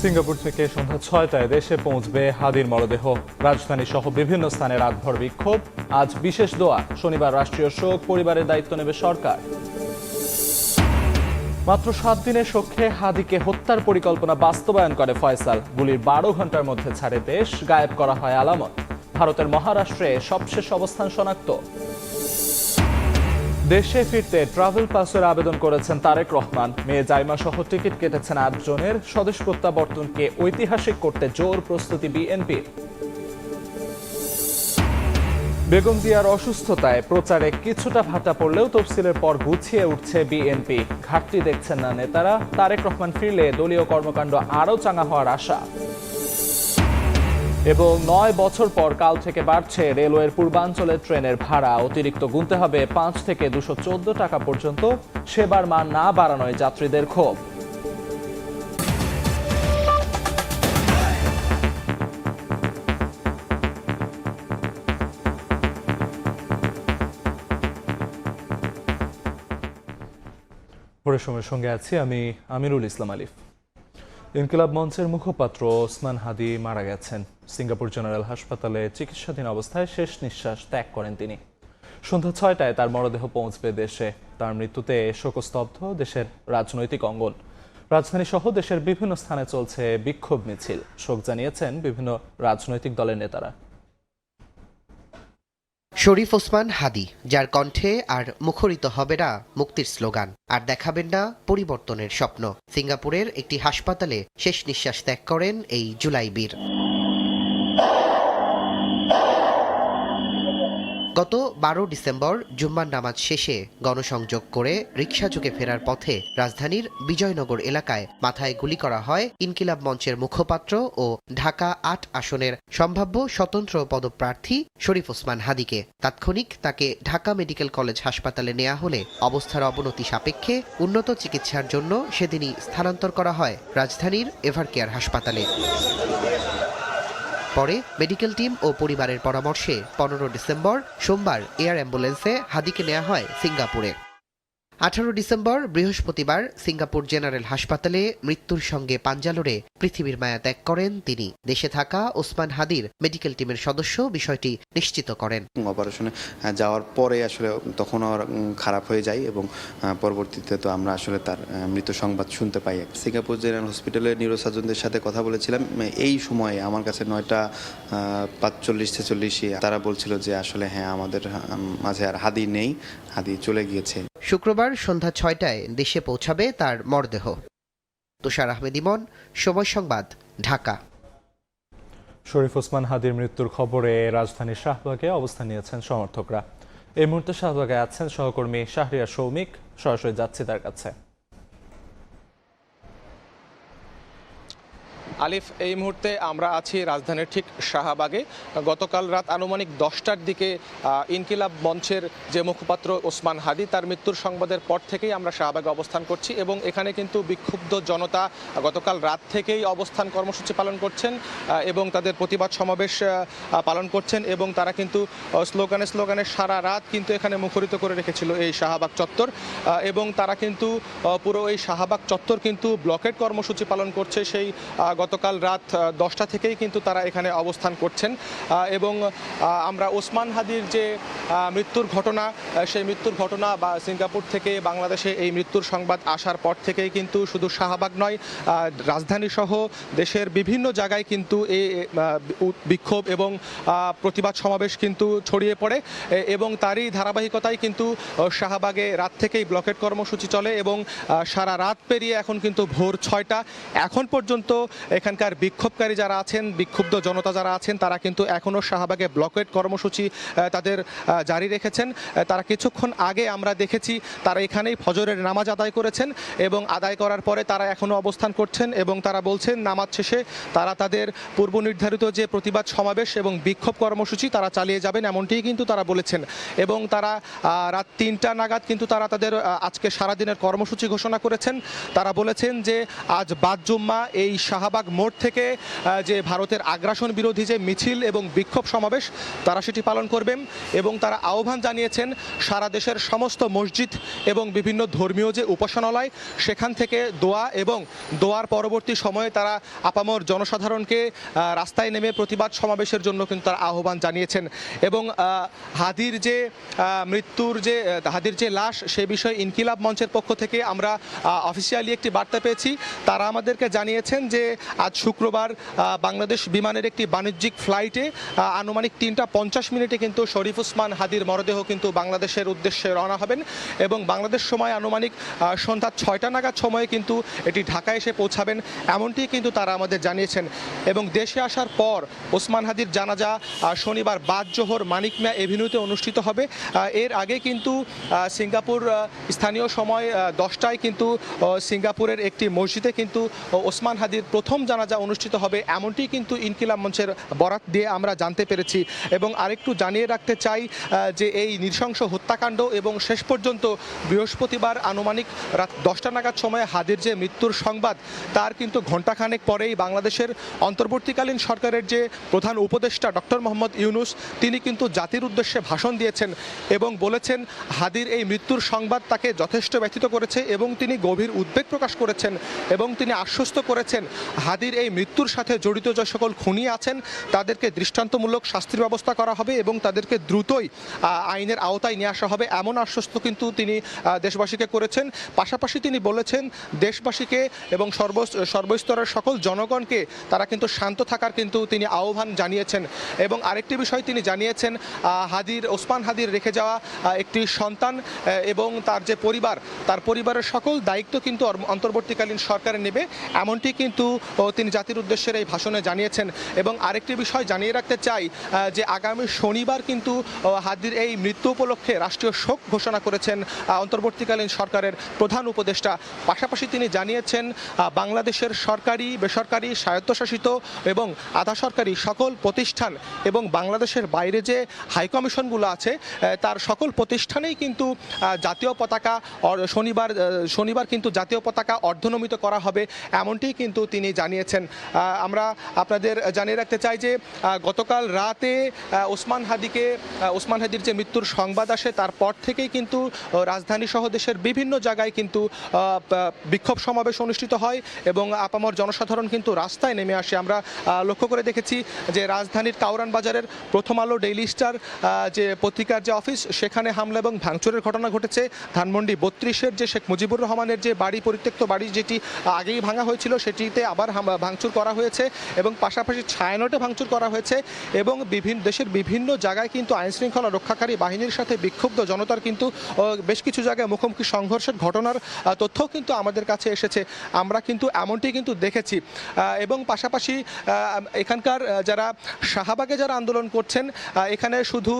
Singapore থেকে সন্ধ্যা ৬টায় দেশে পৌঁছবে হাদির মরদেহ। রাজধানী সহ বিভিন্ন স্থানে রাতভর বিক্ষোভ, আজ বিশেষ দোয়া, শনিবার রাষ্ট্রীয় শোক, পরিবারের দায়িত্ব নেবে সরকার। মাত্র ৭ দিনের শোকে হাদিকে হত্যার পরিকল্পনা বাস্তবায়ন করে ফয়সাল। গুলির ১২ ঘন্টার মধ্যে ছাড়ে দেশ, গায়েব করা হয় আলামত। ভারতের মহারাষ্ট্রে সবশেষ অবস্থান শনাক্ত। দেশে ফিরতে ট্রাভেল পাসের আবেদন করেছেন তারেক রহমান। মেয়ে জাইমা সহ টিকিট কেটেছেন ৮ জনের। স্বদেশ প্রত্যাবর্তনকে ঐতিহাসিক করতে জোর প্রস্তুতি বিএনপির। বেগম জিয়ার অসুস্থতায় প্রচারে কিছুটা ভাটা পড়লেও তফসিলের পর গুছিয়ে উঠছে বিএনপি। ঘাটতি দেখছেন না নেতারা। তারেক রহমান ফিরলে দলীয় কর্মকাণ্ড আরও চাঙা হওয়ার আশা। এবং ৯ বছর পর কাল থেকে বাড়ছে রেলওয়ের পূর্বাঞ্চলের ট্রেনের ভাড়া। অতিরিক্ত গুনতে হবে ৫ থেকে ২১৪ টাকা পর্যন্ত। সেবার মান না বাড়ানোয় যাত্রীদের ক্ষোভ। পরিশ্রমের সঙ্গে আছি আমি আমিরুল ইসলাম আলিফ। ইনকিলাব মঞ্চের মুখপাত্র ওসমান হাদি মারা গেছেন। সিঙ্গাপুর জেনারেল হাসপাতালে চিকিৎসাধীন অবস্থায় শেষ নিঃশ্বাস ত্যাগ করেন তিনি। সন্ধ্যা ৬টায় তার মরদেহ পৌঁছবে দেশে। তার মৃত্যুতে শোকস্তব্ধ দেশের রাজনৈতিক অঙ্গন। রাজধানী সহ দেশের বিভিন্ন স্থানে চলছে বিক্ষোভ মিছিল। শোক জানিয়েছেন বিভিন্ন রাজনৈতিক দলের নেতারা। শরীফ ওসমান হাদি, যার কণ্ঠে আর মুখরিত হবে না মুক্তির স্লোগান, আর দেখাবেন না পরিবর্তনের স্বপ্ন। সিঙ্গাপুরের একটি হাসপাতালে শেষ নিঃশ্বাস ত্যাগ করেন এই জুলাই বীর। গত ১২ ডিসেম্বর জুম্মার নামাজ শেষে গণসংযোগ করে রিকশাযোগে ফেরার পথে রাজধানীর বিজয়নগর এলাকায় মাথায় গুলি করা হয় ইনকিলাব মঞ্চের মুখপাত্র ও ঢাকা ৮ আসনের সম্ভাব্য স্বতন্ত্র পদপ্রার্থী শরীফ ওসমান হাদিকে। তাৎক্ষণিক তাকে ঢাকা মেডিকেল কলেজ হাসপাতালে নেওয়া হলে অবস্থার অবনতি সাপেক্ষে উন্নত চিকিৎসার জন্য সেদিনই স্থানান্তর করা হয় রাজধানীর এভারকেয়ার হাসপাতালে। পরে মেডিকেল টিম ও পরিবারের পরামর্শে ১৫ ডিসেম্বর সোমবার এয়ার অ্যাম্বুলেন্সে হাদিকে নেওয়া হয় সিঙ্গাপুরে। ১৮ ডিসেম্বর বৃহস্পতিবার সিঙ্গাপুর জেনারেল হাসপাতালে মৃত্যুর সঙ্গে পাঞ্জা লড়ে পৃথিবীর মায়া ত্যাগ করেন তিনি। দেশে থাকা ওসমান হাদির মেডিকেল টিমের সদস্য বিষয়টি নিশ্চিত করেন। অপারেশনে যাওয়ার পরে আসলে তখন আর খারাপ হয়ে যায় এবং পরবর্তীতে তো আমরা আসলে তার মৃত্যু সংবাদ শুনতে পাই। সিঙ্গাপুর জেনারেল হসপিটালের নিউরোসার্জনদের সাথে কথা বলেছিলাম এই সময়ে, আমার কাছে ৯টা ৪৫-৪৬ তারা বলছিল যে আসলে হ্যাঁ, আমাদের মাঝে আর হাদি নেই, হাদি চলে গিয়েছে। শুক্রবার সন্ধ্যা ৬টায় দেশে পৌঁছাবে তার মরদেহ। তুষার আহমেদ ইমন, সময় সংবাদ, ঢাকা। শরীফ ওসমান হাদির মৃত্যুর খবরে রাজধানীর শাহবাগে অবস্থান নিয়েছেন সমর্থকরা। এই মুহূর্তে শাহবাগে আছেন সহকর্মী শাহরিয়ার সৌমিক। সরাসরি যাচ্ছি তার কাছে। আলিফ, এই মুহূর্তে আমরা আছি রাজধানীর ঠিক শাহবাগে। গতকাল রাত আনুমানিক 10টার দিকে ইনকিলাব মঞ্চের যে মুখপাত্র ওসমান হাদি, তার মৃত্যুর সংবাদের পর থেকেই আমরা শাহবাগে অবস্থান করছি এবং এখানে কিন্তু বিক্ষুব্ধ জনতা গতকাল রাত থেকেই অবস্থান কর্মসূচি পালন করছেন এবং তাদের প্রতিবাদ সমাবেশ পালন করছেন এবং তারা কিন্তু স্লোগানে সারা রাত কিন্তু এখানে মুখরিত করে রেখেছিল এই শাহবাগ চত্বর এবং তারা কিন্তু পুরো এই শাহবাগ চত্বর কিন্তু ব্লকেট কর্মসূচি পালন করছে। সেই গতকাল রাত 10টা থেকেই কিন্তু তারা এখানে অবস্থান করছেন এবং আমরা ওসমান হাদির যে মৃত্যুর ঘটনা, সেই মৃত্যুর ঘটনা বা সিঙ্গাপুর থেকে বাংলাদেশে এই মৃত্যুর সংবাদ আসার পর থেকেই কিন্তু শুধু শাহবাগ নয়, রাজধানী সহ দেশের বিভিন্ন জায়গায় কিন্তু এই বিক্ষোভ এবং প্রতিবাদ সমাবেশ কিন্তু ছড়িয়ে পড়ে এবং তারই ধারাবাহিকতায় কিন্তু শাহবাগে রাত থেকেই ব্লকেট কর্মসূচি চলে এবং সারা রাত পেরিয়ে এখন কিন্তু ভোর 6টা। এখন পর্যন্ত এখানকার বিক্ষোভকারী যারা আছেন, বিক্ষুব্ধ জনতা যারা আছেন, তারা কিন্তু এখনও শাহবাগে ব্লকেট কর্মসূচি তাদের জারি রেখেছেন। তারা কিছুক্ষণ আগে আমরা দেখেছি তারা এখানেই ফজরের নামাজ আদায় করেছেন এবং আদায় করার পরে তারা এখনও অবস্থান করছেন এবং তারা বলছেন নামাজ শেষে তারা তাদের পূর্ব নির্ধারিত যে প্রতিবাদ সমাবেশ এবং বিক্ষোভ কর্মসূচি তারা চালিয়ে যাবেন, এমনটিই কিন্তু তারা বলেছেন এবং তারা রাত 3টা নাগাদ কিন্তু তারা তাদের আজকে সারাদিনের কর্মসূচি ঘোষণা করেছেন। তারা বলেছেন যে আজ বাদ জুম্মা, এই শাহবাগ মোড় থেকে যে ভারতের আগ্রাসন বিরোধী যে মিছিল এবং বিক্ষোভ সমাবেশ তারা সেটি পালন করবেন এবং তারা আহ্বান জানিয়েছেন সারা দেশের সমস্ত মসজিদ এবং বিভিন্ন ধর্মীয় যে উপাসনালয় সেখান থেকে দোয়া এবং দোয়ার পরবর্তী সময়ে তারা আপামর জনসাধারণকে রাস্তায় নেমে প্রতিবাদ সমাবেশের জন্য কিন্তু তারা আহ্বান জানিয়েছেন এবং হাদির যে লাশ সে বিষয়ে ইনকিলাব মঞ্চের পক্ষ থেকে আমরা অফিসিয়ালি একটি বার্তা পেয়েছি। তারা আমাদেরকে জানিয়েছেন যে আজ শুক্রবার বাংলাদেশ বিমানের একটি বাণিজ্যিক ফ্লাইটে আনুমানিক 3:50 কিন্তু শরীফ ওসমান হাদির মরদেহ কিন্তু বাংলাদেশের উদ্দেশ্যে রওনা হবেন এবং বাংলাদেশ সময় আনুমানিক সন্ধ্যা 6টা নাগাদ সময়ে কিন্তু এটি ঢাকায় এসে পৌঁছাবেন এমনটি কিন্তু তারা আমাদের জানিয়েছেন এবং দেশে আসার পর ওসমান হাদির জানাজা শনিবার বাদ জোহর মানিক মিয়া এভিনিউতে অনুষ্ঠিত হবে। এর আগে কিন্তু সিঙ্গাপুর স্থানীয় সময় 10টায় কিন্তু সিঙ্গাপুরের একটি মসজিদে কিন্তু ওসমান হাদির প্রথম জানাজা অনুষ্ঠিত হবে এমনটি কিন্তু ইনকিলাব মঞ্চের বরাত দিয়ে আমরা জানতে পেরেছি এবং আরেকটু জানিয়ে রাখতে চাই যে এই নৃশংস হত্যাকাণ্ড এবং শেষ পর্যন্ত বৃহস্পতিবার আনুমানিক রাত 10টা নাগাদ সময়ে হাদির যে মৃত্যুর সংবাদ তার কিন্তু ঘণ্টাখানেক পরেই বাংলাদেশের অন্তর্বর্তীকালীন সরকারের যে প্রধান উপদেষ্টা ডক্টর মোহাম্মদ ইউনূস তিনি কিন্তু জাতির উদ্দেশ্যে ভাষণ দিয়েছেন এবং বলেছেন হাদির এই মৃত্যুর সংবাদ তাকে যথেষ্ট ব্যথিত করেছে এবং তিনি গভীর উদ্বেগ প্রকাশ করেছেন এবং তিনি আশ্বস্ত করেছেন হাদির এই মৃত্যুর সাথে জড়িত যে সকল খুনি আছেন তাদেরকে দৃষ্টান্তমূলক শাস্তির ব্যবস্থা করা হবে এবং তাদেরকে দ্রুতই আইনের আওতায় নিয়ে আসা হবে এমন আশ্বস্ত কিন্তু তিনি দেশবাসীকে করেছেন। পাশাপাশি তিনি বলেছেন দেশবাসীকে এবং সর্বস্তরের সকল জনগণকে তারা কিন্তু শান্ত থাকার কিন্তু তিনি আহ্বান জানিয়েছেন এবং আরেকটি বিষয় তিনি জানিয়েছেন ওসমান হাদির রেখে যাওয়া একটি সন্তান এবং তার যে পরিবার তার পরিবারের সকল দায়িত্ব কিন্তু অন্তর্বর্তীকালীন সরকার নেবে এমনটি কিন্তু তিনি জাতির উদ্দেশ্যে এই ভাষণে জানিয়েছেন এবং আরেকটি বিষয় জানিয়ে রাখতে চাই যে আগামী শনিবার কিন্তু হাদির এই মৃত্যু উপলক্ষে রাষ্ট্রীয় শোক ঘোষণা করেছেন অন্তর্বর্তীকালীন সরকারের প্রধান উপদেষ্টা। পাশাপাশি তিনি জানিয়েছেন বাংলাদেশের সরকারি বেসরকারি স্বায়ত্তশাসিত এবং আধা সরকারি সকল প্রতিষ্ঠান এবং বাংলাদেশের বাইরে যে হাইকমিশনগুলো আছে তার সকল প্রতিষ্ঠানেই কিন্তু জাতীয় পতাকা শনিবার কিন্তু জাতীয় পতাকা অর্ধনমিত করা হবে এমনটি কিন্তু তিনি জানিয়েছেন। আমরা আপনাদের জানিয়ে রাখতে চাই যে গতকাল রাতে ওসমান হাদির যে মৃত্যুর সংবাদ আসে তারপর থেকেই কিন্তু রাজধানী সহ দেশের বিভিন্ন জায়গায় কিন্তু বিক্ষোভ সমাবেশ অনুষ্ঠিত হয় এবং আপামর জনসাধারণ কিন্তু রাস্তায় নেমে আসে। আমরা লক্ষ্য করে দেখেছি যে রাজধানীর কাউরান বাজারের প্রথম আলো ডেইলি স্টার যে পত্রিকার যে অফিস সেখানে হামলা এবং ভাঙচুরের ঘটনা ঘটেছে। ধানমন্ডি 32-এর যে শেখ মুজিবুর রহমানের যে পরিত্যক্ত বাড়ি যেটি আগেই ভাঙা হয়েছিল সেটিতে আবার ভাঙচুর করা হয়েছে এবং পাশাপাশি ছায়ানটে ভাঙচুর করা হয়েছে এবং দেশের বিভিন্ন জায়গায় কিন্তু আইনশৃঙ্খলা রক্ষাকারী বাহিনীর সাথে বিক্ষুব্ধ জনতার কিন্তু বেশ কিছু জায়গায় মুখোমুখি সংঘর্ষের ঘটনার তথ্যও কিন্তু আমাদের কাছে এসেছে। আমরা কিন্তু এমনটি কিন্তু দেখেছি এবং পাশাপাশি এখানকার যারা শাহবাগে যারা আন্দোলন করছেন এখানে শুধু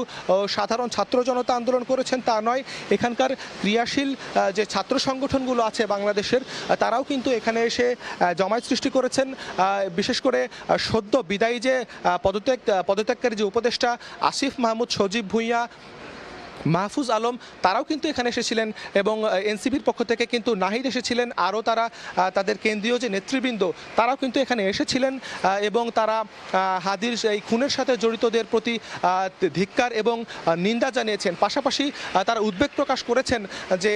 সাধারণ ছাত্র জনতা আন্দোলন করেছেন তা নয়, এখানকার ক্রিয়াশীল যে ছাত্র সংগঠনগুলো আছে বাংলাদেশের তারাও কিন্তু এখানে এসে জমায়েত সৃষ্টি করেছেন। বিশেষ করে সদ্য বিদায়ী যে পদত্যাগকারী যে উপদেষ্টা আসিফ মাহমুদ, সজীব ভুঁইয়া, মাহফুজ আলম তারাও কিন্তু এখানে এসেছিলেন এবং এনসিপির পক্ষ থেকে কিন্তু নাহিদ এসেছিলেন, আরও তারা তাদের কেন্দ্রীয় যে নেতৃবৃন্দ তারাও কিন্তু এখানে এসেছিলেন এবং তারা হাদির এই খুনের সাথে জড়িতদের প্রতি ধিক্কার এবং নিন্দা জানিয়েছেন। পাশাপাশি তারা উদ্বেগ প্রকাশ করেছেন যে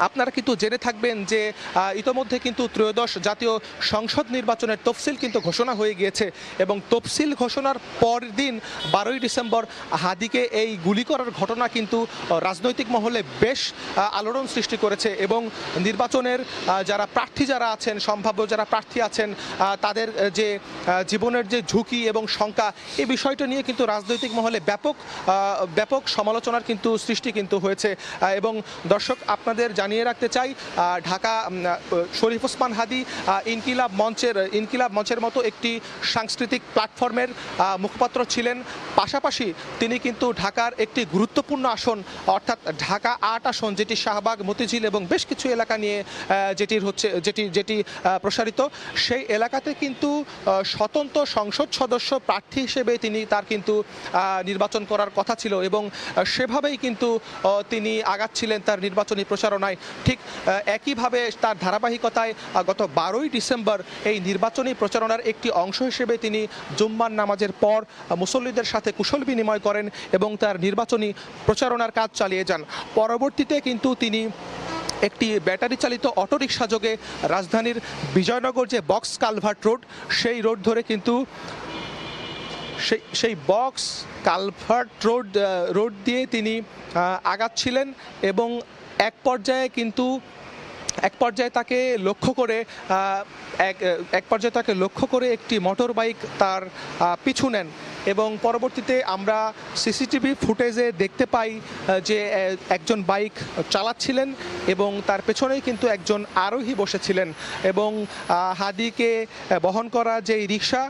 আপনারা কিন্তু জেনে থাকবেন যে ইতোমধ্যে কিন্তু ত্রয়োদশ জাতীয় সংসদ নির্বাচনের তফসিল কিন্তু ঘোষণা হয়ে গিয়েছে এবং তফসিল ঘোষণার পর দিন 12ই ডিসেম্বর হাদিকে এই গুলি করার ঘটনা কিন্তু রাজনৈতিক মহলে বেশ আলোড়ন সৃষ্টি করেছে এবং নির্বাচনের যারা আছেন সম্ভাব্য যারা প্রার্থী আছেন তাদের যে জীবনের যে ঝুঁকি এবং শঙ্কা এই বিষয়টা নিয়ে কিন্তু রাজনৈতিক মহলে ব্যাপক সমালোচনার কিন্তু সৃষ্টি কিন্তু হয়েছে এবং দর্শক আপনাদের জানিয়ে রাখতে চাই ঢাকা শরীফ ওসমান হাদি ইনকিলাব মঞ্চের মতো একটি সাংস্কৃতিক প্ল্যাটফর্মের মুখপাত্র ছিলেন। পাশাপাশি তিনি কিন্তু ঢাকার একটি গুরুত্বপূর্ণ আসন অর্থাৎ ঢাকা ৮ আসন, যেটি শাহবাগ, মতিঝিল এবং বেশ কিছু এলাকা নিয়ে যেটি প্রসারিত, সেই এলাকাতে কিন্তু স্বতন্ত্র সংসদ সদস্য প্রার্থী হিসেবে তার কিন্তু নির্বাচন করার কথা ছিল এবং সেভাবেই কিন্তু তিনি আগাচ্ছিলেন তার নির্বাচনী প্রচারণায়। ঠিক একইভাবে তার ধারাবাহিকতায় গত 12ই ডিসেম্বর এই নির্বাচনী প্রচারণার একটি অংশ হিসেবে তিনি জুম্মার নামাজের পর মুসল্লিদের সাথে কুশল বিনিময় করেন এবং তার নির্বাচনী প্রচারণার কাজ চালিয়ে যান। পরবর্তীতে কিন্তু তিনি একটি ব্যাটারি চালিত অটোরিকশা যোগে রাজধানীর বিজয়নগর যে বক্স কালভার্ট রোড, সেই রোড ধরে কিন্তু সেই বক্স কালভার্ট রোড দিয়ে তিনি আগাচ্ছিলেন এবং এক পর্যায়ে তাকে লক্ষ্য করে একটি মোটর বাইক তার পিছু নেন এবং পরবর্তীতে আমরা সিসিটিভি ফুটেজে দেখতে পাই যে একজন বাইক চালাচ্ছিলেন এবং তার পেছনেই কিন্তু একজন আরোহী বসেছিলেন এবং হাদিকে বহন করা যেই রিক্সা,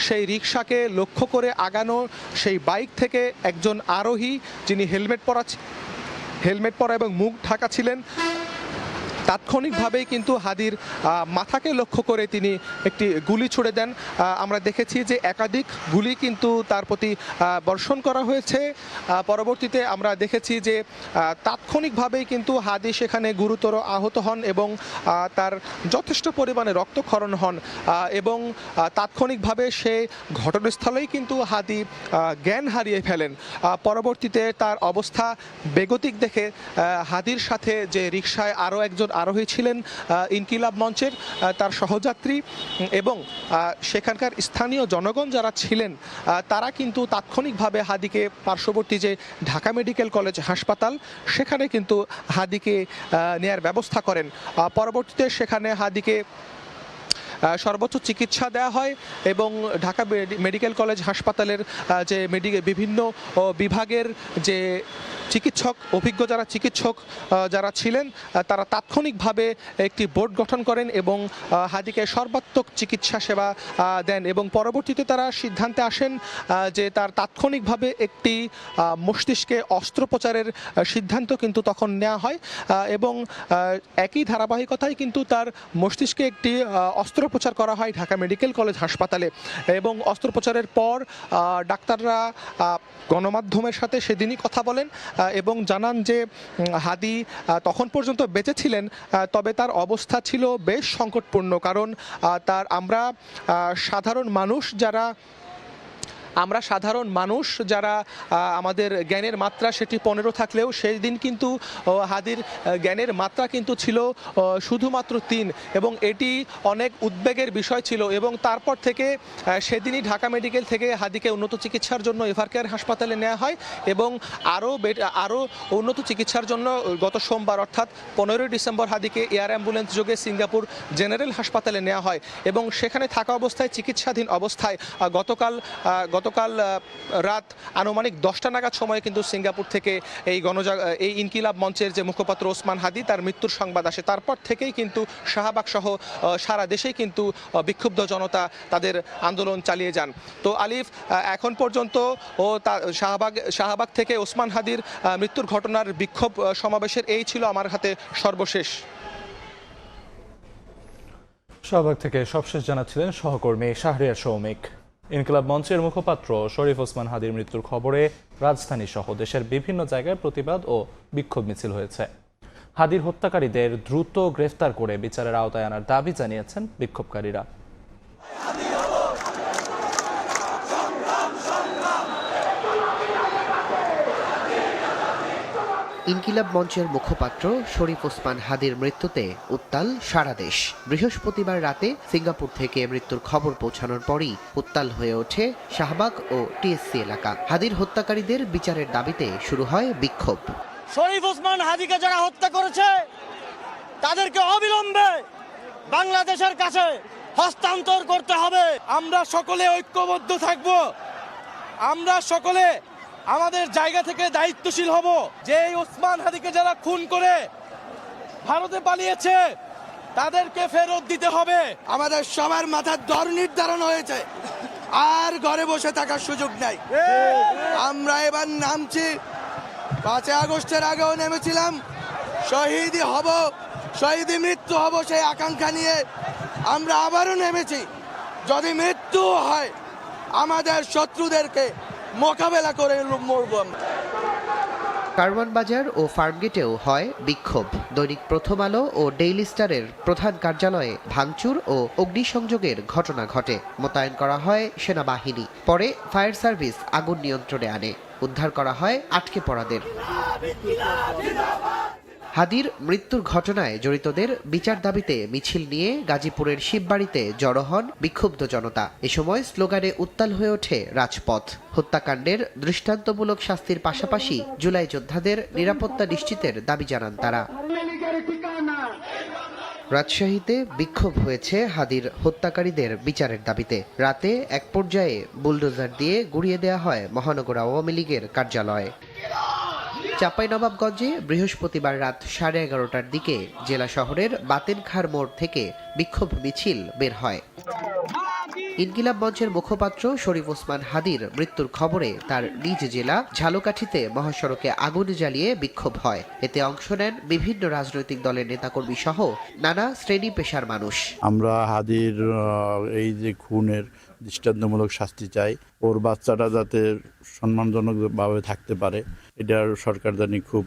সেই রিক্সাকে লক্ষ্য করে আগানো সেই বাইক থেকে একজন আরোহী, যিনি হেলমেট পরা এবং মুখ ঢাকা ছিলেন, তাৎক্ষণিকভাবেই কিন্তু হাদির মাথাকে লক্ষ্য করে তিনি একটি গুলি ছুড়ে দেন। আমরা দেখেছি যে একাধিক গুলি কিন্তু তার প্রতি বর্ষণ করা হয়েছে। পরবর্তীতে আমরা দেখেছি যে তাৎক্ষণিকভাবেই কিন্তু হাদি সেখানে গুরুতর আহত হন এবং তার যথেষ্ট পরিমাণে রক্তক্ষরণ হন এবং তাৎক্ষণিকভাবে সে ঘটনাস্থলেই কিন্তু হাদি জ্ঞান হারিয়ে ফেলেন। পরবর্তীতে তার অবস্থা বেগতিক দেখে হাদির সাথে যে রিকশায় আরও একজন আরোহী ছিলেন ইনকিলাব মঞ্চের, তার সহযাত্রী এবং সেখানকার স্থানীয় জনগণ যারা ছিলেন, তারা কিন্তু তাৎক্ষণিকভাবে হাদিকে পার্শ্ববর্তী যে ঢাকা মেডিকেল কলেজ হাসপাতাল, সেখানে কিন্তু হাদিকে নেয়ার ব্যবস্থা করেন। পরবর্তীতে সেখানে হাদিকে সর্বোচ্চ চিকিৎসা দেওয়া হয় এবং ঢাকা মেডিকেল কলেজ হাসপাতালের যে বিভিন্ন বিভাগের যে অভিজ্ঞ যারা চিকিৎসক যারা ছিলেন, তারা তাৎক্ষণিকভাবে একটি বোর্ড গঠন করেন এবং হাদিকে সর্বাত্মক চিকিৎসা সেবা দেন এবং পরবর্তীতে তারা সিদ্ধান্তে আসেন যে তার তাৎক্ষণিকভাবে একটি মস্তিষ্কে অস্ত্রোপচারের সিদ্ধান্ত কিন্তু তখন নেওয়া হয় এবং একই ধারাবাহিকতায় কিন্তু তার মস্তিষ্কে একটি অস্ত্রোপচার করা হয় ঢাকা মেডিকেল কলেজ হাসপাতালে এবং অস্ত্রোপচারের পর ডাক্তাররা গণমাধ্যমের সাথে সেদিনই কথা বলেন এবং জানান যে হাদি তখন পর্যন্ত বেঁচে ছিলেন, তবে তার অবস্থা ছিল বেশ সংকটপূর্ণ, কারণ আমরা সাধারণ মানুষ যারা আমাদের জ্ঞানের মাত্রা সেটি 15 থাকলেও সেই দিন কিন্তু হাদির জ্ঞানের মাত্রা কিন্তু ছিল শুধুমাত্র 3 এবং এটি অনেক উদ্বেগের বিষয় ছিল এবং তারপর থেকে সেদিনই ঢাকা মেডিকেল থেকে হাদিকে উন্নত চিকিৎসার জন্য এভারকেয়ার হাসপাতালে নেওয়া হয় এবং আরও উন্নত চিকিৎসার জন্য গত সোমবার অর্থাৎ 15ই ডিসেম্বর হাদিকে এয়ার অ্যাম্বুলেন্স যোগে সিঙ্গাপুর জেনারেল হাসপাতালে নেওয়া হয় এবং সেখানে থাকা অবস্থায় চিকিৎসাধীন অবস্থায় গতকাল রাত আনুমানিক 10টা নাগাদ সময়ে কিন্তু সিঙ্গাপুর থেকে এই ইনকিলাব মঞ্চের যে মুখপাত্র ওসমান হাদি, তার মৃত্যুর সংবাদ আসে। তারপর থেকেই কিন্তু শাহবাগ সহ সারা দেশেই কিন্তু বিক্ষুব্ধ জনতা তাদের আন্দোলন চালিয়ে যান। তো আলিফ, এখন পর্যন্ত শাহবাগ থেকে ওসমান হাদির মৃত্যুর ঘটনার বিক্ষোভ সমাবেশের এই ছিল আমার হাতে সর্বশেষ। শাহবাগ থেকে সবশেষ জানাচ্ছিলেন সহকর্মী শাহরিয়ার সৌমিক। ইনকিলাব মঞ্চের মুখপাত্র শরীফ ওসমান হাদির মৃত্যুর খবরে রাজধানী সহ দেশের বিভিন্ন জায়গায় প্রতিবাদ ও বিক্ষোভ মিছিল হয়েছে। হাদির হত্যাকারীদের দ্রুত গ্রেফতার করে বিচারের আওতায় আনার দাবি জানিয়েছেন বিক্ষোভকারীরা। ইনকিলাব মঞ্চের মুখপাত্র শরীফ ওসমান হাদির মৃত্যুতে উত্তাল সারা দেশ। বৃহস্পতিবার রাতে সিঙ্গাপুর থেকে মৃত্যুর খবর পৌঁছানোর পরই উত্তাল হয়ে ওঠে শাহবাগ ও টিএসসি এলাকা। হাদির হত্যাকারীদের বিচারের দাবিতে শুরু হয় বিক্ষোভ। শরীফ ওসমান হাদিকে যারা হত্যা করেছে তাদেরকে অবিলম্বে বাংলাদেশের কাছে হস্তান্তর করতে হবে। আমরা সকলে ঐক্যবদ্ধ থাকব, আমরা সকলে আমাদের জায়গা থেকে দায়িত্বশীল হব যে এই ওসমান হাদিকে যারা খুন করে ভারতে পালিয়েছে তাদেরকে ফেরত দিতে হবে। আমাদের সবার মাথার দর নির্ধারণ হয়েছে, আর ঘরে বসে থাকার সুযোগ নাই। আমরা এবার নামছি 5 আগস্টের আগেও নেমেছিলাম, শহীদই হব, শহীদই মৃত্যু হব সেই আকাঙ্ক্ষা নিয়ে আমরা আবারও নেমেছি। যদি মৃত্যু হয় আমাদের শত্রুদেরকে মোকাবেলা করে মরব আমরা। কারওয়ান বাজার ও ফার্মগেটেও হয় বিক্ষোভ। দৈনিক প্রথম আলো ও ডেইলি স্টারের প্রধান কার্যালয়ে ভাঙচুর ও অগ্নিসংযোগের ঘটনা ঘটে। মোতায়েন করা হয় সেনাবাহিনী। পরে ফায়ার সার্ভিস আগুন নিয়ন্ত্রণে আনে। উদ্ধার করা হয় আটকে পড়াদের। হাদির মৃত্যুর ঘটনায় জড়িতদের বিচার দাবিতে মিছিল নিয়ে গাজীপুরের শিববাড়িতে জড়ো হন বিক্ষুব্ধ জনতা। এ সময় স্লোগানে উত্তাল হয়ে ওঠে রাজপথ। হত্যাকাণ্ডের দৃষ্টান্তমূলক শাস্তির পাশাপাশি জুলাই যোদ্ধাদের নিরাপত্তা নিশ্চিতের দাবি জানান তারা। রাজশাহীতে বিক্ষোভ হয়েছে হাদির হত্যাকারীদের বিচারের দাবিতে। রাতে এক পর্যায়ে বুলডোজার দিয়ে গুড়িয়ে দেওয়া হয় মহানগর আওয়ামী লীগের কার্যালয়। চাঁপাইনবাবগঞ্জে বৃহস্পতিবার রাত 11:30টার দিকে জেলা শহরের বাতেনখার মোড় থেকে বিক্ষোভ মিছিল বের হয়। ইনকিলাব মঞ্চের মুখপাত্র শরীফ ওসমান হাদির মৃত্যুর খবরে তার নিজ জেলা ঝালকাঠিতে মহাসড়কে আগুন জ্বালিয়ে বিক্ষোভ হয়। এতে অংশ নেন বিভিন্ন রাজনৈতিক দলের নেতাকর্মী সহ নানা শ্রেণী পেশার মানুষ। আমরা হাদির এই যে খুনের দৃষ্টান্তমূলক শাস্তি চাই, ওর বাচ্চাটা যাতে সম্মানজনকভাবে থাকতে পারে, এটার সরকার জানি খুব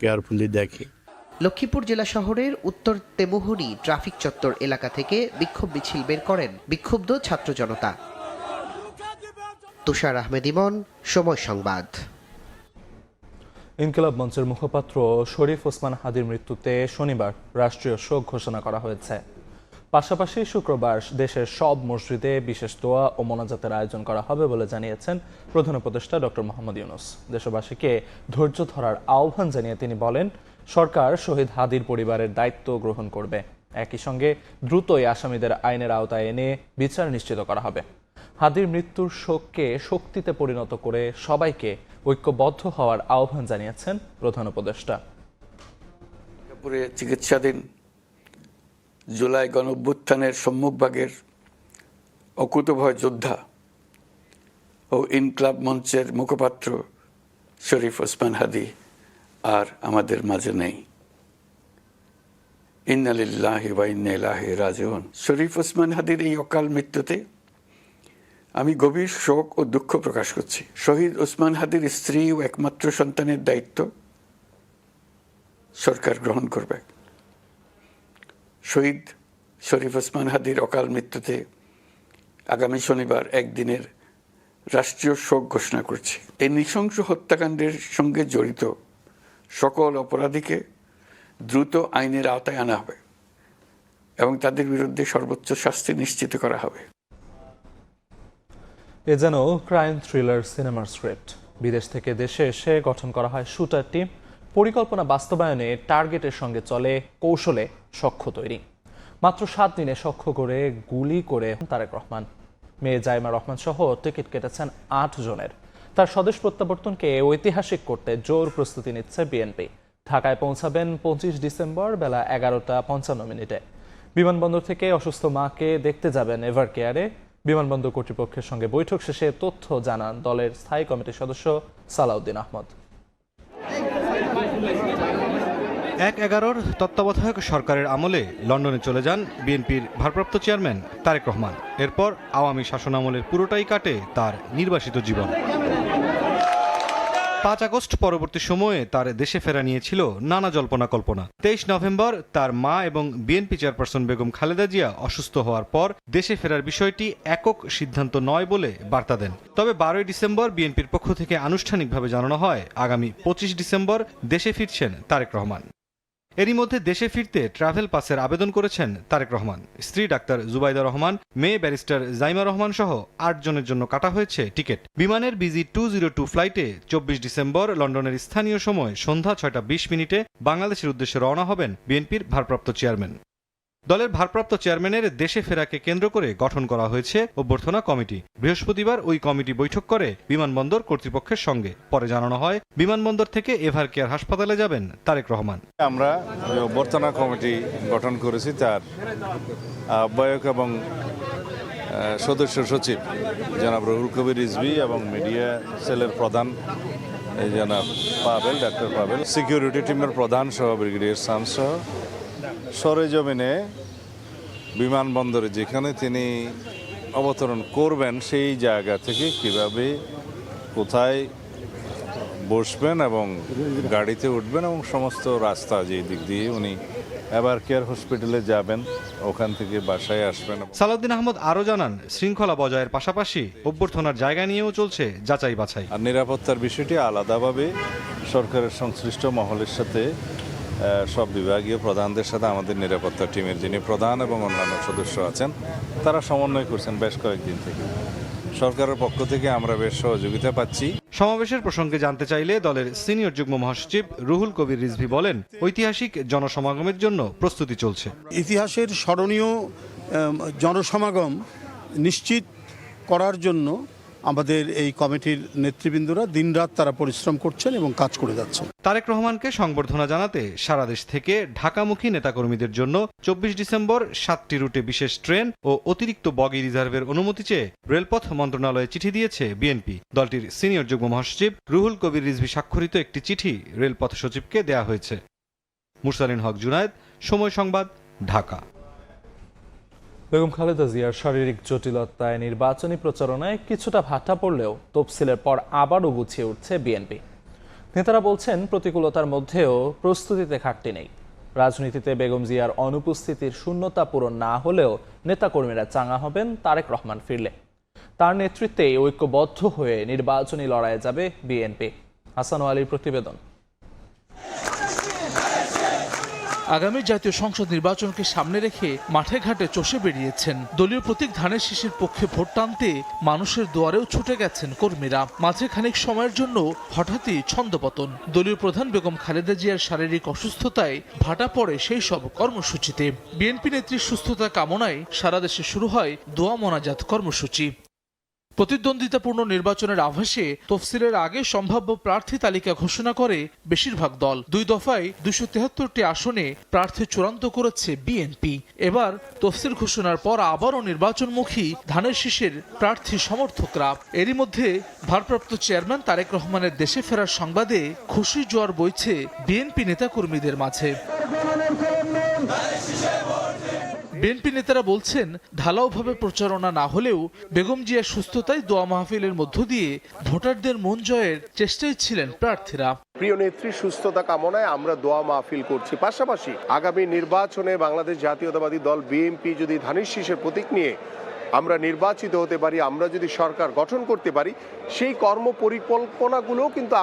কেয়ারফুলি দেখে। লক্ষ্মীপুর জেলা শহরের উত্তর তেমুহনী ট্রাফিক চত্বর এলাকা থেকে বিক্ষোভ মিছিল বের করেন বিক্ষুব্ধ ছাত্র জনতা। তুষার আহমেদ ইমন, সময় সংবাদ। ইনকিলাব মঞ্চের মুখপাত্র শরীফ ওসমান হাদির মৃত্যুতে শনিবার রাষ্ট্রীয় শোক ঘোষণা করা হয়েছে। পাশাপাশি শুক্রবার দেশের সব মসজিদে বিশেষ দোয়া ও মোনাজাতের আয়োজন করা হবে বলে জানিয়েছেন প্রধান উপদেষ্টা ডক্টর মোহাম্মদ ইউনূস। দেশবাসীকে ধৈর্য ধরার আহ্বান জানিয়ে তিনি বলেন, সরকার শহীদ হাদির পরিবারের দায়িত্ব গ্রহণ করবে। একই সঙ্গে দ্রুতই আসামিদের আইনের আওতায় এনে বিচার নিশ্চিত করা হবে। হাদির মৃত্যুর শোককে শক্তিতে পরিণত করে সবাইকে ঐক্যবদ্ধ হওয়ার আহ্বান জানিয়েছেন প্রধান উপদেষ্টা। সিঙ্গাপুরে চিকিৎসাধীন জুলাই গণঅভ্যুত্থানের সম্মুখভাগের অকুতোভয় যোদ্ধা ও ইনকিলাব মঞ্চের মুখপাত্র শরীফ ওসমান হাদি আর আমাদের মাঝে নেই। ইন্না লিল্লাহি ওয়া ইন্না ইলাইহি রাজিউন। শরীফ ওসমান হাদির এই অকাল মৃত্যুতে আমি গভীর শোক ও দুঃখ প্রকাশ করছি। শহীদ ওসমান হাদির স্ত্রী ও একমাত্র সন্তানের দায়িত্ব সরকার গ্রহণ করবে। শহীদ শরীফ ওসমান হাদির অকাল মৃত্যুতে আগামী শনিবার একদিনের রাষ্ট্রীয় শোক ঘোষণা করছি। এই নৃশংস হত্যাকাণ্ডের সঙ্গে জড়িত সকল অপরাধীকে দ্রুত আইনের আওতায় আনা হবে এবং তাদের বিরুদ্ধে সর্বোচ্চ শাস্তি নিশ্চিত করা হবে। এ যেন ক্রাইম থ্রিলার সিনেমার স্ক্রিপ্ট। বিদেশ থেকে দেশে এসে গঠন করা হয় শুটার টিম। পরিকল্পনা বাস্তবায়নে টার্গেটের সঙ্গে চলে কৌশলে সখ্য তৈরি। মাত্র 7 দিনে সখ্য করে গুলি করে তারেক রহমান। মেয়ে জাইমা রহমান সহ টিকিট কেটেছেন 8 জনের। তার স্বদেশ প্রত্যাবর্তনকে ঐতিহাসিক করতে জোর প্রস্তুতি নিচ্ছে বিএনপি। ঢাকায় পৌঁছাবেন 25 ডিসেম্বর বেলা 11:55। বিমানবন্দর থেকে অসুস্থ মাকে দেখতে যাবেন এভার কেয়ারে। বিমানবন্দর কর্তৃপক্ষের সঙ্গে বৈঠক শেষে তথ্য জানান দলের স্থায়ী কমিটির সদস্য সালাউদ্দিন আহমদ। 1/11 তত্ত্বাবধায়ক সরকারের আমলে লন্ডনে চলে যান বিএনপির ভারপ্রাপ্ত চেয়ারম্যান তারেক রহমান। এরপর আওয়ামী শাসনামলের পুরোটাই কাটে তার নির্বাসিত জীবন। 5 আগস্ট পরবর্তী সময়ে তার দেশে ফেরা নিয়েছিল নানা জল্পনা কল্পনা। 23 নভেম্বর তার মা এবং বিএনপি চেয়ারপারসন বেগম খালেদা জিয়া অসুস্থ হওয়ার পর দেশে ফেরার বিষয়টি একক সিদ্ধান্ত নয় বলে বার্তা দেন। তবে 12 ডিসেম্বর বিএনপির পক্ষ থেকে আনুষ্ঠানিকভাবে জানানো হয় আগামী 25 ডিসেম্বর দেশে ফিরছেন তারেক রহমান। এরই মধ্যে দেশে ফিরতে ট্রাভেল পাসের আবেদন করেছেন তারেক রহমান। স্ত্রী ডাক্তার জুবাইদা রহমান, মেয়ে ব্যারিস্টার জাইমা রহমান সহ 8 জনের জন্য কাটা হয়েছে টিকিট। বিমানের BG 202 ফ্লাইটে 24 ডিসেম্বর লন্ডনের স্থানীয় সময় সন্ধ্যা 6:20 বাংলাদেশের উদ্দেশ্যে রওনা হবেন বিএনপির ভারপ্রাপ্ত চেয়ারম্যান। দলের ভারপ্রাপ্ত চেয়ারম্যানের দেশে ফেরাকে কেন্দ্র করে গঠন করা হয়েছে অভ্যর্থনা কমিটি। বৃহস্পতিবার ওই কমিটি বৈঠক করে বিমানবন্দর কর্তৃপক্ষের সঙ্গে। পরে জানানো হয় বিমানবন্দর থেকে এভার কেয়ার হাসপাতালে যাবেন তারেক রহমান। আমরা অভ্যর্থনা কমিটি গঠন করেছি, তার আহ্বায়ক এবং সদস্য সচিব জনাব রুহুল কবির রিজভী এবং মিডিয়া সেলের প্রধান এই জনাব পাবেল, ডাক্তার পাবেল, সিকিউরিটি টিমের প্রধান সহ ব্রিগেডিয়ার সান সহ সরেজমিনে বিমানবন্দরে যেখানে তিনি অবতরণ করবেন সেই জায়গা থেকে কিভাবে কোথায় বসবেন এবং গাড়িতে উঠবেন এবং সমস্ত রাস্তা যে দিক দিয়ে উনি এবার কেয়ার হসপিটালে যাবেন, ওখান থেকে বাসায় আসবেন। সালাউদ্দিন আহমদ আরও জানান, শৃঙ্খলা বজায়ের পাশাপাশি অভ্যর্থনার জায়গা নিয়েও চলছে যাচাই বাছাই। আর নিরাপত্তার বিষয়টি আলাদাভাবে সরকারের সংশ্লিষ্ট মহলের সাথে সব বিভাগীয় প্রধানদের সাথে আমাদের নিরাপত্তা টিমের যিনি প্রধান এবং অন্যান্য সদস্য আছেন তারা সমন্বয় করছেন বেশ কয়েকদিন থেকে। সরকারের পক্ষ থেকে আমরা বেশ সহযোগিতা পাচ্ছি। সমাবেশের প্রসঙ্গে জানতে চাইলে দলের সিনিয়র যুগ্ম মহাসচিব রুহুল কবির রিজভী বলেন, ঐতিহাসিক জনসমাগমের জন্য প্রস্তুতি চলছে। ইতিহাসের স্মরণীয় জনসমাগম নিশ্চিত করার জন্য আমাদের এই কমিটির নেতৃবৃন্দরা দিনরাত তারা পরিশ্রম করছেন এবং কাজ করে যাচ্ছেন। তারেক রহমানকে সংবর্ধনা জানাতে সারা দেশ থেকে ঢাকামুখী নেতাকর্মীদের জন্য 24 ডিসেম্বর 7টি রুটে বিশেষ ট্রেন ও অতিরিক্ত বগি রিজার্ভের অনুমতি চেয়ে রেলপথ মন্ত্রণালয়ে চিঠি দিয়েছে বিএনপি। দলটির সিনিয়র যুগ্ম মহাসচিব রুহুল কবির রিজভী স্বাক্ষরিত একটি চিঠি রেলপথ সচিবকে দেয়া হয়েছে। মুরসালিন হক জুনায়েদ, সময় সংবাদ, ঢাকা। বেগম খালেদা জিয়ার শারীরিক জটিলতায় নির্বাচনী প্রচারণায় কিছুটা ভাটা পড়লেও তফসিলের পর আবারও গুছিয়ে উঠছে বিএনপি। নেতারা বলছেন, প্রতিকূলতার মধ্যেও প্রস্তুতিতে ঘাটতি নেই। রাজনীতিতে বেগম জিয়ার অনুপস্থিতির শূন্যতা পূরণ না হলেও নেতাকর্মীরা চাঙা হবেন তারেক রহমান ফিরলে। তার নেতৃত্বে ঐক্যবদ্ধ হয়ে নির্বাচনী লড়াইয়ে যাবে বিএনপি। হাসান আলীর প্রতিবেদন। আগামী জাতীয় সংসদ নির্বাচনকে সামনে রেখে মাঠে ঘাটে চষে বেরিয়েছেন। দলীয় প্রতীক ধানের শীষের পক্ষে ভোট টানতে মানুষের দুয়ারেও ছুটে গেছেন কর্মীরা। মাঝে খানিক সময়ের জন্য হঠাৎই ছন্দপতন। দলীয় প্রধান বেগম খালেদা জিয়ার শারীরিক অসুস্থতায় ভাটা পড়ে সেই সব কর্মসূচিতে। বিএনপি নেত্রীর সুস্থতা কামনায় সারা দেশে শুরু হয় দোয়া মোনাজাত কর্মসূচি। প্রতিদ্বন্দ্বিতাপূর্ণ নির্বাচনের আভাসে তফসিলের আগে সম্ভাব্য প্রার্থী তালিকা ঘোষণা করে বেশিরভাগ দল। 2 দফায় 273টি আসনে প্রার্থী চূড়ান্ত করেছে বিএনপি। এবার তফসিল ঘোষণার পর আবারও নির্বাচনমুখী ধানের শীষের প্রার্থী সমর্থকরা। এরই মধ্যে ভারপ্রাপ্ত চেয়ারম্যান তারেক রহমানের দেশে ফেরার সংবাদে খুশি জোয়ার বইছে বিএনপি নেতাকর্মীদের মাঝে। বিএনপি নেতারা বলছেন, ঢালাওভাবে প্রচারণা না হলেও বেগম জিয়ার সুস্থতায় দোয়া মাহফিলের মধ্য দিয়ে ভোটারদের মন জয়ের চেষ্টায় ছিলেন প্রার্থীরা। প্রিয় নেত্রীর সুস্থতা কামনায় আমরা দোয়া মাহফিল করছি। পাশাপাশি আগামী নির্বাচনে বাংলাদেশ জাতীয়তাবাদী দল বিএনপি যদি ধানের শীষের প্রতীক নিয়ে আমরা নির্বাচিত হতে পারি, আমরা যদি সরকার গঠন করতে পারি, সেই কর্ম পরিকল্পনাগুলো কিন্তু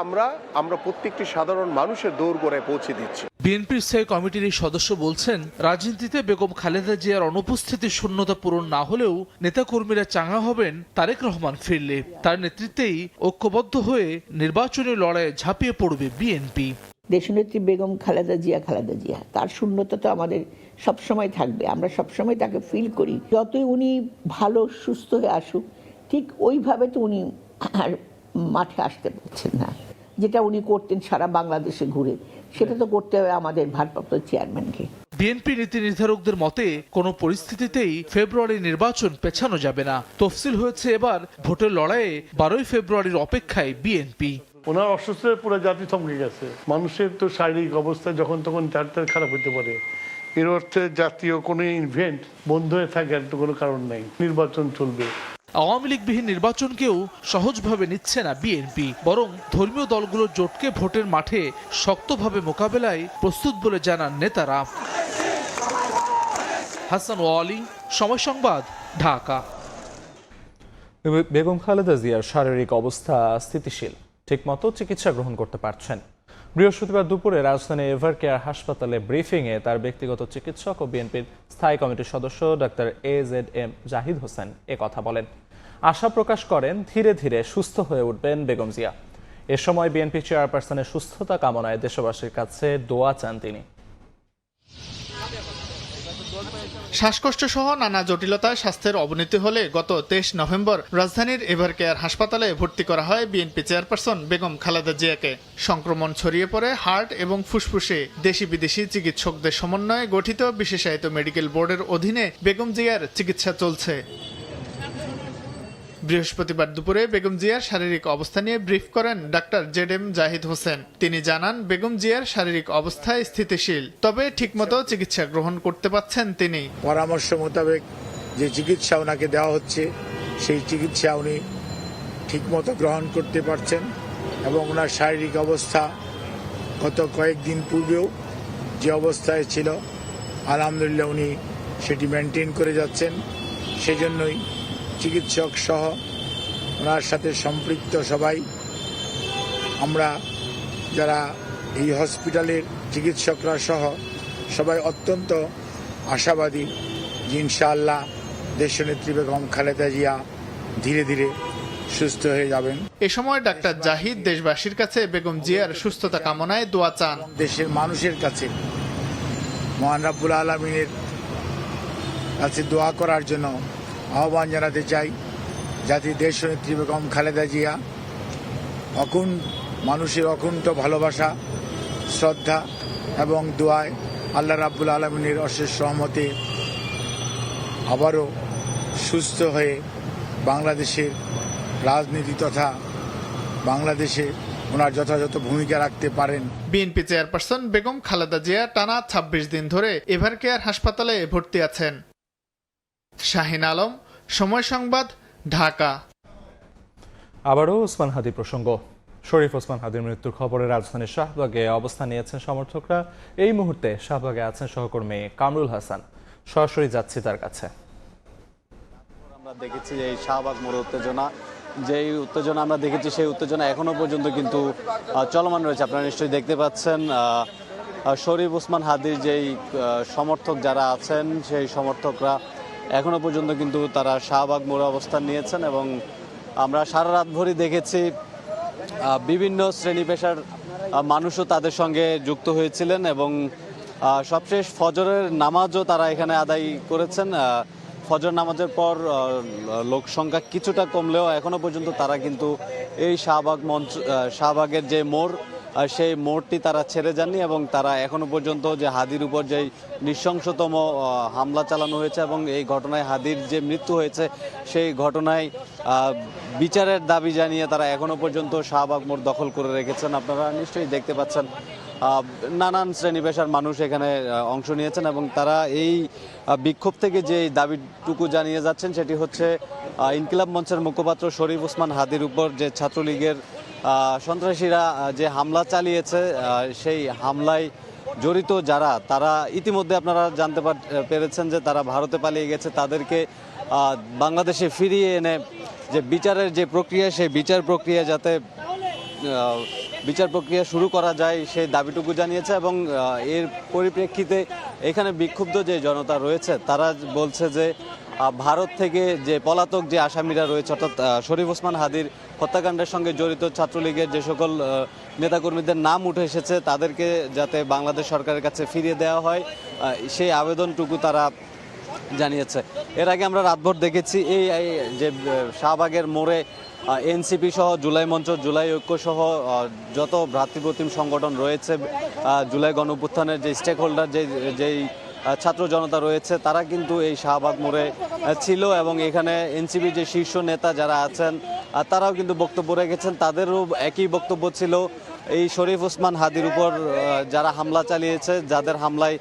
আমরা প্রত্যেকটি সাধারণ মানুষের দোরগোড়ায় পৌঁছে দিচ্ছি। বিএনপির স্থায়ী কমিটির এই সদস্য বলছেন, রাজনীতিতে বেগম খালেদা জিয়ার অনুপস্থিতির শূন্যতা পূরণ না হলেও নেতাকর্মীরা চাঙা হবেন তারেক রহমান ফিরলে। তার নেতৃত্বেই ঐক্যবদ্ধ হয়ে নির্বাচনী লড়াইয়ে ঝাঁপিয়ে পড়বে বিএনপি। দেশনেত্রী বেগম খালেদা জিয়া, তার শূন্যতা তো আমাদের সবসময় থাকবে। আমরা সবসময় তাকে ফিল করি। যতই উনি ভালো সুস্থ হয়ে আসুক, ঠিক ওইভাবে তো উনি আর মাঠে আসতে পারছেন না। যেটা উনি করতেন সারা বাংলাদেশে ঘুরে, সেটা তো করতে হবে আমাদের ভারপ্রাপ্ত চেয়ারম্যানকে। বিএনপি নীতি নির্ধারকদের মতে কোনো পরিস্থিতিতেই ফেব্রুয়ারি নির্বাচন পেছানো যাবে না। তফসিল হয়েছে এবার ভোটের লড়াইয়ে 12 ফেব্রুয়ারির অপেক্ষায় বিএনপি। ওনার অসুস্থতায় পুরো জাতি থমকে গেছে। মানুষের তো শারীরিক অবস্থা যখন তখন তার খারাপ হতে পারে। এর অর্থে জাতীয় কোনো ইভেন্ট বন্ধ হয়ে থাকার তো কোনো কারণ নাই। নির্বাচন চলবে। আওয়ামী লীগবিহীন নির্বাচনকেও সহজভাবে নিচ্ছে না বিএনপি, বরং ধর্মীয় দলগুলোর জোটকে ভোটের মাঠে শক্তভাবে মোকাবেলায় প্রস্তুত বলে জানান নেতারা। হাসান ওয়ালি, সময় সংবাদ, ঢাকা। বেগম খালেদা জিয়ার শারীরিক অবস্থা স্থিতিশীল, ঠিকমতো চিকিৎসা গ্রহণ করতে পারছেন। বৃহস্পতিবার দুপুরে রাজধানী এভার কেয়ার হাসপাতালে ব্রিফিংয়ে তার ব্যক্তিগত চিকিৎসক ও বিএনপির স্থায়ী কমিটির সদস্য ডাক্তার AZM জাহিদ হোসেন কথা বলেন। আশা প্রকাশ করেন, ধীরে ধীরে সুস্থ হয়ে উঠবেন বেগম জিয়া। এ সময় বিএনপি চেয়ারপারসনের সুস্থতা কামনায় দেশবাসীর কাছে দোয়া চান তিনি। শ্বাসকষ্ট সহ নানা জটিলতায় স্বাস্থ্যের অবনতি হলে গত 23 নভেম্বর রাজধানীর এভার কেয়ার হাসপাতালে ভর্তি করা হয় বিএনপি চেয়ারপারসন বেগম খালেদা জিয়াকে। সংক্রমণ ছড়িয়ে পড়ে হার্ট এবং ফুসফুসে। দেশি বিদেশি চিকিৎসকদের সমন্বয়ে গঠিত বিশেষায়িত মেডিকেল বোর্ডের অধীনে বেগম জিয়ার চিকিৎসা চলছে। বৃহস্পতিবার দুপুরে বেগম জিয়ার শারীরিক অবস্থা নিয়ে ব্রিফ করেন ডাক্তার জেড.এম. জাহিদ হোসেন। তিনি জানান, বেগম জিয়ার শারীরিক অবস্থা স্থিতিশীল, তবে ঠিকমতো চিকিৎসা গ্রহণ করতে পারছেন তিনি। পরামর্শ মোতাবেক যে চিকিৎসা ওনাকে দেওয়া হচ্ছে সেই চিকিৎসা উনি ঠিকমতো গ্রহণ করতে পারছেন এবং ওনার শারীরিক অবস্থা গত কয়েকদিন পূর্বেও যে অবস্থায় ছিল আলহামদুলিল্লাহ উনি সেটি মেনটেন করে যাচ্ছেন। সেজন্যই চিকিৎসক সহ ওনার সাথে সম্পৃক্ত সবাই আমরা যারা এই হসপিটালের চিকিৎসকরা সহ সবাই অত্যন্ত আশাবাদী যে ইনশাআল্লাহ দেশনেত্রী বেগম খালেদা জিয়া ধীরে ধীরে সুস্থ হয়ে যাবেন। এ সময় ডাক্তার জাহিদ দেশবাসীর কাছে বেগম জিয়ার সুস্থতা কামনায় দোয়া চান। দেশের মানুষের কাছে মহান রাব্বুল আলামিনের কাছে দোয়া করার জন্য আহ্বান জানাতে চাই, যাতে দেশনেত্রী বেগম খালেদা জিয়া মানুষের অকুণ্ঠ ভালোবাসা, শ্রদ্ধা এবং দোয়ায় আল্লাহ রাব্বুল আলামিনের অশেষ রহমতে আবারও সুস্থ হয়ে বাংলাদেশের রাজনীতি তথা বাংলাদেশে ওনার যথাযথ ভূমিকা রাখতে পারেন। বিএনপি চেয়ারপারসন বেগম খালেদা জিয়া টানা 26 দিন ধরে এভারকেয়ার হাসপাতালে ভর্তি আছেন। শাহিন আলম, সময় সংবাদ, ঢাকা। আবারও ওসমান হাদি প্রসঙ্গ। শরীফ ওসমান হাদির মৃত্যুর খবরে রাজধানীর শাহবাগে অবস্থান নিয়েছেন সমর্থকরা। এই মুহূর্তে শাহবাগে আছেন সহকর্মী কামরুল হাসান। সরাসরি যাচ্ছি তার কাছে। আমরা দেখেছি যে এই শাহবাগ মোড়ে উত্তেজনা আমরা দেখেছি, সেই উত্তেজনা এখনো পর্যন্ত কিন্তু চলমান রয়েছে। আপনারা নিশ্চয়ই দেখতে পাচ্ছেন শরীফ ওসমান হাদির যেই সমর্থক যারা আছেন সেই সমর্থকরা এখনো পর্যন্ত কিন্তু তারা শাহবাগ মোড়ে অবস্থান নিয়েছেন এবং আমরা সারা রাত ভরই দেখেছি বিভিন্ন শ্রেণী পেশার মানুষও তাদের সঙ্গে যুক্ত হয়েছিলেন এবং সবশেষ ফজরের নামাজও তারা এখানে আদায় করেছেন। ফজর নামাজের পর লোক সংখ্যা কিছুটা কমলেও এখনো পর্যন্ত তারা কিন্তু এই শাহবাগের যে মোড় সেই মোড়টি তারা ছেড়ে যাননি এবং তারা এখনো পর্যন্ত যে হাদির উপর যেই নৃশংসতম হামলা চালানো হয়েছে এবং এই ঘটনায় হাদির যে মৃত্যু হয়েছে সেই ঘটনায় বিচারের দাবি জানিয়ে তারা এখনো পর্যন্ত শাহবাগ মোড় দখল করে রেখেছেন। আপনারা নিশ্চয়ই দেখতে পাচ্ছেন নানান শ্রেণী পেশার মানুষ এখানে অংশ নিয়েছেন এবং তারা এই বিক্ষোভ থেকে যে দাবিটুকু জানিয়ে যাচ্ছেন সেটি হচ্ছে ইনকিলাব মঞ্চের মুখপাত্র শরীফ ওসমান হাদির উপর যে ছাত্রলীগের সন্ত্রাসীরা যে হামলা চালিয়েছে সেই হামলায় জড়িত যারা তারা ইতিমধ্যে আপনারা জানতে পেরেছেন যে তারা ভারতে পালিয়ে গেছে, তাদেরকে বাংলাদেশে ফিরিয়ে এনে যে বিচারের যে প্রক্রিয়া সেই বিচার প্রক্রিয়া শুরু করা যায় সেই দাবিটুকু জানিয়েছে এবং এর পরিপ্রেক্ষিতে এখানে বিক্ষুব্ধ যে জনতা রয়েছে তারা বলছে যে ভারত থেকে যে পলাতক যে আসামিরা রয়েছে অর্থাৎ শরীফ ওসমান হাদির হত্যাকাণ্ডের সঙ্গে জড়িত ছাত্রলীগের যে সকল নেতাকর্মীদের নাম উঠে এসেছে তাদেরকে যাতে বাংলাদেশ সরকারের কাছে ফিরিয়ে দেওয়া হয় সেই আবেদনটুকু তারা জানিয়েছে। এর আগে আমরা রাতভর দেখেছি এই যে শাহবাগের মোড়ে এনসিপি সহ জুলাই মঞ্চ, জুলাই ঐক্য সহ যত ভ্রাতৃপ্রতিম সংগঠন রয়েছে, জুলাই গণঅভ্যুত্থানের যে স্টেক হোল্ডার যেই ছাত্র জনতা রয়েছে তারা কিন্তু এই শাহবাগ মোড়ে ছিল এবং এখানে এনসিপির যে শীর্ষ নেতা যারা আছেন তারাও কিন্তু বক্তব্য রেখেছেন। তাদেরও একই বক্তব্য ছিল এই শরীফ ওসমান হাদির উপর যারা হামলা চালিয়েছে, যাদের হামলায়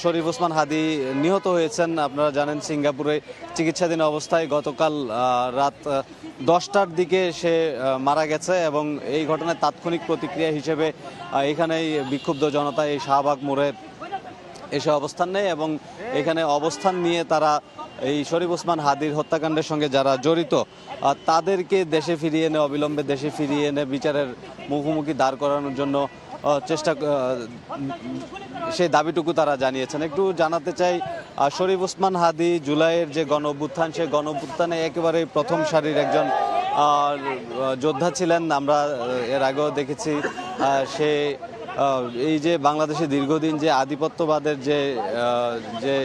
শরীফ ওসমান হাদি নিহত হয়েছেন। আপনারা জানেন সিঙ্গাপুরে চিকিৎসাধীন অবস্থায় গতকাল রাত 10টার দিকে সে মারা গেছে এবং এই ঘটনায় তাৎক্ষণিক প্রতিক্রিয়া হিসেবে এখানেই বিক্ষুব্ধ জনতা এই শাহবাগ মোড়ে এসে অবস্থান নেয় এবং এখানে অবস্থান নিয়ে তারা এই শরীফ ওসমান হাদির হত্যাকাণ্ডের সঙ্গে যারা জড়িত তাদেরকে দেশে ফিরিয়ে এনে অবিলম্বে দেশে ফিরিয়ে এনে বিচারের মুখোমুখি দাঁড় করানোর জন্য সেই দাবিটুকু তারা জানিয়েছেন। একটু জানাতে চাই শরীফ ওসমান হাদি জুলাইয়ের যে গণ অভ্যুত্থান সেই গণ অভ্যুত্থানে একেবারে প্রথম সারির একজন যোদ্ধা ছিলেন। আমরা এর আগেও দেখেছি সে এই যে বাংলাদেশে দীর্ঘদিন যে আধিপত্যবাদের যে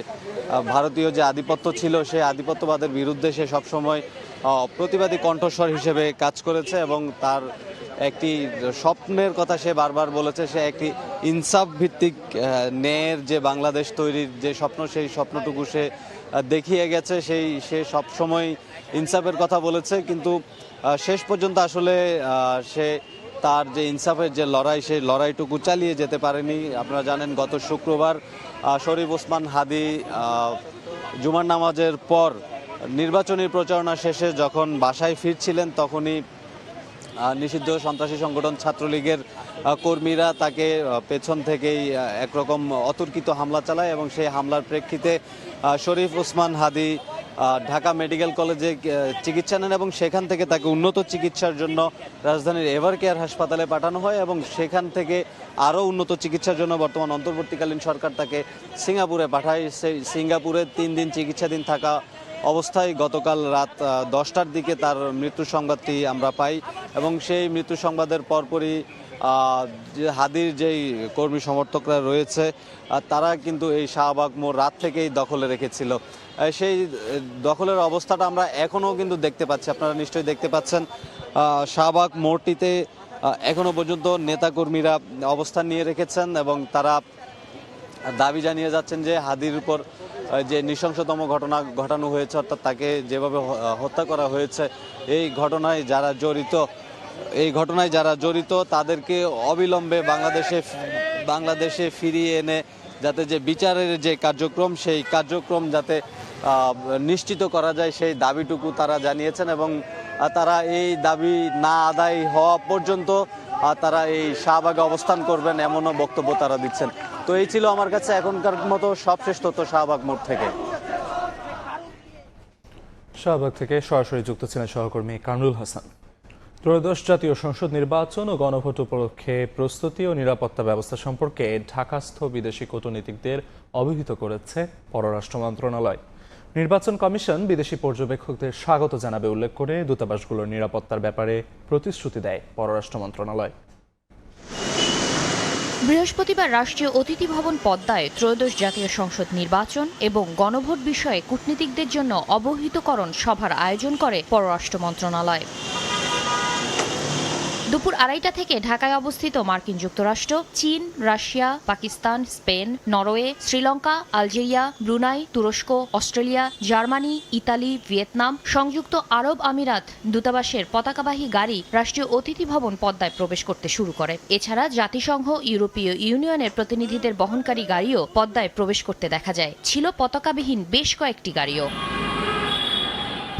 ভারতীয় যে আধিপত্য ছিল সেই আধিপত্যবাদের বিরুদ্ধে সে সবসময় প্রতিবাদী কণ্ঠস্বর হিসেবে কাজ করেছে এবং তার একটি স্বপ্নের কথা সে বারবার বলেছে। সে একটি ইনসাফ ভিত্তিক ন্যায়ের যে বাংলাদেশ তৈরির যে স্বপ্ন সেই স্বপ্নটুকু সে দেখিয়ে গেছে, সে সবসময় ইনসাফের কথা বলেছে, কিন্তু শেষ পর্যন্ত আসলে সে তার যে ইনসাফের যে লড়াই, সেই লড়াইটুকু চালিয়ে যেতে পারেনি। আপনারা জানেন গত শুক্রবার শরীফ ওসমান হাদি জুমার নামাজের পর নির্বাচনী প্রচারণা শেষে যখন বাসায় ফিরছিলেন, তখনই নিষিদ্ধ সন্ত্রাসী সংগঠন ছাত্রলীগের কর্মীরা তাকে পেছন থেকেই একরকম অতর্কিত হামলা চালায় এবং সেই হামলার প্রেক্ষিতে শরীফ ওসমান হাদি ঢাকা মেডিকেল কলেজে চিকিৎসা নেন এবং সেখান থেকে তাকে উন্নত চিকিৎসার জন্য রাজধানীর এভার কেয়ার হাসপাতালে পাঠানো হয় এবং সেখান থেকে আরও উন্নত চিকিৎসার জন্য বর্তমান অন্তর্বর্তীকালীন সরকার তাকে সিঙ্গাপুরে পাঠায়। সেই সিঙ্গাপুরে 3 দিন চিকিৎসাধীন থাকা অবস্থায় গতকাল রাত 10টার দিকে তার মৃত্যুর সংবাদটি আমরা পাই এবং সেই মৃত্যু সংবাদের পরপরই যে হাদির যেই কর্মী সমর্থকরা রয়েছে তারা কিন্তু এই শাহবাগ মোড় রাত থেকেই দখলে রেখেছিল। সেই দখলের অবস্থাটা আমরা এখনও কিন্তু দেখতে পাচ্ছি। আপনারা নিশ্চয়ই দেখতে পাচ্ছেন শাহবাগ মোড়টিতে এখনও পর্যন্ত নেতাকর্মীরা অবস্থান নিয়ে রেখেছেন এবং তারা দাবি জানিয়ে যাচ্ছেন যে হাদির উপর যে নৃশংসতম ঘটনা ঘটানো হয়েছে, অর্থাৎ তাকে যেভাবে হত্যা করা হয়েছে, এই ঘটনায় যারা জড়িত তাদেরকে অবিলম্বে বাংলাদেশে ফিরিয়ে এনে যাতে যে বিচারের যে কার্যক্রম, সেই কার্যক্রম যাতে নিশ্চিত করা যায়, সেই দাবিটুকু তারা জানিয়েছেন এবং তারা এই দাবি না আদায় হওয়া পর্যন্ত তারা এই শাহবাগে অবস্থান করবেন, এমনও বক্তব্য তারা দিচ্ছেন। তো এই ছিল আমার কাছে এখনকার মতো সবশেষ তথ্য শাহবাগ মোড় থেকে। শাহবাগ থেকে সরাসরি যুক্ত ছিলেন সহকর্মী কামরুল হাসান। ত্রয়োদশ জাতীয় সংসদ নির্বাচন ও গণভোট উপলক্ষে প্রস্তুতি ও নিরাপত্তা ব্যবস্থা সম্পর্কে ঢাকাস্থ বিদেশি কূটনীতিকদের অবহিত করেছে পররাষ্ট্র মন্ত্রণালয়। নির্বাচন কমিশন বিদেশি পর্যবেক্ষকদের স্বাগত জানাবে উল্লেখ করে দূতাবাসগুলোর নিরাপত্তার ব্যাপারে প্রতিশ্রুতি দেয় পররাষ্ট্র মন্ত্রণালয়। বৃহস্পতিবার রাষ্ট্রীয় অতিথি ভবন পদ্মায় ত্রয়োদশ জাতীয় সংসদ নির্বাচন এবং গণভোট বিষয়ে কূটনীতিকদের জন্য অবহিতকরণ সভার আয়োজন করে পররাষ্ট্র মন্ত্রণালয়। দুপুর 2:30টা থেকে ঢাকায় অবস্থিত মার্কিন যুক্তরাষ্ট্র, চীন, Russia, Pakistan, Spain, Norway, Sri Lanka, Algeria, Brunei, তুরস্ক, অস্ট্রেলিয়া, জার্মানি, ইতালি, ভিয়েতনাম, সংযুক্ত আরব আমিরাত দূতাবাসের পতাকাবাহী গাড়ি রাষ্ট্রীয় অতিথি ভবন পদ্মায় প্রবেশ করতে শুরু করে। এছাড়া জাতিসংঘ, ইউরোপীয় ইউনিয়নের প্রতিনিধিদের বহনকারী গাড়িও পদ্মায় প্রবেশ করতে দেখা যায়। ছিল পতাকাবিহীন বেশ কয়েকটি গাড়িও।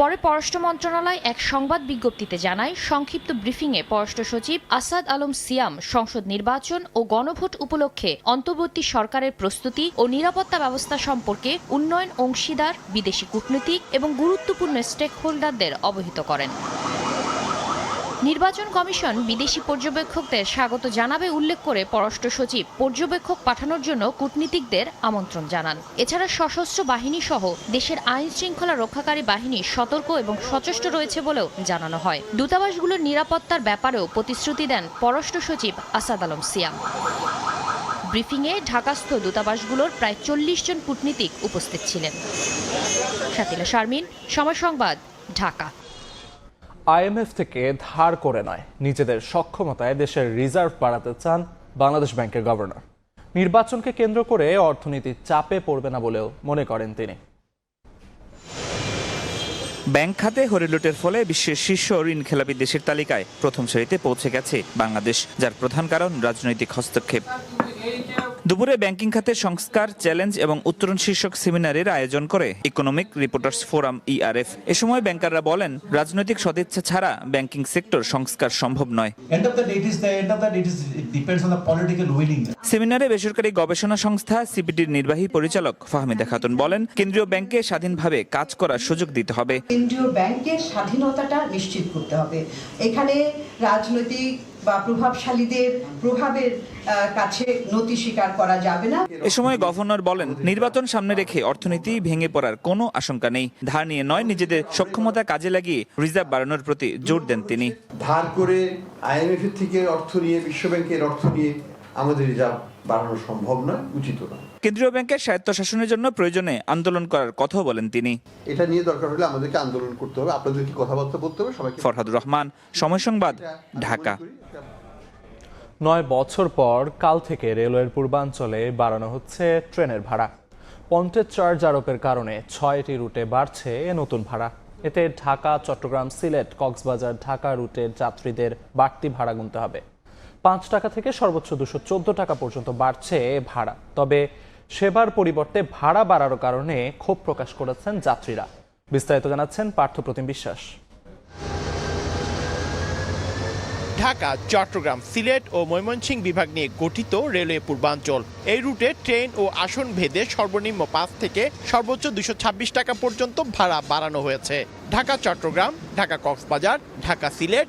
পরে পররাষ্ট্র মন্ত্রণালয় এক সংবাদ বিজ্ঞপ্তিতে জানায়, সংক্ষিপ্ত ব্রিফিংয়ে পররাষ্ট্র সচিব আসাদ আলম সিয়াম সংসদ নির্বাচন ও গণভোট উপলক্ষে অন্তর্বর্তী সরকারের প্রস্তুতি ও নিরাপত্তা ব্যবস্থা সম্পর্কে উন্নয়ন অংশীদার, বিদেশি কূটনীতিক এবং গুরুত্বপূর্ণ স্টেক হোল্ডারদের অবহিত করেন। নির্বাচন কমিশন বিদেশি পর্যবেক্ষকদের স্বাগত জানাবে উল্লেখ করে পররাষ্ট্র সচিব পর্যবেক্ষক পাঠানোর জন্য কূটনীতিকদের আমন্ত্রণ জানান। এছাড়া সশস্ত্র বাহিনী সহ দেশের আইন শৃঙ্খলা রক্ষাকারী বাহিনী সতর্ক এবং সচেষ্ট রয়েছে বলেও জানানো হয়। দূতাবাসগুলোর নিরাপত্তার ব্যাপারেও প্রতিশ্রুতি দেন পররাষ্ট্র সচিব আসাদ আলম সিয়াম। ব্রিফিংয়ে ঢাকাস্থ দূতাবাসগুলোর প্রায় 40 জন কূটনীতিক উপস্থিত ছিলেন। শাতিলা শারমিন, সময় সংবাদ, ঢাকা। আইএমএফ থেকে ধার করে নয়, নিজেদের সক্ষমতায় দেশের রিজার্ভ বাড়াতে চান বাংলাদেশ ব্যাংকের গভর্নর। নির্বাচনকে কেন্দ্র করে অর্থনীতি চাপে পড়বে না বলেও মনে করেন তিনি। ব্যাংক খাতে হরিলুটের ফলে বিশ্বের শীর্ষ ঋণ খেলাপি দেশের তালিকায় প্রথম সারিতে পৌঁছে গেছে বাংলাদেশ, যার প্রধান কারণ রাজনৈতিক হস্তক্ষেপ। দুপুরে ব্যাংকিং খাতের সংস্কার, চ্যালেঞ্জ এবং উত্তরণ শীর্ষক সেমিনারের আয়োজন করে ইকোনমিক রিপোর্টার্স ফোরাম ইআরএফ। এ সময় ব্যাংকাররা বলেন, রাজনৈতিক সদিচ্ছা ছাড়া ব্যাংকিং সেক্টর সংস্কার সম্ভব নয়। সেমিনারে বেসরকারি গবেষণা সংস্থা সিপিডির নির্বাহী পরিচালক ফাহমিদা খাতুন বলেন, কেন্দ্রীয় ব্যাংকে স্বাধীনভাবে কাজ করার সুযোগ দিতে হবে। কেন্দ্রীয় ব্যাংকের স্বাধীনতাটা নিশ্চিত করতে হবে। এখানে রাজনৈতিক বা প্রভাবশালীদের প্রভাবের কাছে নতি স্বীকার করা যাবে না। এ সময় গভর্নর বলেন, নির্বাচন সামনে রেখে অর্থনীতি ভেঙে পড়ার কোনো আশঙ্কা নেই। ধার নিয়ে নয়, নিজেদের সক্ষমতা কাজে লাগিয়ে রিজার্ভ বাড়ানোর প্রতি জোর দেন তিনি। ধার করে আইএমএফ থেকে অর্থ নিয়ে, বিশ্বব্যাংকের অর্থ নিয়ে আমাদের রিজার্ভ বাড়ানো সম্ভব নয়, উচিত নয়। কেন্দ্রীয় ব্যাংকের স্বায়ত্তশাসনের জন্য প্রয়োজনে আন্দোলন করার কথাও বলেন তিনি। এটা নিয়ে দরকার হলে আমাদেরকে আন্দোলন করতে হবে, আপনাদেরকে কথাবার্তা বলতে হবে সবাইকে। ফরহাদুর রহমান, সময় সংবাদ, ঢাকা। 9 বছর পর কাল থেকে রেলওয়ের পূর্বাঞ্চলে বাড়ানো হচ্ছে ট্রেনের ভাড়া। পন্টেজ চার্জ আরোপের কারণে 6টি রুটে বাড়ছে নতুন ভাড়া। এতে ঢাকা, চট্টগ্রাম, সিলেট, কক্সবাজার, ঢাকা রুটের যাত্রীদের বাড়তি ভাড়া গুনতে হবে। 5 টাকা থেকে সর্বোচ্চ 214 টাকা পর্যন্ত বাড়ছে ভাড়া। তবে সেবার পরিবর্তে ভাড়া বাড়ার কারণে ক্ষোভ প্রকাশ করেছেন যাত্রীরা। বিস্তারিত জানাচ্ছেন পার্থপ্রতিম বিশ্বাস। ঢাকা, চট্টগ্রাম, সিলেট ও ময়মনসিংহ বিভাগ নিয়ে গঠিত রেলওয়ে পূর্বাঞ্চল। এই রুটে ট্রেন ও আসন ভেদে সর্বনিম্ন 5 থেকে সর্বোচ্চ 226 টাকা পর্যন্ত ভাড়া বাড়ানো হয়েছে। ঢাকা চট্টগ্রাম, ঢাকা কক্সবাজার, ঢাকা সিলেট,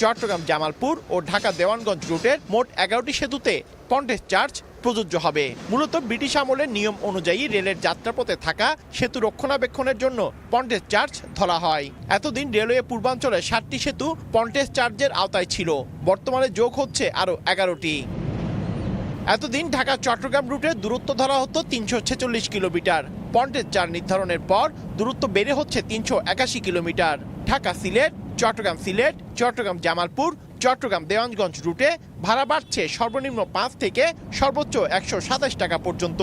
চট্টগ্রাম জামালপুর ও ঢাকা দেওয়ানগঞ্জ রুটের মোট 11টি সেতুতে পন্টেজ চার্জ প্রযোজ্য হবে। মূলত ব্রিটিশ আমলের নিয়ম অনুযায়ী রেলের যাত্রাপথে থাকা সেতু রক্ষণাবেক্ষণের জন্য পন্টেজ চার্জ ধরা হয়। এতদিন রেলওয়ে পূর্বাঞ্চলে 7টি সেতু পন্টেজ চার্জের আওতায় ছিল, বর্তমানে যোগ হচ্ছে আরও 11টি। এতদিন ঢাকা চট্টগ্রাম রুটের দূরত্ব ধরা হতো 346 কিলোমিটার। পন্টেজ চার্জ নির্ধারণের পর দূরত্ব বেড়ে হচ্ছে 381 কিলোমিটার। ঢাকা সিলেট, চট্টগ্রাম জামালপুর, চট্টগ্রাম দেওয়ানগঞ্জ রুটে ভাড়া বাড়ছে সর্বনিম্ন 5 থেকে সর্বোচ্চ 127 টাকা পর্যন্ত।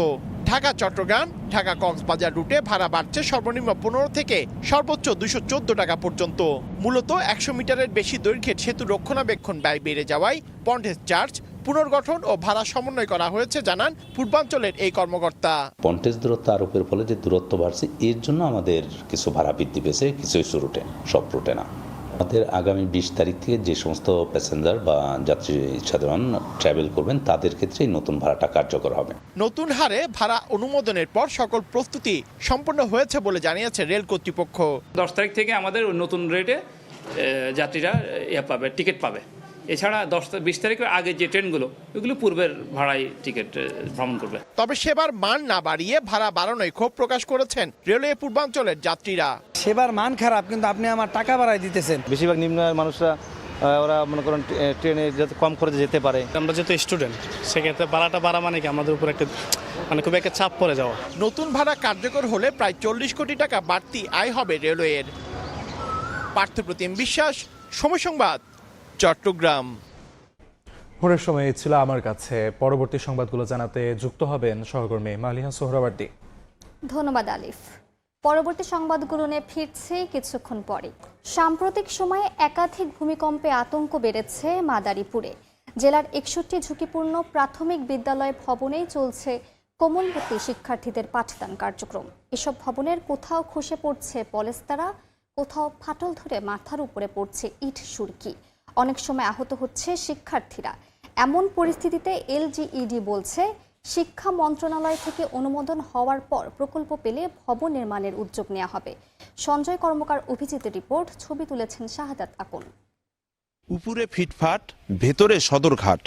ঢাকা চট্টগ্রাম, ঢাকা কক্সবাজার রুটে ভাড়া বাড়ছে সর্বনিম্ন 15 থেকে সর্বোচ্চ 214 টাকা পর্যন্ত। মূলত 100 মিটারের বেশি দৈর্ঘ্যের সেতু রক্ষণাবেক্ষণ ব্যয় বেড়ে যাওয়ায় পন্টেজ চার্জ পুনর্গঠন ও ভাড়া সমন্বয় করা হয়েছে, জানান পূর্বাঞ্চলের এই কর্মকর্তা। পন্টেজ দূরত্ব আরোপের ফলে যে দূরত্ব বাড়ছে, এর জন্য আমাদের কিছু ভাড়া বৃদ্ধি পেয়েছে, কিছু রুটে, সব রুটে না। আমাদের আগামী 20 তারিখ থেকে যে সমস্ত প্যাসেঞ্জার বা যাত্রী সাধারণ ট্রাভেল করবেন তাদের ক্ষেত্রে নতুন ভাড়াটা কার্যকর হবে। নতুন হারে ভাড়া অনুমোদনের পর সকল প্রস্তুতি সম্পন্ন হয়েছে বলে জানিয়েছে রেল কর্তৃপক্ষ। 10 তারিখ থেকে আমাদের নতুন রেটে যাত্রীরা টিকিট পাবে। এছাড়া 20 তারিখের আগে যে ট্রেনগুলো, ওগুলো পূর্বের ভাড়ায় টিকিট ভ্রমণ করবে। তবে সেবার মান না বাড়িয়ে ভাড়া বাড়ানোয় ক্ষোভ প্রকাশ করেছেন রেলওয়ে পূর্বাঞ্চলের যাত্রীরা। সেবার মান খারাপ, কিন্তু আপনি আমার টাকা বাড়াই দিতেছেন। বেশিরভাগ নিম্ন আয়ের মানুষরা ওরা মনে করেন ট্রেনে যাতে কম খরচে যেতে পারে। আমরা যেহেতু স্টুডেন্ট, সেক্ষেত্রে ভাড়াটা বাড়া মানে কি আমাদের উপর একটা খুব একটা চাপ পড়ে যাওয়া। নতুন ভাড়া কার্যকর হলে প্রায় 40 কোটি টাকা বাড়তি আয় হবে রেলওয়ের। পার্থপ্রতিম বিশ্বাস, সময় সংবাদ, চট্টগ্রাম। ভোরের সময় ছিল আমার কাছে। পরবর্তী সংবাদগুলো জানাতে যুক্ত হবেন সহকর্মী মালিহা সোহরাওয়ার্দী। ধন্যবাদ আলিফ। পরবর্তী সংবাদগুলো নিয়ে ফিরছে কিছুক্ষণ পরে। সাম্প্রতিক সময়ে একাধিক ভূমিকম্পে আতঙ্ক বেড়েছে মাদারীপুরে। জেলার 61টি ঝুঁকিপূর্ণ প্রাথমিক বিদ্যালয় ভবনেই চলছে কোমলমতি শিক্ষার্থীদের পাঠদান কার্যক্রম। এসব ভবনের কোথাও খসে পড়ছে পলেস্তারা, কোথাও ফাটল ধরে মাথার উপরে পড়ছে ইট সুরকি। অনেক সময় আহত হচ্ছে শিক্ষার্থীরা। এমন পরিস্থিতিতে এলজিইডি বলছে, শিক্ষা মন্ত্রণালয় থেকে অনুমোদন হওয়ার পর প্রকল্প পেলে ভবন নির্মাণের উদ্যোগ নেওয়া হবে। সঞ্জয় কর্মকার অভিজিতের রিপোর্ট, ছবি তুলেছেন শাহাদাত আকন। উপরে ফিটফাট, ভেতরে সদরঘাট,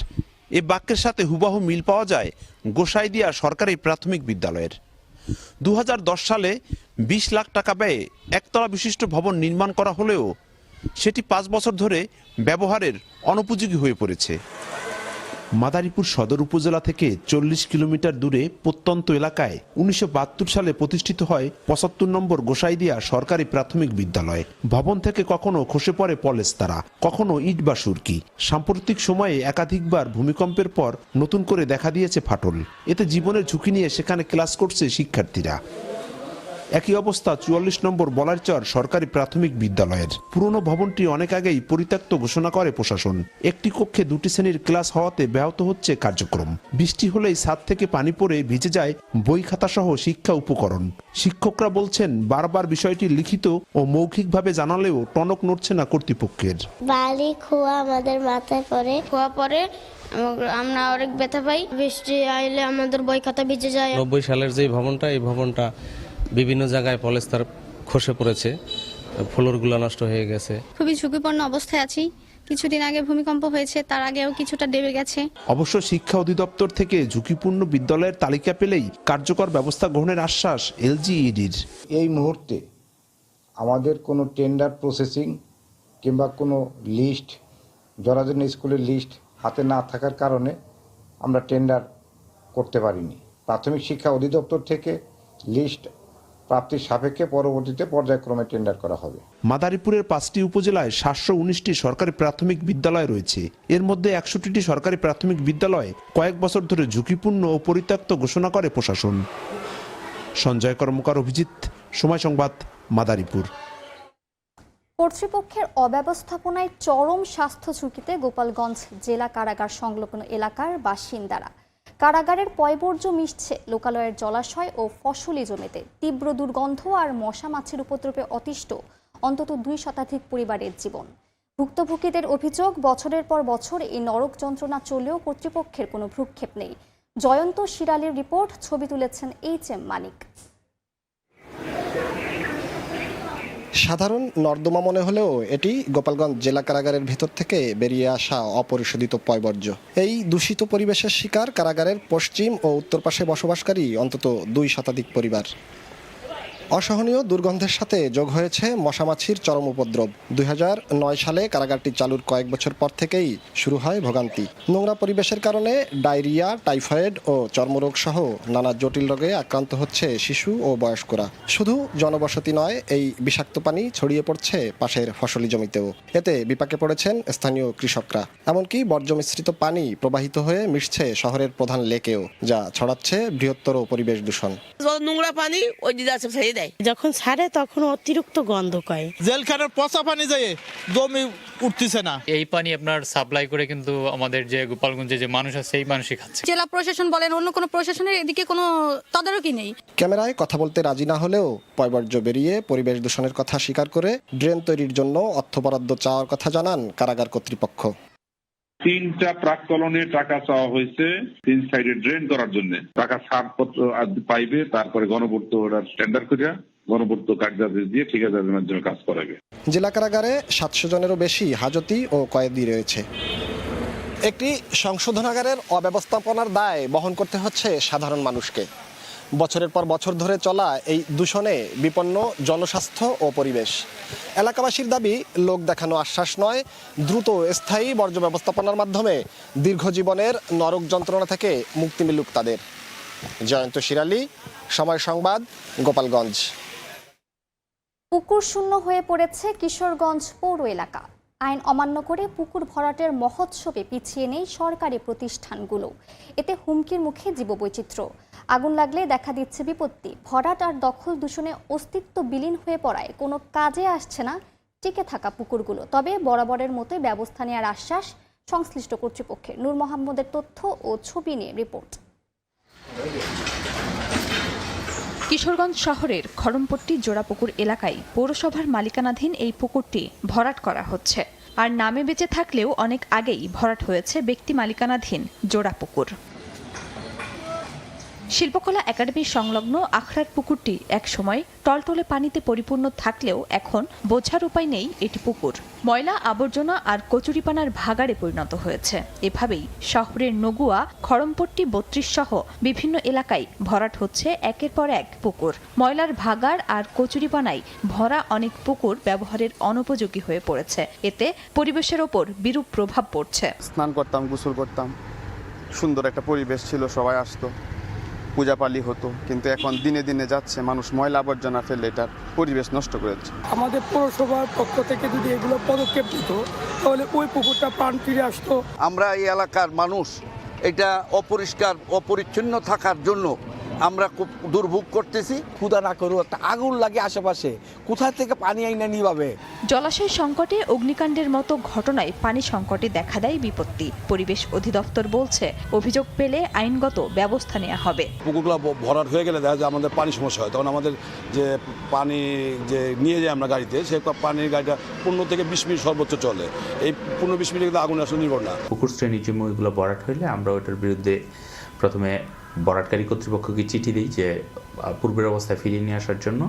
এ বাক্যের সাথে হুবহু মিল পাওয়া যায় গোসাইদিয়া সরকারি প্রাথমিক বিদ্যালয়ের। 2010 সালে 20 লাখ টাকা ব্যয়ে একতলা বিশিষ্ট ভবন নির্মাণ করা হলেও সেটি 5 বছর ধরে ব্যবহারের অনুপযোগী হয়ে পড়েছে। মাদারীপুর সদর উপজেলা থেকে 40 কিলোমিটার দূরে প্রত্যন্ত এলাকায় 1972 সালে প্রতিষ্ঠিত হয় 75 নম্বর গোসাইদিয়া সরকারি প্রাথমিক বিদ্যালয়। ভবন থেকে কখনো খসে পড়ে পলেস্তারা, কখনো ইট বা সুরকি। সাম্প্রতিক সময়ে একাধিকবার ভূমিকম্পের পর নতুন করে দেখা দিয়েছে ফাটল। এতে জীবনের ঝুঁকি নিয়ে সেখানে ক্লাস করছে শিক্ষার্থীরা। একই অবস্থা 44 নম্বর বলারচর সরকারি প্রাথমিক বিদ্যালয়ের। পুরনো ভবনটি অনেক আগেই পরিত্যক্ত ঘোষণা করে প্রশাসন। একটি কক্ষে 2টি শ্রেণীর ক্লাস হওয়াতে ব্যাহত হচ্ছে কার্যক্রম। বৃষ্টি হলেই ছাদ থেকে পানি পড়ে ভিজে যায় বই খাতা সহ শিক্ষা উপকরণ। শিক্ষকরা বলছেন, বারবার বিষয়টি লিখিত ও মৌখিকভাবে জানালেও টনক নড়ছে না কর্তৃপক্ষের। বালি খোয়া আমাদের মাথায় পড়ে, খোয়া পরে আমরা অনেক ব্যথা পাই। বৃষ্টি আইলে আমাদের বই খাতা ভিজে যায়। 90 সালের যে ভবনটা, এই ভবনটা বিভিন্ন জায়গায় পলেস্তার খসে পড়েছে, ফ্লোরগুলো নষ্ট হয়ে গেছে। খুবই ঝুঁকিপূর্ণ অবস্থায় আছি। কিছুদিন আগে ভূমিকম্প হয়েছে, তার আগেও কিছুটা দেবে গেছে। অবশ্য শিক্ষা অধিদপ্তর থেকে ঝুঁকিপূর্ণ বিদ্যালয়ের তালিকা পেলেই কার্যকর ব্যবস্থা গ্রহণের আশ্বাস এলজিইডির। এই মুহূর্তে আমাদের কোনো টেন্ডার প্রসেসিং কিংবা কোনো লিস্ট, জরাজীর্ণ স্কুলের লিস্ট হাতে না থাকার কারণে আমরা টেন্ডার করতে পারিনি। প্রাথমিক শিক্ষা অধিদপ্তর থেকে লিস্ট প্রাপ্তির সাপেক্ষে পরবর্তীতে পর্যায়ক্রমে টেন্ডার করা হবে। মাদারীপুরের 5টি উপজেলায় 719টি সরকারি প্রাথমিক বিদ্যালয় রয়েছে। এর মধ্যে 61টি সরকারি প্রাথমিক বিদ্যালয় কয়েক বছর ধরে ঝুঁকিপূর্ণ ও পরিত্যক্ত ঘোষণা করে প্রশাসন। সঞ্জয় কর্মকার, অভিজিৎ, সময় সংবাদ, মাদারীপুর। কর্তৃপক্ষের অব্যবস্থাপনায় চরম স্বাস্থ্য ঝুঁকিতে গোপালগঞ্জ জেলা কারাগার সংলগ্ন এলাকার বাসিন্দারা। কারাগারের পয়বর্জ্য মিশছে লোকালয়ের জলাশয় ও ফসলি জমিতে। তীব্র দুর্গন্ধ আর মশা মাছির উপদ্রবে অতিষ্ঠ অন্তত 2 শতাধিক পরিবারের জীবন। ভুক্তভোগীদের অভিযোগ, বছরের পর বছর এই নরক যন্ত্রণা চললেও কর্তৃপক্ষের কোনো ভ্রুক্ষেপ নেই। জয়ন্ত শিরালির রিপোর্ট, ছবি তুলেছেন HM মানিক। সাধারণ নর্দমা মনে হলেও এটি গোপালগঞ্জ জেলা কারাগারের ভেতর থেকে বেরিয়ে আসা অপরিশোধিত পয়বর্জ্য। এই দূষিত পরিবেশের শিকার কারাগারের পশ্চিম ও উত্তর পাশে বসবাসকারী অন্তত 2 শতাধিক পরিবার। অসহনীয় দুর্গন্ধের সাথে যোগ হয়েছে মশামাছির চরম উপদ্রব। 2009 সালে কারাগারটি চালুর কয়েক বছর পর থেকেই শুরু হয় ভোগান্তি। নোংরা পরিবেশের কারণে ডায়রিয়া, টাইফয়েড ও চর্মরোগ সহ নানা জটিল রোগে আক্রান্ত হচ্ছে শিশু ও বয়স্করা। শুধু জনবসতি নয়, এই বিষাক্ত পানি ছড়িয়ে পড়ছে পাশের ফসলি জমিতেও। এতে বিপাকে পড়েছেন স্থানীয় কৃষকরা। এমনকি বর্জ্য মিশ্রিত পানি প্রবাহিত হয়ে মিশছে শহরের প্রধান লেকেও, যা ছড়াচ্ছে বৃহত্তর পরিবেশ দূষণ। নোংরা পানি ওই দিকে যখন ছাড়ে তখন অতিরিক্ত গন্ধ কয়। জেলখানার পচা পানি যায়, জমি উঠতেছে না। এই পানি আপনার সাপ্লাই করে কিন্তু আমাদের যে গোপালগঞ্জে যে মানুষ আছে সেই মানুষই খাচ্ছে। জেলা প্রশাসন বলেন, অন্য কোনো প্রশাসনের এদিকে কোনো তদারকি নেই। ক্যামেরায় কথা বলতে রাজি না হলেও পয়বর্জ্য বেরিয়ে পরিবেশ দূষণের কথা স্বীকার করে ড্রেন তৈরির জন্য অর্থ বরাদ্দ চাওয়ার কথা জানান কারাগার কর্তৃপক্ষ। 3টা প্রাক্কলনে টাকা চাওয়া হয়েছে 3 সাইডে ড্রেন করার জন্য। টাকা ছাড়পত্র পাইবে, তারপরে গণপূর্ত টেন্ডার করিয়া গণপূর্ত কাগজাদেশ দিয়ে ঠিকাদারের মাধ্যমে কাজ করাবে। জেলা কারাগারে 700 জনেরও বেশি হাজতি ও কয়েদি রয়েছে। একটি সংশোধনাগারের অব্যবস্থাপনার দায় বহন করতে হচ্ছে সাধারণ মানুষকে। বছরের পর বছর ধরে চলা এই দূষণে বিপন্ন জনস্বাস্থ্য ও পরিবেশ। এলাকাবাসীর দাবি, লোক দেখানো আশ্বাস নয়, দ্রুত স্থায়ী বর্জ্য ব্যবস্থাপনার মাধ্যমে দীর্ঘজীবনের নরক যন্ত্রণা থেকে মুক্তি মিলুক তাদের। জয়ন্ত শিরালি, সময় সংবাদ, গোপালগঞ্জ। পুকুর শূন্য হয়ে পড়েছে কিশোরগঞ্জ পৌর এলাকা। আইন অমান্য করে পুকুর ভরাটের মহোৎসবে পিছিয়ে নেই সরকারি প্রতিষ্ঠানগুলো। এতে হুমকির মুখে জীববৈচিত্র্য। আগুন লাগলে দেখা দিচ্ছে বিপত্তি। ভরাট আর দখল দূষণে অস্তিত্ব বিলীন হয়ে পড়ায় কোনো কাজে আসছে না টিকে থাকা পুকুরগুলো। তবে বরাবরের মতোই ব্যবস্থা নেওয়ার আশ্বাস সংশ্লিষ্ট কর্তৃপক্ষের। নূর মোহাম্মদের তথ্য ও ছবি নিয়ে রিপোর্ট। কিশোরগঞ্জ শহরের খড়মপট্টি জোড়াপুকুর এলাকায় পৌরসভার মালিকানাধীন এই পুকুরটি ভরাট করা হচ্ছে। আর নামে বেঁচে থাকলেও অনেক আগেই ভরাট হয়েছে ব্যক্তি মালিকানাধীন জোড়াপুকুর। শিল্পকলা একাডেমির সংলগ্ন আখড়ার পুকুরটি একসময় টলটলে পানিতে পরিপূর্ণ থাকলেও এখন বোঝার উপায় নেই এটি পুকুর। ময়লা আবর্জনা আর কচুরিপানার ভাগাড়ে পরিণত হয়েছে। এভাবেই শহরের নগুয়া, খড়মপট্টি 32 সহ বিভিন্ন এলাকায় ভরাট হচ্ছে একের পর এক পুকুর। ময়লার ভাগাড় আর কচুরিপানায় ভরা অনেক পুকুর ব্যবহারের অনুপযোগী হয়ে পড়েছে। এতে পরিবেশের ওপর বিরূপ প্রভাব পড়ছে। স্নান করতাম, গোসল করতাম, সুন্দর একটা পরিবেশ ছিল, সবাই আসতো, পূজাপালি হতো। কিন্তু এখন দিনে দিনে যাচ্ছে, মানুষ ময়লা আবর্জনা ফেলে এটার পরিবেশ নষ্ট করেছে। আমাদের পৌরসভার পক্ষ থেকে যদি এগুলো পদক্ষেপ নিত তাহলে ওই পুকুরটা প্রাণ ফিরে আসতো। আমরা এই এলাকার মানুষ এটা অপরিষ্কার অপরিচ্ছন্ন থাকার জন্য আমরা খুব দুর্ভোগ করতেছি। ক্ষুধা না করু, একটা আগুন লাগে আশেপাশে, কোথা থেকে পানি আইনা নিভাবে। জলাশয় সংকটে অগ্নিকাণ্ডের মতো ঘটনায় পানি সংকটে দেখা দেয় বিপত্তি। পরিবেশ অধিদপ্তর বলছে, অভিযোগ পেলে আইনগত ব্যবস্থা নেওয়া হবে। পুকুরগুলো ভরাট হয়ে গেলে দেখা যায় আমাদের পানি সমস্যা হয়। তখন আমাদের যে পানি যে নিয়ে যাই আমরা গাড়িতে, সেই পানির গাড়িটা 15 থেকে 20 মিনিট সর্বোচ্চ চলে। এই 15-20 মিনিট কিন্তু আগুন আসলে নির্ভর না। পুকুর শ্রেণীর জমি ওইগুলো ভরাট হলে আমরা ওইটার বিরুদ্ধে প্রথমে ভরাটকারী কর্তৃপক্ষকে চিঠি দিই যে পূর্বের অবস্থায় ফিরিয়ে নিয়ে আসার জন্য।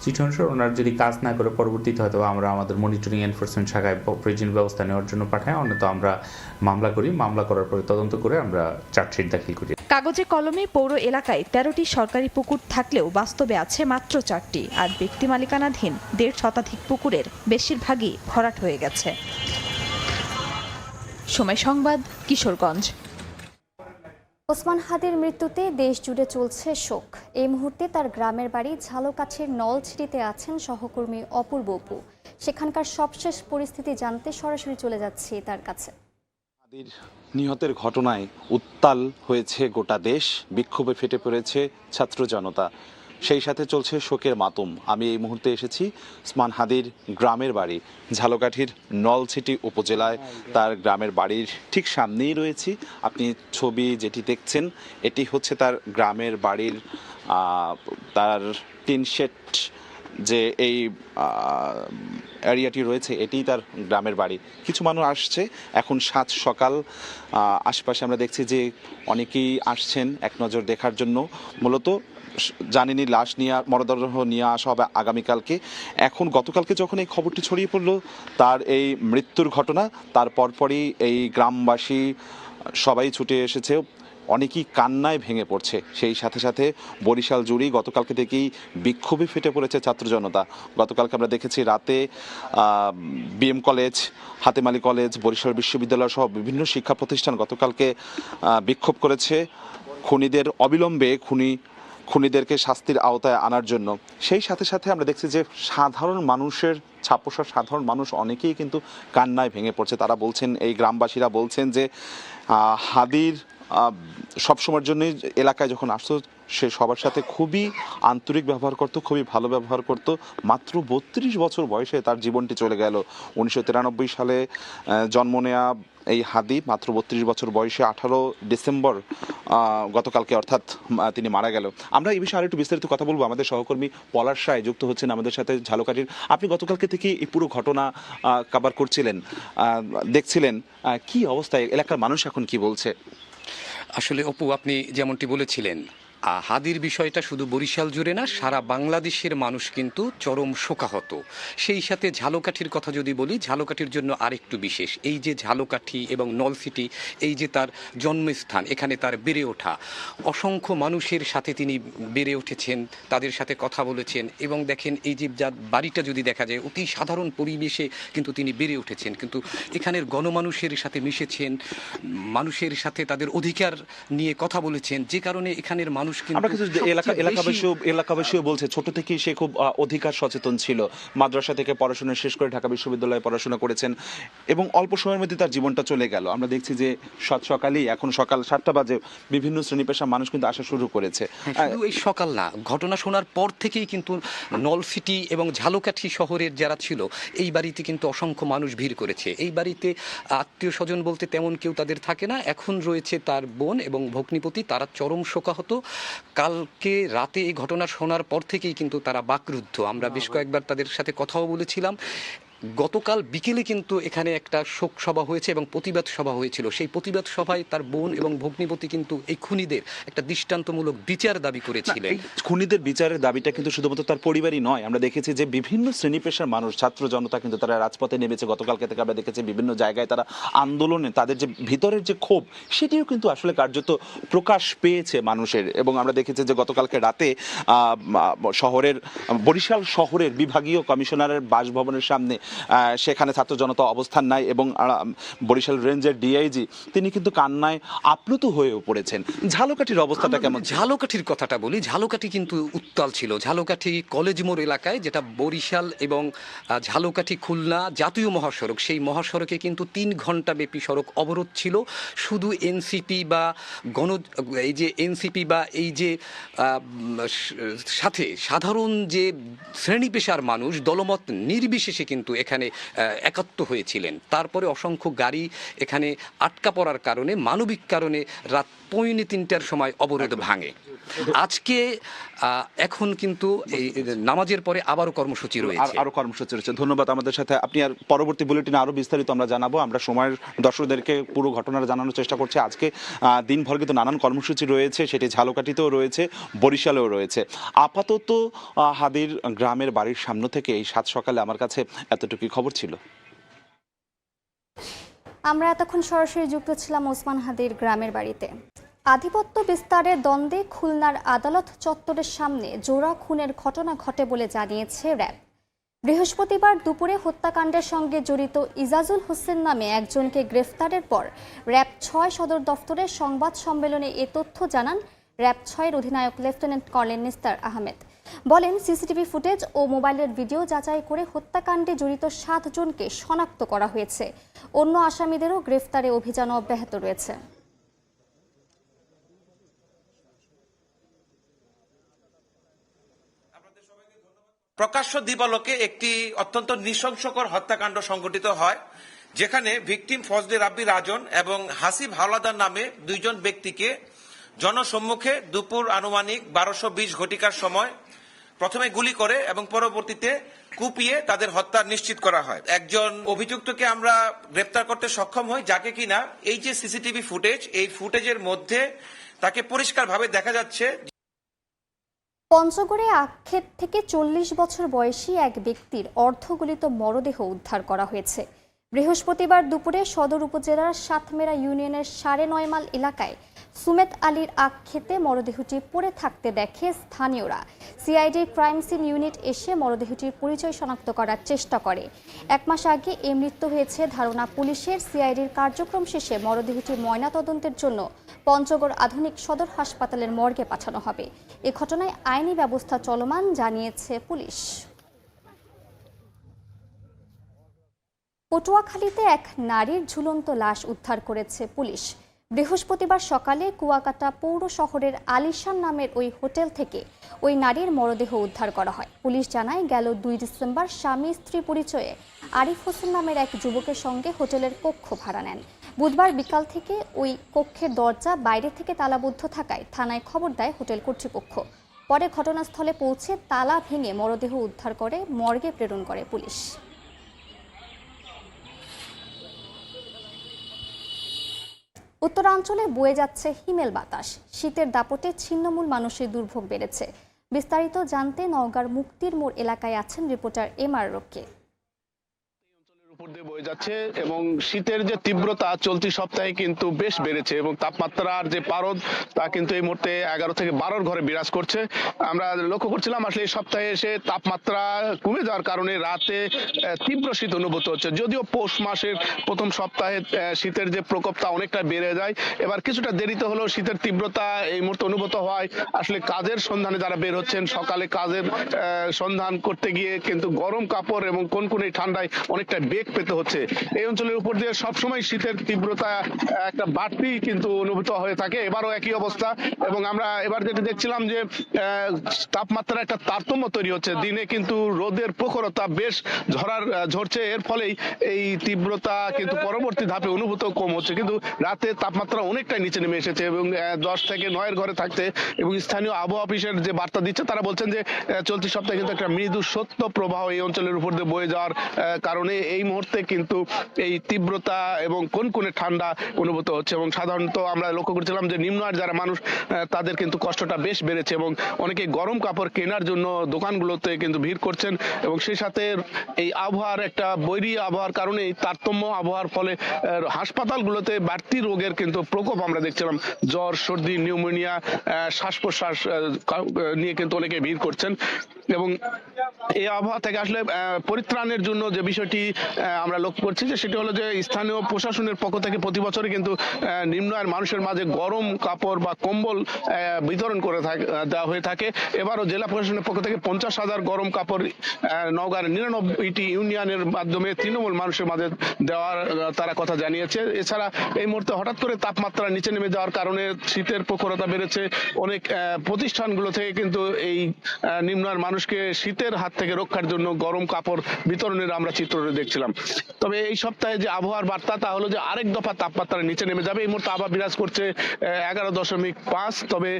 চিঠি অনুসারে ওনারা যদি কাজ না করে পরবর্তীতে হয়তো আমরা আমাদের মনিটরিং এনফোর্সমেন্ট শাখায় প্রয়োজনীয় ব্যবস্থা নেওয়ার জন্য পাঠাই। অন্যত আমরা মামলা করি, মামলা করার পরে তদন্ত করে আমরা চার্জশিট দাখিল করি। কাগজে কলমে পৌর এলাকায় 13টি সরকারি পুকুর থাকলেও বাস্তবে আছে মাত্র 4টি। আর ব্যক্তি মালিকানাধীন 1.5 শতাধিক পুকুরের বেশিরভাগই ভরাট হয়ে গেছে। সময় সংবাদ, কিশোরগঞ্জ। ওসমান হাদির মৃত্যুতে দেশ জুড়ে চলছে শোক। এই মুহূর্তে তার গ্রামের বাড়ি ঝালকাঠির নলছিটিতে আছেন সহকর্মী অপূর্ব অপু। সেখানকার সবশেষ পরিস্থিতি জানতে সরাসরি চলে যাচ্ছি তার কাছে। হাদির নিহতের ঘটনায় উত্তাল হয়েছে গোটা দেশ, বিক্ষোভে ফেটে পড়েছে ছাত্র জনতা। সেই সাথে চলছে শোকের মাতম। আমি এই মুহূর্তে এসেছি ওসমান হাদির গ্রামের বাড়ি, ঝালকাঠির নলছিটি উপজেলায় তার গ্রামের বাড়ির ঠিক সামনেই রয়েছি। আপনি ছবি যেটি দেখছেন এটি হচ্ছে তার গ্রামের বাড়ির তার টিন শেড যে এই এরিয়াটি রয়েছে এটিই তার গ্রামের বাড়ি। কিছু মানুষ আসছে এখন সাত সকাল, আশেপাশে আমরা দেখছি যে অনেকেই আসছেন এক নজর দেখার জন্য। মূলত জানেনি লাশ নিয়ে মরদেহ নিয়ে আসা হবে আগামীকালকে। এখন গতকালকে যখন এই খবরটি ছড়িয়ে পড়লো তার এই মৃত্যুর ঘটনা, তার পরপরই এই গ্রামবাসী সবাই ছুটে এসেছে, অনেকেই কান্নায় ভেঙে পড়ছে। সেই সাথে সাথে বরিশাল জুড়ে গতকালকে থেকেই বিক্ষোভে ফেটে পড়েছে ছাত্র জনতা। গতকালকে আমরা দেখেছি রাতে BM college, Hatem Ali college, Barishal বিশ্ববিদ্যালয় সহ বিভিন্ন শিক্ষা প্রতিষ্ঠান গতকালকে বিক্ষোভ করেছে খুনিদের অবিলম্বে খুনিদেরকে শাস্তির আওতায় আনার জন্য। সেই সাথে সাথে আমরা দেখছি যে সাধারণ মানুষের ছাপোষা সাধারণ মানুষ অনেকেই কিন্তু কান্নায় ভেঙে পড়ছে। তারা বলছেন, এই গ্রামবাসীরা বলছেন যে হাদির সবসময়ের জন্যই এলাকায় যখন আসতো সে সবার সাথে খুবই আন্তরিক ব্যবহার করত, খুবই ভালো ব্যবহার করত। মাত্র 32 বছর বয়সে তার জীবনটি চলে গেল। 1993 সালে জন্ম নেয়া এই হাদি মাত্র 32 বছর বয়সে 18 ডিসেম্বর গতকালকে অর্থাৎ তিনি মারা গেল। আমরা এই বিষয়ে আরেকটু বিস্তারিত কথা বলবো। আমাদের সহকর্মী পলাশ রায় যুক্ত হচ্ছেন আমাদের সাথে ঝালকাঠির। আপনি গতকালকে থেকে এই পুরো ঘটনা কভার করছিলেন, দেখছিলেন, কি অবস্থায় এলাকার মানুষ এখন কি বলছে? আসলে অপু, আপনি যেমনটি বলেছিলেন, হাদির বিষয়টা শুধু বরিশাল জুড়ে না, সারা বাংলাদেশের মানুষ কিন্তু চরম শোকাহত। সেই সাথে ঝালকাঠির কথা যদি বলি, ঝালকাঠির জন্য আরেকটু বিশেষ। এই যে ঝালকাঠি এবং নলছিটি, এই যে তার জন্মস্থান, এখানে তার বেড়ে ওঠা, অসংখ্য মানুষের সাথে তিনি বেড়ে উঠেছেন, তাদের সাথে কথা বলেছেন। এবং দেখেন এই যে যার বাড়িটা যদি দেখা যায়, অতি সাধারণ পরিবেশে কিন্তু তিনি বেড়ে উঠেছেন, কিন্তু এখানের গণমানুষের সাথে মিশেছেন, মানুষের সাথে তাদের অধিকার নিয়ে কথা বলেছেন, যে কারণে এখানের মানুষ আমরা কিছু এলাকাবাসীও বলছে ছোট থেকেই সে খুব অধিকার সচেতন ছিল। মাদ্রাসা থেকে পড়াশোনা শেষ করে ঢাকা বিশ্ববিদ্যালয়ে পড়াশোনা করেছেন এবং অল্প সময়ের মধ্যে তার জীবনটা চলে গেল। আমরা দেখছি যে সকালেই, এখন সকাল 7টা বাজে, বিভিন্ন শ্রেণী পেশার মানুষ কিন্তু আসা শুরু করেছে। শুধু এই সকাল না, ঘটনা শোনার পর থেকেই কিন্তু নলছিটি এবং ঝালকাঠি শহরের যারা ছিল এই বাড়িতে কিন্তু অসংখ্য মানুষ ভিড় করেছে। এই বাড়িতে আত্মীয় স্বজন বলতে তেমন কেউ তাদের থাকে না। এখন রয়েছে তার বোন এবং ভগ্নিপতি, তারা চরম শোকাহত। কালকে রাতে এই ঘটনা শোনার পর থেকেই কিন্তু তারা বাকরুদ্ধ। আমরা বেশ কয়েকবার তাদের সাথে কথাও বলেছিলাম। গতকাল বিকেলে কিন্তু এখানে একটা শোক সভা হয়েছে এবং প্রতিবাদ সভা হয়েছিল। সেই প্রতিবাদ সভায় তার বোন এবং ভগ্নিপতি কিন্তু এই খুনিদের একটা দৃষ্টান্তমূলক বিচার দাবি করেছিলেন। খুনিদের বিচারের দাবিটা কিন্তু শুধুমাত্র তার পরিবারই নয়, আমরা দেখেছি যে বিভিন্ন শ্রেণী পেশার মানুষ, ছাত্র জনতা কিন্তু তারা রাজপথে নেমেছে। গতকালকে থেকে আমরা দেখেছি বিভিন্ন জায়গায় তারা আন্দোলনে তাদের যে ভিতরের যে ক্ষোভ সেটিও কিন্তু আসলে কার্যত প্রকাশ পেয়েছে মানুষের। এবং আমরা দেখেছি যে গতকালকে রাতে বরিশাল শহরের বিভাগীয় কমিশনারের বাসভবনের সামনে সেখানে ছাত্র জনতা অবস্থান নেয় এবং বরিশাল রেঞ্জের ডিআইজি তিনি কিন্তু কান্নায় আপ্লুত হয়ে পড়েছেন। ঝালকাঠির অবস্থাটা কেমন? ঝালকাঠির কথাটা বলি, ঝালকাঠি কিন্তু উত্তাল ছিল। ঝালকাঠি কলেজ মোড় এলাকায়, যেটা বরিশাল এবং ঝালকাঠি খুলনা জাতীয় মহাসড়ক, সেই মহাসড়কে কিন্তু 3 ঘন্টা ব্যাপী সড়ক অবরোধ ছিল। শুধু এনসিপি বা এই যে সাথে সাধারণ যে শ্রেণী পেশার মানুষ দলমত নির্বিশেষে কিন্তু এখানে একাত্ম হয়েছিলেন। তারপরে অসংখ্য গাড়ি এখানে আটকা পড়ার কারণে, মানবিক কারণে রাত 3:45টার সময় অবরোধ ভাঙে। আজকে এখন কিন্তু এই নামাজের পরে আবারও কর্মসূচি রয়েছে। ধন্যবাদ আমাদের সাথে আপনি। আর পরবর্তী বুলেটিনে আরো বিস্তারিত আমরা জানাবো। আমরা সময়ের দর্শকদেরকে পুরো ঘটনাটা জানানোর চেষ্টা করছি। আজকে দিনভর কিন্তু নানান কর্মসূচি রয়েছে, সেটি ঝালকাঠিতেও রয়েছে, বরিশালেও রয়েছে। আপাতত হাদির গ্রামের বাড়ির সামনে থেকে এই 7 সকালে আমার কাছে এতটুকুই খবর ছিল। আমরা এতক্ষণ সরাসরি যুক্ত ছিলাম ওসমান হাদির গ্রামের বাড়িতে। আধিপত্য বিস্তারের দ্বন্দ্বে খুলনার আদালত চত্বরের সামনে জোড়া খুনের ঘটনা ঘটে বলে জানিয়েছে র্যাব। বৃহস্পতিবার দুপুরে হত্যাকাণ্ডের সঙ্গে জড়িত ইজাজুল হোসেন নামে একজনকে গ্রেফতারের পর র্যাব 6 সদর দফতরের সংবাদ সম্মেলনে এ তথ্য জানান র্যাব 6-এর অধিনায়ক লেফটেন্যান্ট কর্নেল নিস্তার আহমেদ। বলেন, সিসিটিভি ফুটেজ ও মোবাইলের ভিডিও যাচাই করে হত্যাকাণ্ডে জড়িত 7 জনকে শনাক্ত করা হয়েছে। অন্য আসামিদেরও গ্রেফতারে অভিযান অব্যাহত রয়েছে। প্রকাশ্য দিবালোকে একটি অত্যন্ত নৃশংসকর হত্যাকাণ্ড সংঘটিত হয়, যেখানে ভিকটিম ফজলে রাব্বি রাজন এবং হাসিব হাওলাদার নামে দুইজন ব্যক্তিকে জনসম্মুখে দুপুর আনুমানিক 12:20 ঘটিকার সময় প্রথমে গুলি করে এবং পরবর্তীতে কুপিয়ে তাদের হত্যা নিশ্চিত করা হয়। একজন অভিযুক্তকে আমরা গ্রেপ্তার করতে সক্ষম হই, যাকে কিনা এই যে সিসিটিভি ফুটেজ, এই ফুটেজের মধ্যে তাকে পরিষ্কারভাবে দেখা যাচ্ছে। পঞ্চগড়ে আক্ষেপ থেকে 40 বছর বয়সী এক ব্যক্তির অর্ধগলিত মরদেহ উদ্ধার করা হয়েছে। বৃহস্পতিবার দুপুরে সদর উপজেলার সাতমেরা ইউনিয়নের 9.5 মাইল এলাকায় সুমেত আলীর আক্ষেপে মরদেহটি পড়ে থাকতে দেখে স্থানীয়রা। সিআইডির ক্রাইম সিন ইউনিট এসে মরদেহটির পরিচয় শনাক্ত করার চেষ্টা করে। 1 মাস আগে এই মৃত্যু হয়েছে ধারণা পুলিশের। সিআইডির কার্যক্রম শেষে মরদেহটি ময়নাতদন্তের জন্য পঞ্চগড় আধুনিক সদর হাসপাতালের মর্গে পাঠানো হবে। এ ঘটনায় আইনি ব্যবস্থা চলমান জানিয়েছে পুলিশ। পটুয়াখালীতে এক নারীর ঝুলন্ত লাশ উদ্ধার করেছে পুলিশ। বৃহস্পতিবার সকালে কুয়াকাটা পৌর শহরের আলিশান নামের ওই হোটেল থেকে ওই নারীর মরদেহ উদ্ধার করা হয়। পুলিশ জানায়, গেল 2 ডিসেম্বর স্বামী স্ত্রী পরিচয়ে আরিফ হোসেন নামের এক যুবকের সঙ্গে হোটেলের কক্ষ ভাড়া নেন। বুধবার বিকাল থেকে ওই কক্ষের দরজা বাইরে থেকে তালাবদ্ধ থাকায় থানায় খবর দেয় হোটেল কর্তৃপক্ষ। পরে ঘটনাস্থলে পৌঁছে তালা ভেঙে মরদেহ উদ্ধার করে মর্গে প্রেরণ করে পুলিশ। উত্তরাঞ্চলে বয়ে যাচ্ছে হিমেল বাতাস। শীতের দাপটে ছিন্নমূল মানুষের দুর্ভোগ বেড়েছে। বিস্তারিত জানতে নওগাঁর মুক্তির মোড় এলাকায় আছেন রিপোর্টার এমআর রক্ষে। উপর দিয়ে বয়ে যাচ্ছে এবং শীতের যে তীব্রতা চলতি সপ্তাহে কিন্তু বেশ বেড়েছে এবং তাপমাত্রার যে পারদ তা কিন্তু এই মুহূর্তে 11 থেকে 12 ঘরে বিরাজ করছে। আমরা লক্ষ্য করছিলাম আসলে এই সপ্তাহে এসে তাপমাত্রা কমে যাওয়ার কারণে রাতে তীব্র শীত অনুভূত হচ্ছে। যদিও পৌষ মাসের প্রথম সপ্তাহে শীতের যে প্রকোপটা অনেকটা বেড়ে যায়, এবার কিছুটা দেরিতে হলেও শীতের তীব্রতা এই মুহূর্তে অনুভূত হয়। আসলে কাজের সন্ধানে যারা বের হচ্ছেন, সকালে কাজের সন্ধান করতে গিয়ে কিন্তু গরম কাপড় এবং কনকনে ঠান্ডায় অনেকটা বেগ পেতে হচ্ছে। এই অঞ্চলের উপর দিয়ে সবসময় শীতের তীব্রতা একটা বাড়তি কিন্তু অনুভূত হয়ে থাকে। এবারও একই অবস্থা এবং আমরা এবার যেটা দেখছিলাম যে তাপমাত্রা একটা তারতম্য তৈরি হচ্ছে। দিনে কিন্তু রোদের প্রখরতা বেশ ঝরছে, এর ফলেই এই তীব্রতা কিন্তু পরবর্তী ধাপে অনুভূত কম হচ্ছে, কিন্তু রাতে তাপমাত্রা অনেকটাই নিচে নেমে এসেছে এবং 10 থেকে 9 ঘরে থাকতে এবং স্থানীয় আবহাওয়া অফিসের যে বার্তা দিচ্ছে তারা বলছেন যে চলতি সপ্তাহে কিন্তু একটা মৃদু সত্য প্রবাহ এই অঞ্চলের উপর দিয়ে বয়ে যাওয়ার কারণে এই মুহূর্তে কিন্তু এই তীব্রতা এবং কনকনে ঠান্ডা অনুভূত হচ্ছে। এবং সাধারণত আমরা লক্ষ্য করছিলাম যে নিম্ন আয়ের যারা মানুষ তাদের কিন্তু কষ্টটা বেশ বেড়েছে এবং অনেকে গরম কাপড় কেনার জন্য দোকানগুলোতে কিন্তু ভিড় করছেন এবং সেই সাথে এই আবহাওয়ার একটা বৈরী আবহাওয়ার কারণে তারতম্য আবহাওয়ার ফলে হাসপাতালগুলোতে বাড়তি রোগের কিন্তু প্রকোপ আমরা দেখছিলাম। জ্বর, সর্দি, নিউমোনিয়া, শ্বাস প্রশ্বাস নিয়ে কিন্তু অনেকে ভিড় করছেন এবং এই আবহাওয়া থেকে আসলে পরিত্রাণের জন্য যে বিষয়টি আমরা লক্ষ্য করছি যে সেটা হলো যে স্থানীয় প্রশাসনের পক্ষ থেকে প্রতি বছরই কিন্তু নিম্ন আয়ের মানুষের মাঝে গরম কাপড় বা কম্বল বিতরণ করে দেওয়া হয়ে থাকে। এবারও জেলা প্রশাসনের পক্ষ থেকে 50,000 গরম কাপড় নওগাঁর 99টি ইউনিয়নের মাধ্যমে তৃণমূল মানুষের মাঝে দেওয়ার তারা কথা জানিয়েছে। এছাড়া এই মুহূর্তে হঠাৎ করে তাপমাত্রা নিচে নেমে যাওয়ার কারণে শীতের প্রখরতা বেড়েছে। অনেক প্রতিষ্ঠানগুলো থেকে কিন্তু এই নিম্ন আয়ের মানুষকে শীতের হাত থেকে রক্ষার জন্য গরম কাপড় বিতরণের আমরা চিত্র দেখছিলাম। তবে এই সপ্তাহে যে আবহাওয়ার বার্তা তা হলো যে আরেক দফা তাপমাত্রা নিচে নেমে যাবে। এই মুহূর্তে আবহাওয়া বিরাজ করছে 11.5। তবে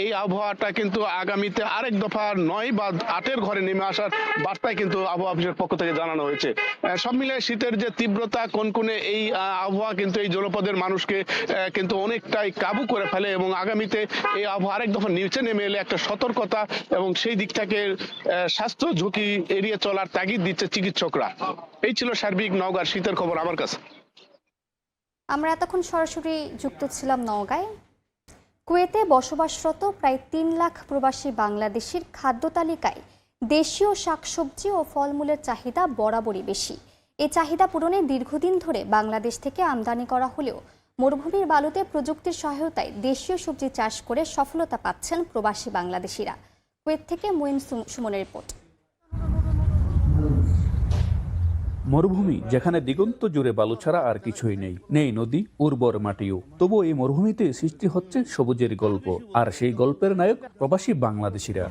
এই আবহাওয়াটা কিন্তু আগামীতে আরেক দফা 9 বা 8 ঘরে নেমে আসার বার্তায় কিন্তু আবহাওয়া অফিসের পক্ষ থেকে জানানো হয়েছে। সব মিলে শীতের যে তীব্রতা কনকনে এই আবহাওয়া কিন্তু এই জনপদের মানুষকে কিন্তু অনেকটাই কাবু করে ফেলে এবং আগামীতে এই আবহাওয়া আরেক দফা নিচে নেমে এলে একটা সতর্কতা এবং সেই দিক থেকে স্বাস্থ্য ঝুঁকি এড়িয়ে চলার তাগিদ দিচ্ছে চিকিৎসকরা। এই ছিল সার্বিক নওগাঁর শীতের খবর আমার কাছে। আমরা এতক্ষণ সরাসরি যুক্ত ছিলাম নওগাঁয়। কুয়েতে বসবাসরত প্রায় 3 লাখ প্রবাসী বাংলাদেশির খাদ্য তালিকায় দেশীয় শাকসবজি ও ফলমূলের চাহিদা বরাবরই বেশি। এই চাহিদা পূরণে দীর্ঘদিন ধরে বাংলাদেশ থেকে আমদানি করা হলেও মরুভূমির বালুতে প্রযুক্তির সহায়তায় দেশীয় সবজি চাষ করে সফলতা পাচ্ছেন প্রবাসী বাংলাদেশিরা। কুয়েত থেকে মুইন সুমনের রিপোর্ট। মরুভূমি যেখানে দিগন্ত জুড়ে বালু ছাড়া আর কিছুই নেই নদী, উর্বর মাটিও, তবু এই মরুভূমিতে সৃষ্টি হচ্ছে সবুজের গল্প, আর সেই গল্পের নায়ক প্রবাসী বাংলাদেশিরা।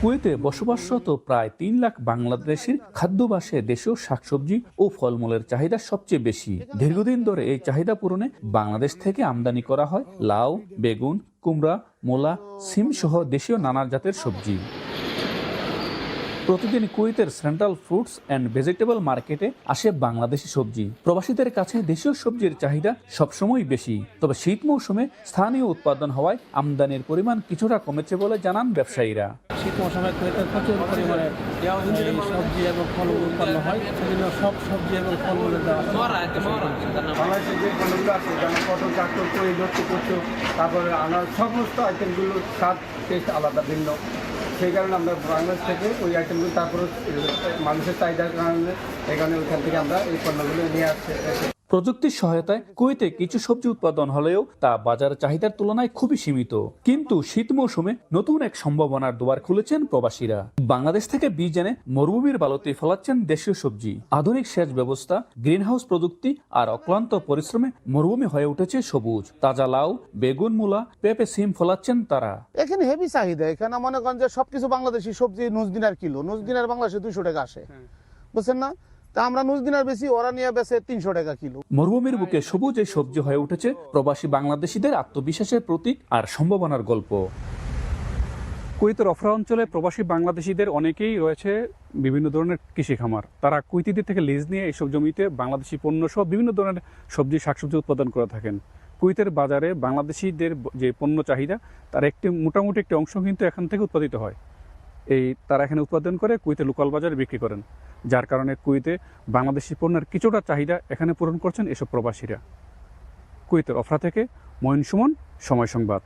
কুয়েতে বসবাসরত প্রায় ৩ লাখ বাংলাদেশির খাদ্যাভ্যাসে দেশীয় শাকসবজি ও ফলমূলের চাহিদা সবচেয়ে বেশি। দীর্ঘদিন ধরে এই চাহিদা পূরণে বাংলাদেশ থেকে আমদানি করা হয় লাউ, বেগুন, কুমড়া, মূলা, সিম সহ দেশীয় নানা জাতের সবজি। প্রতিদিন কুয়েতের সেন্ট্রাল ফ্রুটস অ্যান্ড ভেজিটেবল মার্কেটে আসে বাংলাদেশি সবজি। প্রবাসীদের কাছে দেশীয় সবজির চাহিদা সবসময় বেশি, তবে শীত মৌসুমে স্থানীয় উৎপাদন হওয়ায় আমদানির পরিমাণ কিছুটা কমেছে বলে জানান ব্যবসায়ীরা। শীত মৌসুমে কুয়েতে প্রচুর পরিমাণে সবজি এবং ফলমূল উৎপন্ন হয়, সেজন্য সব সবজি এবং ফলমূলের দাম বাংলাদেশের যে ফলগুলো আছে যেমন পটল, কাঁকড়, কই, লক্ষ্য, কচু, তারপরে আনার সমস্ত আইটেমগুলোর স্বাদ টেস্ট আলাদা ভিন্ন। সেই কারণে আমরা বাংলাদেশ থেকে ওই আইটেমগুলো তারপরে মানুষের চাহিদার কারণে এখানে ওইখান থেকে আমরা এই পণ্যগুলো নিয়ে আসছি। প্রযুক্তির সহায়তায় কুয়েতে কিছু সবজি উৎপাদন হলেও তা বাজার চাহিদার তুলনায় খুবই সীমিত। কিন্তু শীত মৌসুমে নতুন এক সম্ভাবনার দুয়ার খুলেছেন প্রবাসীরা। বাংলাদেশ থেকে বীজ এনে মরুভূমির বালুতে ফলাচ্ছেন দেশীয় সবজি। আধুনিক সেচ ব্যবস্থা, গ্রিনহাউস প্রযুক্তি আর অক্লান্ত পরিশ্রমে মরুভূমি হয়ে উঠেছে সবুজ। তাজা লাউ, বেগুন, মূলা, পেঁপে, সিম ফলাচ্ছেন তারা। এখানে হেভি চাহিদা। এখানে মনে করেন যে সবকিছু বাংলাদেশি সবজি নুজদিনার কিলো, নুজদিনার বাংলাদেশে 200 টাকা আসে, বুঝছেন না? তা আমরা নুজদিনার বেশি, ওরা নিয়ে বেশি 300 টাকা কিলো। মরুভূমির বুকে সবুজ এই সবজি হয়ে উঠেছে প্রবাসী বাংলাদেশিদের আত্মবিশ্বাসের প্রতীক আর সম্ভাবনার গল্প। কুয়েতের অফরা অঞ্চলে প্রবাসী বাংলাদেশিদের অনেকেই রয়েছে বিভিন্ন ধরনের কৃষি খামার। তারা কুয়েতিদের থেকে লিজ নিয়ে এইসব জমিতে বাংলাদেশি পণ্য সহ বিভিন্ন ধরনের সবজি শাকসবজি উৎপাদন করে থাকেন। কুয়েতের বাজারে বাংলাদেশিদের যে পণ্য চাহিদা তার মোটামুটি একটি অংশ কিন্তু এখান থেকে উৎপাদিত হয়। তারা এখানে উৎপাদন করে কুয়েতে লোকাল বাজারে বিক্রি করেন, যার কারণে কুয়েতে বাংলাদেশি পণ্যের কিছুটা চাহিদা এখানে পূরণ করছেন এসব প্রবাসীরা। কুয়েতের অফরা থেকে মঈন সুমন, সময় সংবাদ।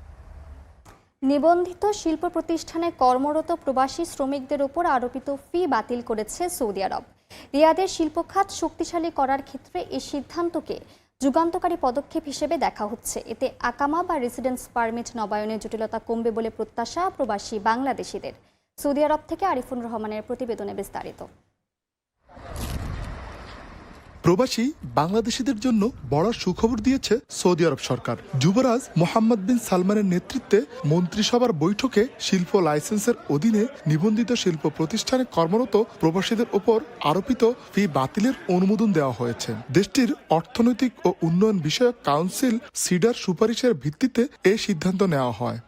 নিবন্ধিত শিল্প প্রতিষ্ঠানে কর্মরত প্রবাসী শ্রমিকদের উপর আরোপিত ফি বাতিল করেছে সৌদি আরব। রিয়াদের শিল্প খাত শক্তিশালী করার ক্ষেত্রে এই সিদ্ধান্তকে যুগান্তকারী পদক্ষেপ হিসেবে দেখা হচ্ছে। এতে আকামা বা রেসিডেন্স পারমিট নবায়নের জটিলতা কমবে বলে প্রত্যাশা প্রবাসী বাংলাদেশিদের। সৌদি আরব থেকে আরিফুর রহমানের প্রতিবেদনে বিস্তারিত। প্রবাসী বাংলাদেশিদের জন্য বড় সুখবর দিয়েছে সৌদি আরব সরকার। যুবরাজ মোহাম্মদ বিন সালমানের নেতৃত্বে মন্ত্রিসভার বৈঠকে শিল্প লাইসেন্সের অধীনে নিবন্ধিত শিল্প প্রতিষ্ঠানে কর্মরত প্রবাসীদের ওপর আরোপিত ফি বাতিলের অনুমোদন দেওয়া হয়েছে। দেশটির অর্থনৈতিক ও উন্নয়ন বিষয়ক কাউন্সিল সিডার সুপারিশের ভিত্তিতে এই সিদ্ধান্ত নেওয়া হয়।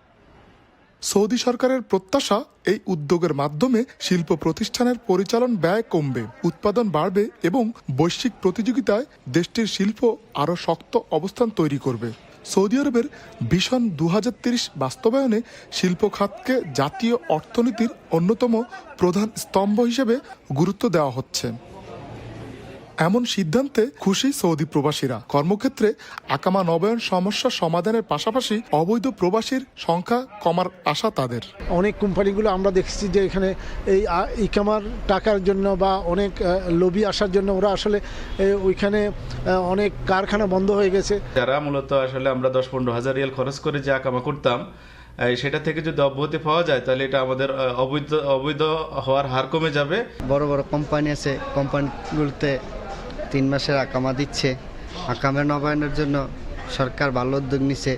সৌদি সরকারের প্রত্যাশা, এই উদ্যোগের মাধ্যমে শিল্প প্রতিষ্ঠানের পরিচালন ব্যয় কমবে, উৎপাদন বাড়বে এবং বৈশ্বিক প্রতিযোগিতায় দেশটির শিল্প আরও শক্ত অবস্থান তৈরি করবে। সৌদি আরবের ভিশন 2030 বাস্তবায়নে শিল্প খাতকে জাতীয় অর্থনীতির অন্যতম প্রধান স্তম্ভ হিসেবে গুরুত্ব দেওয়া হচ্ছে। এমন সিদ্ধান্তে খুশি সৌদি প্রবাসীরা। কর্মক্ষেত্রে আকামা নবায়ন সমস্যা সমাধানের পাশাপাশি অবৈধ প্রবাসীর সংখ্যা কমার আশা তাদের। অনেক কোম্পানিগুলো আমরা দেখছি যে এখানে এই ইকামার টাকার জন্য বা অনেক লবি আসার জন্য ওরা আসলে ওইখানে অনেক কারখানা বন্ধ হয়ে গেছে। যারা মূলত আসলে আমরা 10-15 হাজার রিয়াল খরচ করে যে আকামা করতাম, সেটা থেকে যদি অব্যাহতি পাওয়া যায় তাহলে এটা আমাদের অবৈধ হওয়ার হার কমে যাবে। বড় বড় কোম্পানি আছে, কোম্পানিগুলোতে 3 মাসের আকামা দিচ্ছে। আকামা নবায়নের জন্য সরকার ভালো উদ্যোগ নিছে,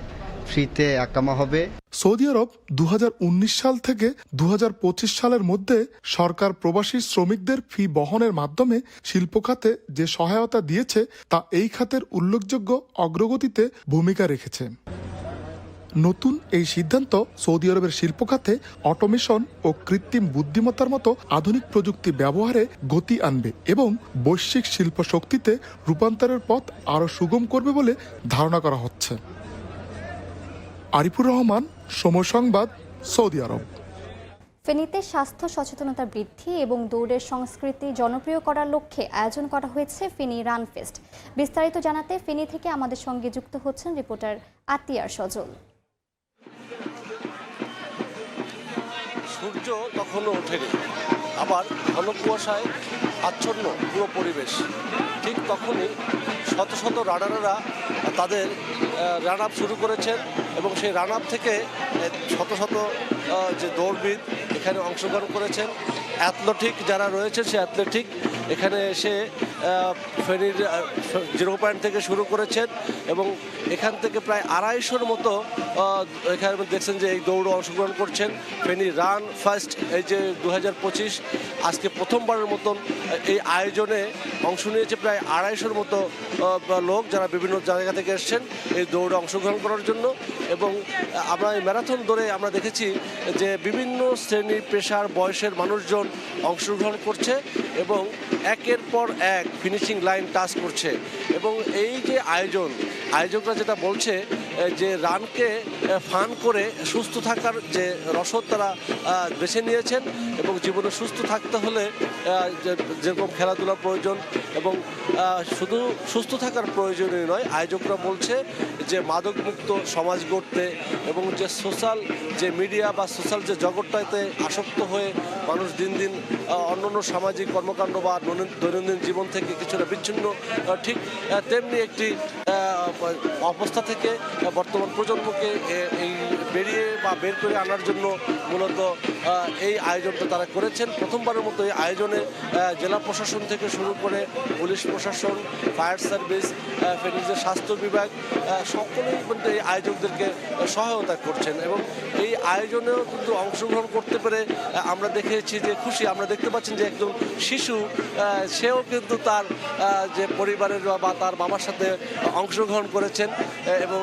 ফ্রিতে আকামা হবে। সৌদি আরব 2019 সাল থেকে 2025 সালের মধ্যে সরকার প্রবাসী শ্রমিকদের ফি বহনের মাধ্যমে শিল্প খাতে যে সহায়তা দিয়েছে তা এই খাতের উল্লেখযোগ্য অগ্রগতিতে ভূমিকা রেখেছে। নতুন এই সিদ্ধান্ত সৌদি আরবের শিল্প খাতে অটোমেশন ও কৃত্রিম বুদ্ধিমত্তার মতো আধুনিক প্রযুক্তি ব্যবহারে গতি আনবে এবং বৈশ্বিক শিল্প শক্তিতে রূপান্তরের পথ আরও সুগম করবে বলে ধারণা করা হচ্ছে। আরিফুর রহমান, সময় সংবাদ, সৌদি আরব। ফেনীতে স্বাস্থ্য সচেতনতা বৃদ্ধি এবং দৌড়ের সংস্কৃতি জনপ্রিয় করার লক্ষ্যে আয়োজন করা হয়েছে ফেনী রান ফেস্ট। বিস্তারিত জানাতে ফেনী থেকে আমাদের সঙ্গে যুক্ত হচ্ছেন রিপোর্টার আতিয়ার সজল। সূর্য তখনও ওঠেনি, আবার ঘন কুয়াশায় আচ্ছন্ন পুরো পরিবেশ। ঠিক তখনই শত শত রানাররা তাদের রান আপ শুরু করেছেন এবং সেই রান আপ থেকে শত শত যে দৌড়বিদ এখানে অংশগ্রহণ করেছেন। অ্যাথলেটিক যারা রয়েছে সে অ্যাথলেটিক এখানে এসে ফেনীর 0 পয়েন্ট থেকে শুরু করেছেন এবং এখান থেকে প্রায় 250-র মতো এখানে দেখছেন যে এই দৌড়ে অংশগ্রহণ করছেন ফেনী রান ফার্স্ট এই যে 2025 আজকে প্রথমবারের মতন এই আয়োজনে অংশ নিয়েছে প্রায় 250-র মতো লোক যারা বিভিন্ন জায়গা থেকে এসছেন এই দৌড়ে অংশগ্রহণ করার জন্য। এবং আমরা এই ম্যারাথন দৌড়ে আমরা দেখেছি যে বিভিন্ন শ্রেণী পেশার বয়সের মানুষজন অংশগ্রহণ করছে এবং একের পর এক ফিনিশিং লাইন টাচ করছে। এবং এই যে আয়োজকরা যেটা বলছে যে রানকে ফান করে সুস্থ থাকার যে রসদ তারা বেছে নিয়েছেন এবং জীবনে সুস্থ থাকতে হলে যেরকম খেলাধুলার প্রয়োজন এবং শুধু সুস্থ থাকার প্রয়োজনই নয়, আয়োজকরা বলছে যে মাদকমুক্ত সমাজ গড়তে এবং যে সোশ্যাল যে মিডিয়া বা সোশ্যাল যে জগৎটাতে আসক্ত হয়ে মানুষ দিন দিন অন্যান্য সামাজিক কর্মকাণ্ড বা দৈনন্দিন জীবন থেকে কিছুটা বিচ্ছিন্ন, ঠিক তেমনি একটি অবস্থা থেকে বর্তমান প্রজন্মকে এই বের করে আনার জন্য মূলত এই আয়োজনটা তারা করেছেন। প্রথমবারের মতো এই আয়োজনে জেলা প্রশাসন থেকে শুরু করে পুলিশ প্রশাসন, ফায়ার সার্ভিস, ফেনীর যে স্বাস্থ্য বিভাগ সকলেই কিন্তু এই আয়োজকদেরকে সহায়তা করছেন এবং এই আয়োজনেও কিন্তু অংশগ্রহণ করতে পেরে আমরা দেখেছি যে খুশি। আমরা দেখতে পাচ্ছেন যে একজন শিশু সেও কিন্তু তার যে পরিবারের বা তার বাবার সাথে অংশগ্রহণ করেছেন এবং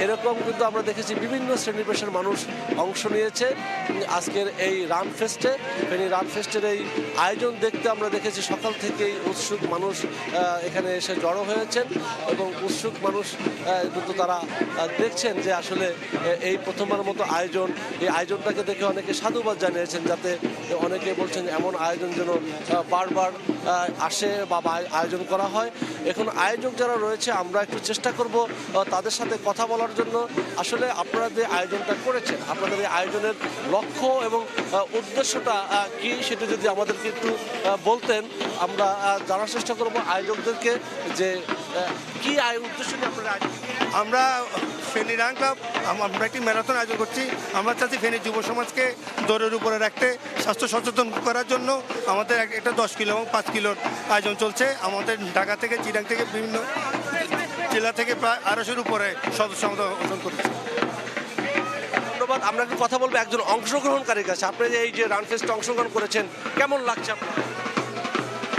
এরকম কিন্তু আমরা দেখেছি বিভিন্ন শ্রেণী পেশার মানুষ অংশ নিয়েছে আজকের এই রান ফেস্টে। ফেনী রান ফেস্টের এই আয়োজন দেখতে আমরা দেখেছি সকাল থেকেই উৎসুক মানুষ এখানে এসে জড়ো হয়েছেন এবং উৎসুক মানুষ কিন্তু তারা দেখছেন যে আসলে এই প্রথমবার মতো আয়োজন, এই আয়োজনটাকে দেখে অনেকে সাধুবাদ জানিয়েছেন, যাতে অনেকে বলছেন এমন আয়োজন যেন বারবার আসে বা আয়োজন করা হয়। এখন আয়োজক যারা রয়েছে আমরা একটু চেষ্টা করব তাদের সাথে কথা বলার জন্য। আসলে আপনারা যে আয়োজনটা করেছেন, আপনাদের এই আয়োজনের লক্ষ্য এবং উদ্দেশ্যটা কি সেটা যদি আমাদেরকে একটু বলতেন, আমরা জানার চেষ্টা করব আয়োজকদেরকে যে কি উদ্দেশ্য নিয়ে আপনারা আমরা ফেনী রান ক্লাব আমরা একটি ম্যারাথন আয়োজন করছি। আমরা চাচ্ছি ফেনী যুব সমাজকে দৌড়ের উপরে রাখতে, স্বাস্থ্য সচেতন করার জন্য আমাদের একটা 10 কিলো এবং 5 কিলোর আয়োজন চলছে। আমাদের ঢাকা থেকে, চিটাং থেকে, বিভিন্ন জেলা থেকে প্রায় 250-র উপরে সদস্য আমাদের অংশগ্রহণ করছে। ধন্যবাদ। আমরা একটু কথা বলবো একজন অংশগ্রহণকারীর কাছে। আপনি এই যে রান ফেস্টে অংশগ্রহণ করেছেন, কেমন লাগছে আপনার?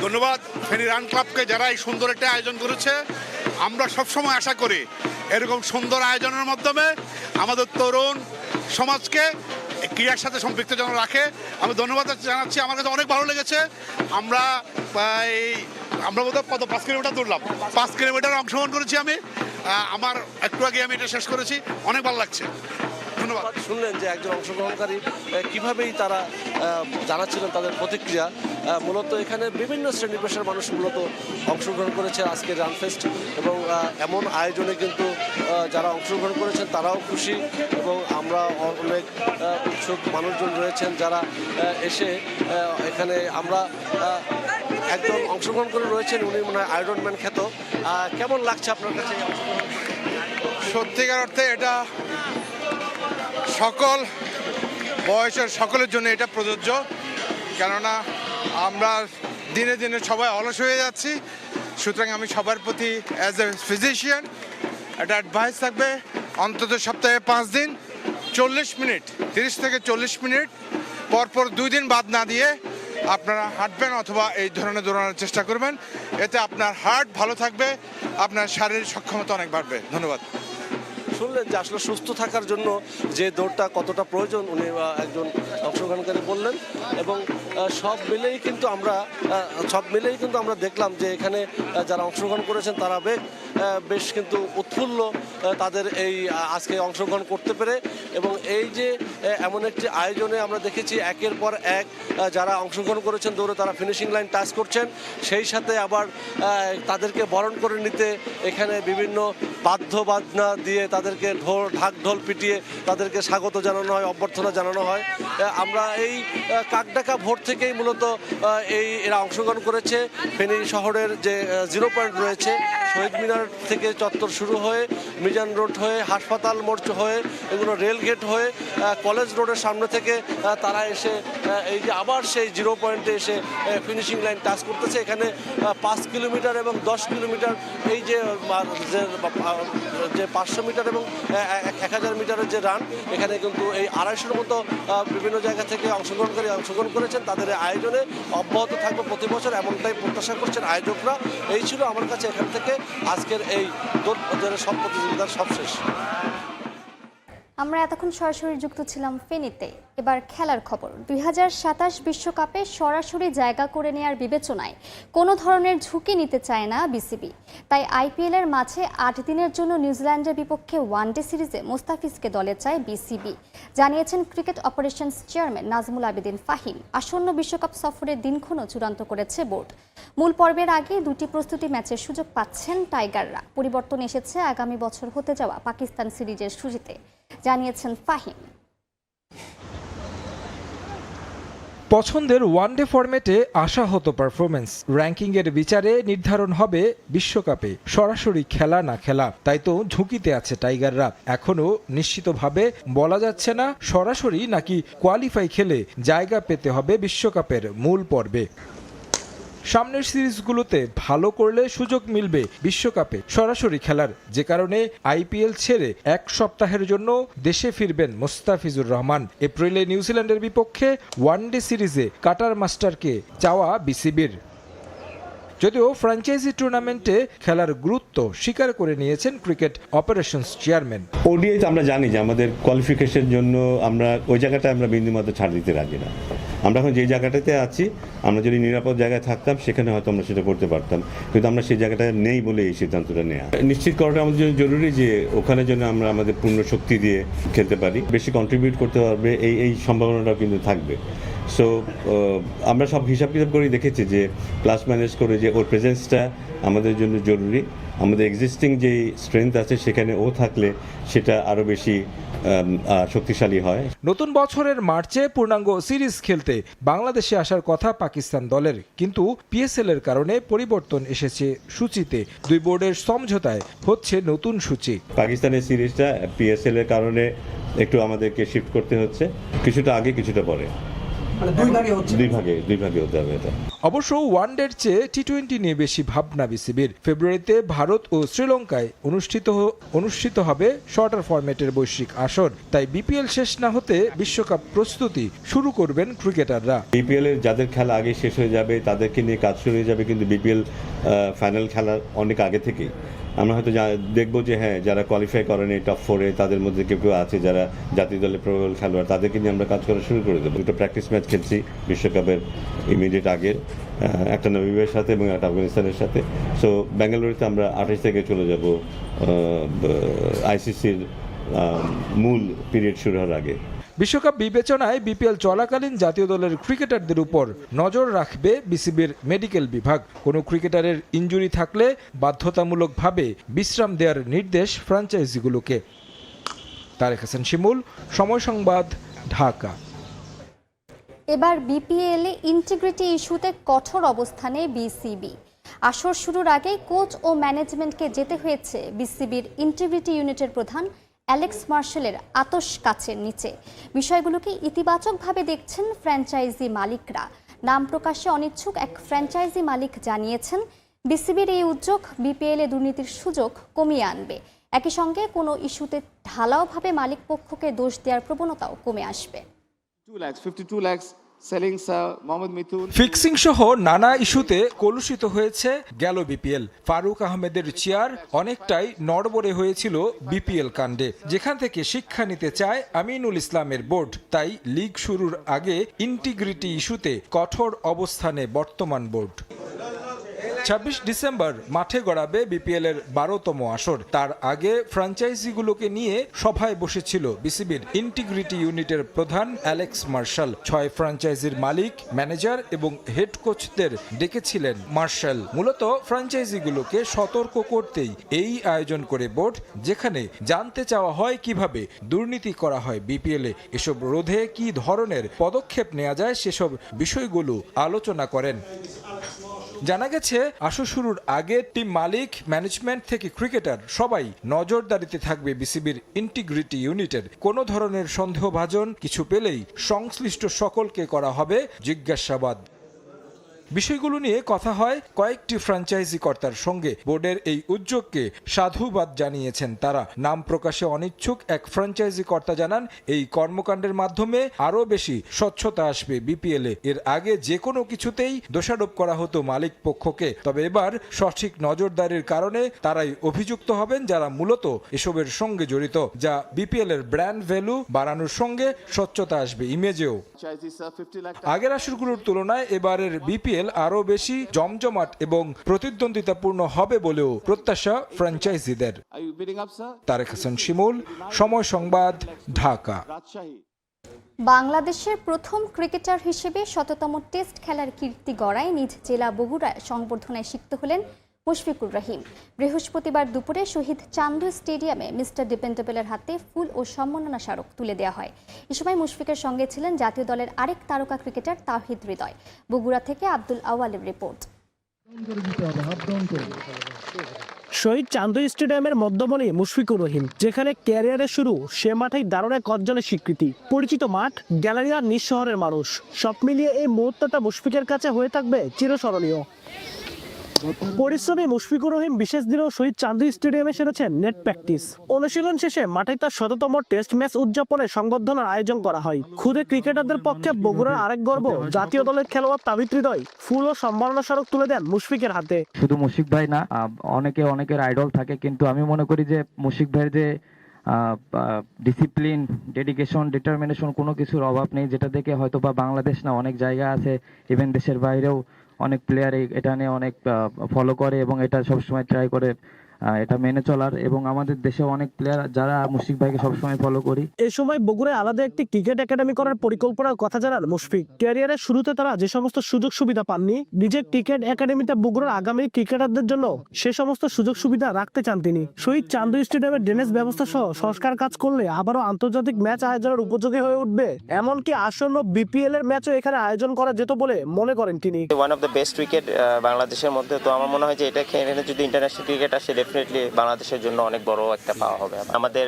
ধন্যবাদ ফেনী রান ক্লাবকে যারা এই সুন্দর একটা আয়োজন করেছে। আমরা সবসময় আশা করি এরকম সুন্দর আয়োজনের মাধ্যমে আমাদের তরুণ সমাজকে ক্রীড়ার সাথে সম্পৃক্ত যেন রাখে। আমি ধন্যবাদ জানাচ্ছি, আমার কাছে অনেক ভালো লেগেছে। আমরা বোধহয় 5 কিলোমিটার দৌড়লাম, 5 কিলোমিটার অংশগ্রহণ করেছি আমি। আমার একটু আগে আমি এটা শেষ করেছি, অনেক ভালো লাগছে। ধন্যবাদ। শুনলেন যে একজন অংশগ্রহণকারী কিভাবেই তারা জানাচ্ছিলেন তাদের প্রতিক্রিয়া। মূলত এখানে বিভিন্ন শ্রেণী পেশার মানুষ মূলত অংশগ্রহণ করেছে আজকের রান ফেস্ট এবং এমন আয়োজনে কিন্তু যারা অংশগ্রহণ করেছেন তারাও খুশি এবং আমরা অনেক উৎসুক মানুষজন রয়েছেন যারা এসে এখানে আমরা একজন অংশগ্রহণ করে রয়েছেন, উনি মনে হয় আয়রনম্যান খ্যাত। কেমন লাগছে আপনার কাছে? সত্যিকার অর্থে এটা সকল বয়সের সকলের জন্য এটা প্রযোজ্য, কেননা আমরা দিনে দিনে সবাই অলস হয়ে যাচ্ছি। সুতরাং আমি সবার প্রতি অ্যাজ এ ফিজিশিয়ান একটা অ্যাডভাইস থাকবে, অন্তত সপ্তাহে 5 দিন 40 মিনিট, 30 থেকে 40 মিনিট পরপর 2 দিন বাদ না দিয়ে আপনারা হাঁটবেন অথবা এই ধরনের দৌড়ানোর চেষ্টা করবেন। এতে আপনার হার্ট ভালো থাকবে, আপনার শারীরিক সক্ষমতা অনেক বাড়বে। ধন্যবাদ। শুনলেন যে আসলে সুস্থ থাকার জন্য যে দৌড়টা কতটা প্রয়োজন উনি একজন অংশগ্রহণকারী বললেন এবং সব মিলেই কিন্তু আমরা দেখলাম যে এখানে যারা অংশগ্রহণ করেছেন তারা বেশ কিন্তু উৎফুল্ল তাদের এই আজকে অংশগ্রহণ করতে পেরে। এবং এই যে এমন একটি আয়োজনে আমরা দেখেছি একের পর এক যারা অংশগ্রহণ করেছেন দৌড়ে তারা ফিনিশিং লাইন টাচ করছেন, সেই সাথে আবার তাদেরকে বরণ করে নিতে এখানে বিভিন্ন বাদ্যবাজনা দিয়ে তাদেরকে ঢাক ঢোল পিটিয়ে তাদেরকে স্বাগত জানানো হয়, অভ্যর্থনা জানানো হয়। আমরা এই কাকডাকা ভোর থেকেই মূলত এরা অংশগ্রহণ করেছে। ফেনী শহরের যে 0 পয়েন্ট রয়েছে, শহীদ মিনার থেকে চত্বর শুরু হয়ে, মিজান রোড হয়ে, হাসপাতাল মোড় হয়ে, এগুলো রেলগেট হয়ে, কলেজ রোডের সামনে থেকে তারা এসে এই যে আবার সেই 0 পয়েন্টে এসে ফিনিশিং লাইন টাচ করতেছে। এখানে 5 কিলোমিটার এবং 10 কিলোমিটার এই যে 500 মিটার এবং 1000 মিটারের যে রান, এখানে কিন্তু এই 250-এর মতো বিভিন্ন জায়গা থেকে অংশগ্রহণ করেছেন। তাদের আয়োজনে অব্যাহত থাকবে প্রতি বছর, এমনটাই প্রত্যাশা করছেন আয়োজকরা। এই ছিল আমার কাছে এখান থেকে আজকের এই দৌড়ের সব প্রতিযোগিতার সবশেষ। আমরা এতক্ষণ সরাসরি যুক্ত ছিলাম ফেনীতে। এবার খেলার খবর। 2027 বিশ্বকাপে সরাসরি জায়গা করে নেয়ার বিবেচনায় কোনো ধরনের ঝুঁকি নিতে চায় না বিসিবি। তাই আইপিএল এর মাঝে 8 দিনের জন্য নিউজিল্যান্ডের বিপক্ষে ওয়ানডে সিরিজে মোস্তাফিজকে দলে চায় বিসিবি, জানিয়েছেন cricket operations chairman Nazmul Abedin Fahim. আসন্ন বিশ্বকাপ সফরের দিনক্ষণও চূড়ান্ত করেছে বোর্ড। মূল পর্বের আগে 2টি প্রস্তুতি ম্যাচের সুযোগ পাচ্ছেন টাইগাররা। পরিবর্তন এসেছে আগামী বছর হতে যাওয়া পাকিস্তান সিরিজের সূচিতে, জানিয়েছেন ফাহিম। পছন্দের ওয়ানডে ফরম্যাটে আশাহত পারফরমেন্স র্যাঙ্কিংয়ের বিচারে নির্ধারণ হবে বিশ্বকাপে সরাসরি খেলা না খেলা। তাই তো ঝুঁকিতে আছে টাইগাররা। এখনও নিশ্চিতভাবে বলা যাচ্ছে না সরাসরি নাকি কোয়ালিফাই খেলে জায়গা পেতে হবে বিশ্বকাপের মূল পর্বে। সামনের সিরিজগুলোতে ভালো করলে সুযোগ মিলবে বিশ্বকাপে সরাসরি খেলার, যে কারণে আইপিএল ছেড়ে 1 সপ্তাহের জন্য দেশে ফিরবেন মোস্তাফিজুর রহমান। এপ্রিলে নিউজিল্যান্ডের বিপক্ষে ওয়ানডে সিরিজে কাটার মাস্টারকে চাওয়া বিসিবির। যদিও ফ্র্যাঞ্চাইজি টুর্নামেন্টে খেলার গুরুত্ব স্বীকার করে নিয়েছেন ক্রিকেট অপারেশনস চেয়ারম্যান। ওডিআইতে আমরা জানি যে আমাদের কোয়ালিফিকেশনের জন্য আমরা ওই জায়গাটা আমরা বিন্দুমাত্র ছাড় দিতে রাজি না। আমরা এখন যে জায়গাটাতে আছি, আমরা যদি নিরাপদ জায়গায় থাকতাম সেখানে হয়তো আমরা সেটা করতে পারতাম, কিন্তু আমরা সেই জায়গাটা নেই বলে এই সিদ্ধান্তটা নেওয়া। নিশ্চিত করাটা আমাদের জন্য জরুরি যে ওখানে যেন আমরা আমাদের পূর্ণ শক্তি দিয়ে খেলতে পারি, বেশি কন্ট্রিবিউট করতে পারবে এই সম্ভাবনাটাও কিন্তু থাকবে। সো আমরা সব হিসাব কিতাব করেই দেখেছি যে প্লাস মাইনাস করে যে ওর প্রেজেন্সটা আমাদের জন্য জরুরি। আমাদের এক্সিস্টিং যে স্ট্রেংথ আছে সেখানে ও থাকলে সেটা আরও বেশি শক্তিশালী হয়। নতুন বছরের মার্চে পূর্ণাঙ্গ সিরিজ খেলতে বাংলাদেশে আসার কথা পাকিস্তান দলের, কিন্তু পিএসএল এর কারণে পরিবর্তন এসেছে সূচিতে। 2 বোর্ডের সমঝোতায় হচ্ছে নতুন সূচি। পাকিস্তানের সিরিজটা পিএসএল এর কারণে একটু আমাদেরকে শিফট করতে হচ্ছে, কিছুটা আগে কিছুটা পরে, দুই ভাগে হতে হবে এটা। অবশ্য ওয়ানডের চেয়ে টি-20 নিয়ে বেশি ভাবনা বিসিবির। ফেব্রুয়ারিতে ভারত ও শ্রীলঙ্কায় অনুষ্ঠিত হবে শর্টার ফরম্যাটের বৈশ্বিক আসর। তাই বিপিএল শেষ না হতে বিশ্বকাপ প্রস্তুতি শুরু করবেন ক্রিকেটাররা। বিপিএল এর যাদের খেলা আগে শেষ হয়ে যাবে তাদেরকে নিয়ে কাজ শুরু হয়ে যাবে, কিন্তু বিপিএল ফাইনাল খেলার অনেক আগে থেকেই আমরা হয়তো দেখবো যে হ্যাঁ, যারা কোয়ালিফাই করেনি টপ 4-এ তাদের মধ্যে কেউ আছে যারা জাতীয় দলের প্রবল খেলোয়াড়, তাদেরকে নিয়ে আমরা কাজ করা শুরু করে দেবো। 2টো প্র্যাকটিস ম্যাচ খেলছি বিশ্বকাপের ইমিডিয়েট আগের, একটা নামিবিয়ার সাথে এবং একটা আফগানিস্তানের সাথে। সো বেঙ্গালুরুতে আমরা 28 থেকে চলে যাব আইসিসির মূল পিরিয়ড শুরু হওয়ার আগে। বিশ্বকাপ বিবেচনায় বিপিএল চলাকালীন জাতীয় দলের ক্রিকেটারদের উপর নজর রাখবে বিসিবির মেডিকেল বিভাগ। কোনো ক্রিকেটারের ইনজুরি থাকলে বাধ্যতামূলকভাবে বিশ্রাম দেওয়ার নির্দেশ ফ্র্যাঞ্চাইজিগুলোকে। তারেক হাসান শিমুল, সময় সংবাদ, ঢাকা। এবার বিপিএল এ ইন্টিগ্রিটি ইস্যুতে কঠোর অবস্থানে বিসিবি। আসর শুরুর আগেই কোচ ও ম্যানেজমেন্টকে যেতে হয়েছে বিসিবির ইন্টিগ্রিটি ইউনিটের প্রধান অ্যালেক্স মার্শেলের আতশ কাচের নিচে। বিষয়গুলোকে ইতিবাচকভাবে দেখছেন ফ্র্যাঞ্চাইজি মালিকরা। নাম প্রকাশে অনিচ্ছুক এক ফ্র্যাঞ্চাইজি মালিক জানিয়েছেন, বিসিবির এই উদ্যোগ বিপিএল-এ দুর্নীতির সুযোগ কমিয়ে আনবে। একই সঙ্গে কোনো ইস্যুতে ঢালাওভাবে মালিক পক্ষকে দোষ দেওয়ার প্রবণতাও কমে আসবে। ফিক্সিং সহ নানা ইস্যুতে কলুষিত হয়েছে গেল বিপিএল। ফারুক আহমেদের চেয়ার অনেকটাই নড়বড়ে হয়েছিল বিপিএল কাণ্ডে, যেখান থেকে শিক্ষা নিতে চায় আমিনুল ইসলামের বোর্ড। তাই লিগ শুরুর আগে ইন্টিগ্রিটি ইস্যুতে কঠোর অবস্থানে বর্তমান বোর্ড। 26 ডিসেম্বর মাঠে গড়াবে বিপিএল এর 12তম আসর। তার আগে ফ্র্যাঞ্চাইজিগুলোকে নিয়ে সভায় বসেছিল বিসিবির ইন্টিগ্রিটি ইউনিটের প্রধান অ্যালেক্স মার্শাল। 6 ফ্র্যাঞ্চাইজির মালিক, ম্যানেজার এবং হেড কোচদের ডেকেছিলেন মার্শাল। মূলত ফ্র্যাঞ্চাইজিগুলোকে সতর্ক করতেই এই আয়োজন করে বোর্ড, যেখানে জানতে চাওয়া হয় কিভাবে দুর্নীতি করা হয় বিপিএল-এ। এসব রোধে কি ধরনের পদক্ষেপ নেওয়া যায় সেসব বিষয়গুলো আলোচনা করেন। জানা গেছে আসর শুরুর আগে টিম মালিক, ম্যানেজমেন্ট থেকে ক্রিকেটার সবাই নজরদারিতে থাকবে বিসিবির ইন্টিগ্রিটি ইউনিটের। কোনো ধরনের সন্দেহভাজন কিছু পেলেই সংশ্লিষ্ট সকলকে করা হবে জিজ্ঞাসাবাদ। বিষয়গুলো নিয়ে কথা হয় কয়েকটি ফ্র্যাঞ্চাইজি কর্তার সঙ্গে। বোর্ডের এই উদ্যোগকে সাধুবাদ জানিয়েছেন তারা। নাম প্রকাশে অনিচ্ছুক এক ফ্র্যাঞ্চাইজি কর্তা জানান, এই কর্মকাণ্ডের মাধ্যমে আরও বেশি স্বচ্ছতা আসবে বিপিএলে। এর আগে যে কোনো কিছুতেই দোষারোপ করা হতো মালিক পক্ষকে, তবে এবার সঠিক নজরদারির কারণে তারাই অভিযুক্ত হবেন যারা মূলত এসবের সঙ্গে জড়িত, যা বিপিএল এর ব্র্যান্ড ভ্যালু বাড়ানোর সঙ্গে স্বচ্ছতা আসবে ইমেজেও। আগের আসরগুলোর তুলনায় এবারের বিপিএল আরো বেশি জমজমাট এবং প্রতিদ্বন্দ্বিতাপূর্ণ হবে বলেও প্রত্যাশা ফ্র্যাঞ্চাইজিদের। তারেক হাসান শিমুল, সময় সংবাদ, ঢাকা। বাংলাদেশের প্রথম ক্রিকেটার হিসেবে ১৭তম টেস্ট খেলার কীর্তি গড়ায় নিজ জেলা বগুড়ায় সংবর্ধনায় সিক্ত হলেন মুশফিকুর রহিম। বৃহস্পতিবার দুপুরে শহীদ চান্দু স্টেডিয়ামে মিস্টার ডিপেন্ডেবলের হাতে ফুল ও সম্মাননা স্মারক তুলে দেওয়া হয়। এ সময় মুশফিকের সঙ্গে ছিলেন জাতীয় দলের আরেক তারকা ক্রিকেটার তাওহিদ হৃদয়। বগুড়া থেকে আব্দুল আওয়ালের রিপোর্ট। শহীদ চান্দু স্টেডিয়ামের মধ্যমণি মুশফিকুর রহিম, যেখানে ক্যারিয়ারের শুরু, সে মাঠেই দারুণ এক অর্জনের স্বীকৃতি। পরিচিত মাঠ, গ্যালারি আর নিজ শহরের মানুষ, সব মিলিয়ে এই মুহূর্তটা মুশফিকের কাছে হয়ে থাকবে চিরস্মরণীয়। পরিশ্রমী মুশফিকুর রহিম বিশেষ দিনেও শহীদ চান্দু স্টেডিয়ামে সেরেছেন নেট প্র্যাকটিস। অনুশীলন শেষে মাঠে তার ১৭তম টেস্ট ম্যাচ উদযাপনে সংবর্ধনার আয়োজন করা হয়। খুদে ক্রিকেটারদের পক্ষে বগুড়ার আরেক গর্ব জাতীয় দলের খেলোয়াড় তাওহিদ হৃদয় ফুল ও সম্মাননা স্মারক তুলে দেন মুশফিকের হাতে। শুধু মুশফিক ভাই না, অনেকের আইডল থাকে, কিন্তু আমি মনে করি যে মুশফিক ভাইয়ের যে ডিসিপ্লিন, ডেডিকেশন, ডিটারমিনেশন কোনো কিছুর অভাব নেই, যেটা দেখে হয়তো বা বাংলাদেশ না অনেক জায়গা আছে, ইভেন দেশের বাইরেও অনেক প্লেয়ার এটা নিয়ে অনেক ফলো করে এবং এটা সবসময় ট্রাই করে এটা মেনে চলার, এবং আমাদের দেশে অনেক প্লেয়ার যারা মুশফিক ভাইকে সবসময় ফলো করি। এই সময় বগুড়ায় আলাদা একটি ক্রিকেট একাডেমি করার পরিকল্পনার কথা জানান মুশফিক। ক্যারিয়ারের শুরুতে তারা যে সমস্ত সুযোগ সুবিধা পাননি, নিজের ক্রিকেট একাডেমিতে বগুড়ার আগামী ক্রিকেটারদের জন্য সে সমস্ত সুযোগ সুবিধা রাখতে চান তিনি। শহীদ চান্দু স্টেডিয়ামের ড্রেনেজ ব্যবস্থা সহ সংস্কার কাজ করলে আবারও আন্তর্জাতিক ম্যাচ আয়োজনের উপযোগী হয়ে উঠবে। এমনকি আসন্ন বিপিএল এর ম্যাচও এখানে আয়োজন করা যেত বলে মনে করেন তিনি। One of the best wicket বাংলাদেশের মধ্যে, তো আমার মনে হয় যে এটা এখানে যদি ইন্টারন্যাশনাল ক্রিকেট আসে ডেফিনেটলি বাংলাদেশের জন্য অনেক বড় একটা পাওয়া হবে। আমাদের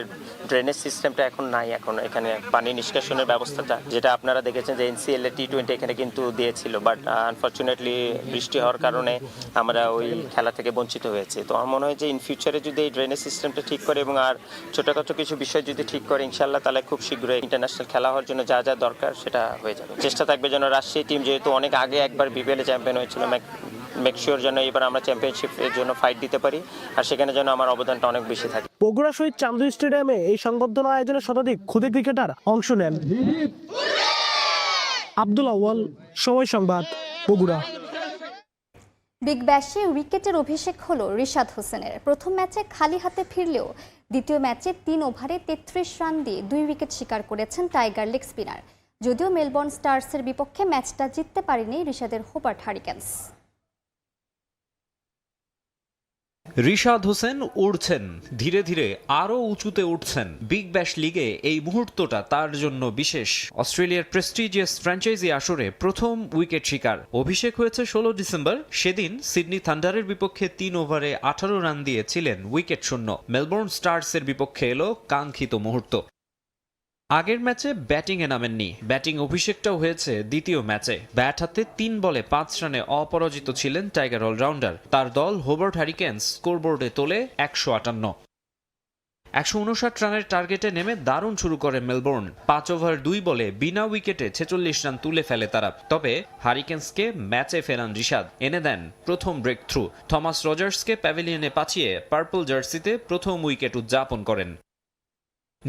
ড্রেনেজ সিস্টেমটা এখন নাই, এখন এখানে পানি নিষ্কাশনের ব্যবস্থাটা যেটা আপনারা দেখেছেন যে এনসিএল এর টি20 এখানে কিন্তু দিয়েছিল, বাট আনফরচুনেটলি বৃষ্টি হওয়ার কারণে আমরা ওই খেলা থেকে বঞ্চিত হয়েছি। তো আমার মনে হয় যে ইন ফিউচারে যদি এই ড্রেনেজ সিস্টেমটা ঠিক করে এবং আর ছোটখাটো কিছু বিষয় যদি ঠিক করে ইনশাল্লাহ, তাহলে খুব শীঘ্রই ইন্টারন্যাশনাল খেলা হওয়ার জন্য যা যা দরকার সেটা হয়ে যাবে। চেষ্টা থাকবে যেন রাজশাহী টিম যেহেতু অনেক আগে একবার বিপিএলে চ্যাম্পিয়ন হয়েছিল, মেকশিওর যেন এবার আমরা চ্যাম্পিয়নশিপের জন্য ফাইট দিতে পারি, আর সেখানে যেন আমার অবদানটা অনেক বেশি থাকে। বগুড়া শহীদ চান্দু স্টেডিয়ামে এই সংবর্ধনা আয়োজনে শতাধিক খুদে ক্রিকেটার অংশ নেন। আব্দুল আউয়াল, সময় সংবাদ, বগুড়া। বিগ ব্যাশে উইকেটের অভিষেক হলো রিশাদ হোসেনের। প্রথম ম্যাচে খালি হাতে ফিরলেও দ্বিতীয় ম্যাচে ৩ ওভারে ৩৩ রান দিয়ে ২ উইকেট শিকার করেছেন টাইগার লেগ স্পিনার। যদিও মেলবোর্ন স্টার্সের বিপক্ষে ম্যাচটা জিততে পারেনি রিশাদের হোবার্ট হারিকেন্স। রিশাদ হোসেন উড়ছেন, ধীরে ধীরে আরও উঁচুতে উঠছেন। বিগ ব্যাশ লিগে এই মুহূর্তটা তার জন্য বিশেষ। অস্ট্রেলিয়ার প্রেস্টিজিয়াস ফ্র্যাঞ্চাইজি আসরে প্রথম উইকেট শিকার। অভিষেক হয়েছে ১৬ ডিসেম্বর। সেদিন সিডনি থান্ডারের বিপক্ষে ৩ ওভারে ১৮ রান দিয়েছিলেন উইকেট শূন্য। মেলবোর্ন স্টার্সের বিপক্ষে এলো কাঙ্ক্ষিত মুহূর্ত। আগের ম্যাচে ব্যাটিংয়ে নামেননি, ব্যাটিং অভিষেকটাও হয়েছে দ্বিতীয় ম্যাচে। ব্যাট হাতে ৩ বলে ৫ রানে অপরাজিত ছিলেন টাইগার অলরাউন্ডার। তার দল হোবার্ট হারিকেন্স স্কোরবোর্ডে তোলে ১৫৮। ১৫৯ রানের টার্গেটে নেমে দারুণ শুরু করে মেলবোর্ন। ৫ ওভার ২ বলে বিনা উইকেটে ৪৬ রান তুলে ফেলে তারা। তবে হারিকেন্সকে ম্যাচে ফেরান রিশাদ, এনে দেন প্রথম ব্রেক থ্রু। থমাস রজার্সকে প্যাভিলিয়নে পাঠিয়ে পার্পল জার্সিতে প্রথম উইকেট উদযাপন করেন।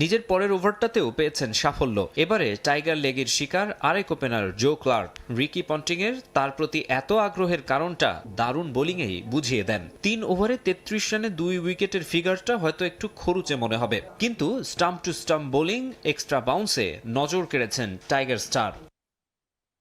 নিজের পরের ওভারটাতেও পেয়েছেন সাফল্য। এবারে টাইগার লেগের শিকার আরেক ওপেনার জো ক্লার্ক। রিকি পন্টিংয়ের তার প্রতি এত আগ্রহের কারণটা দারুণ বোলিংয়েই বুঝিয়ে দেন। ৩ ওভারে ৩৩ রানে ২ উইকেটের ফিগারটা হয়তো একটু খরুচে মনে হবে, কিন্তু stump to stump bowling, extra বাউন্সে নজর কেড়েছেন টাইগার স্টার।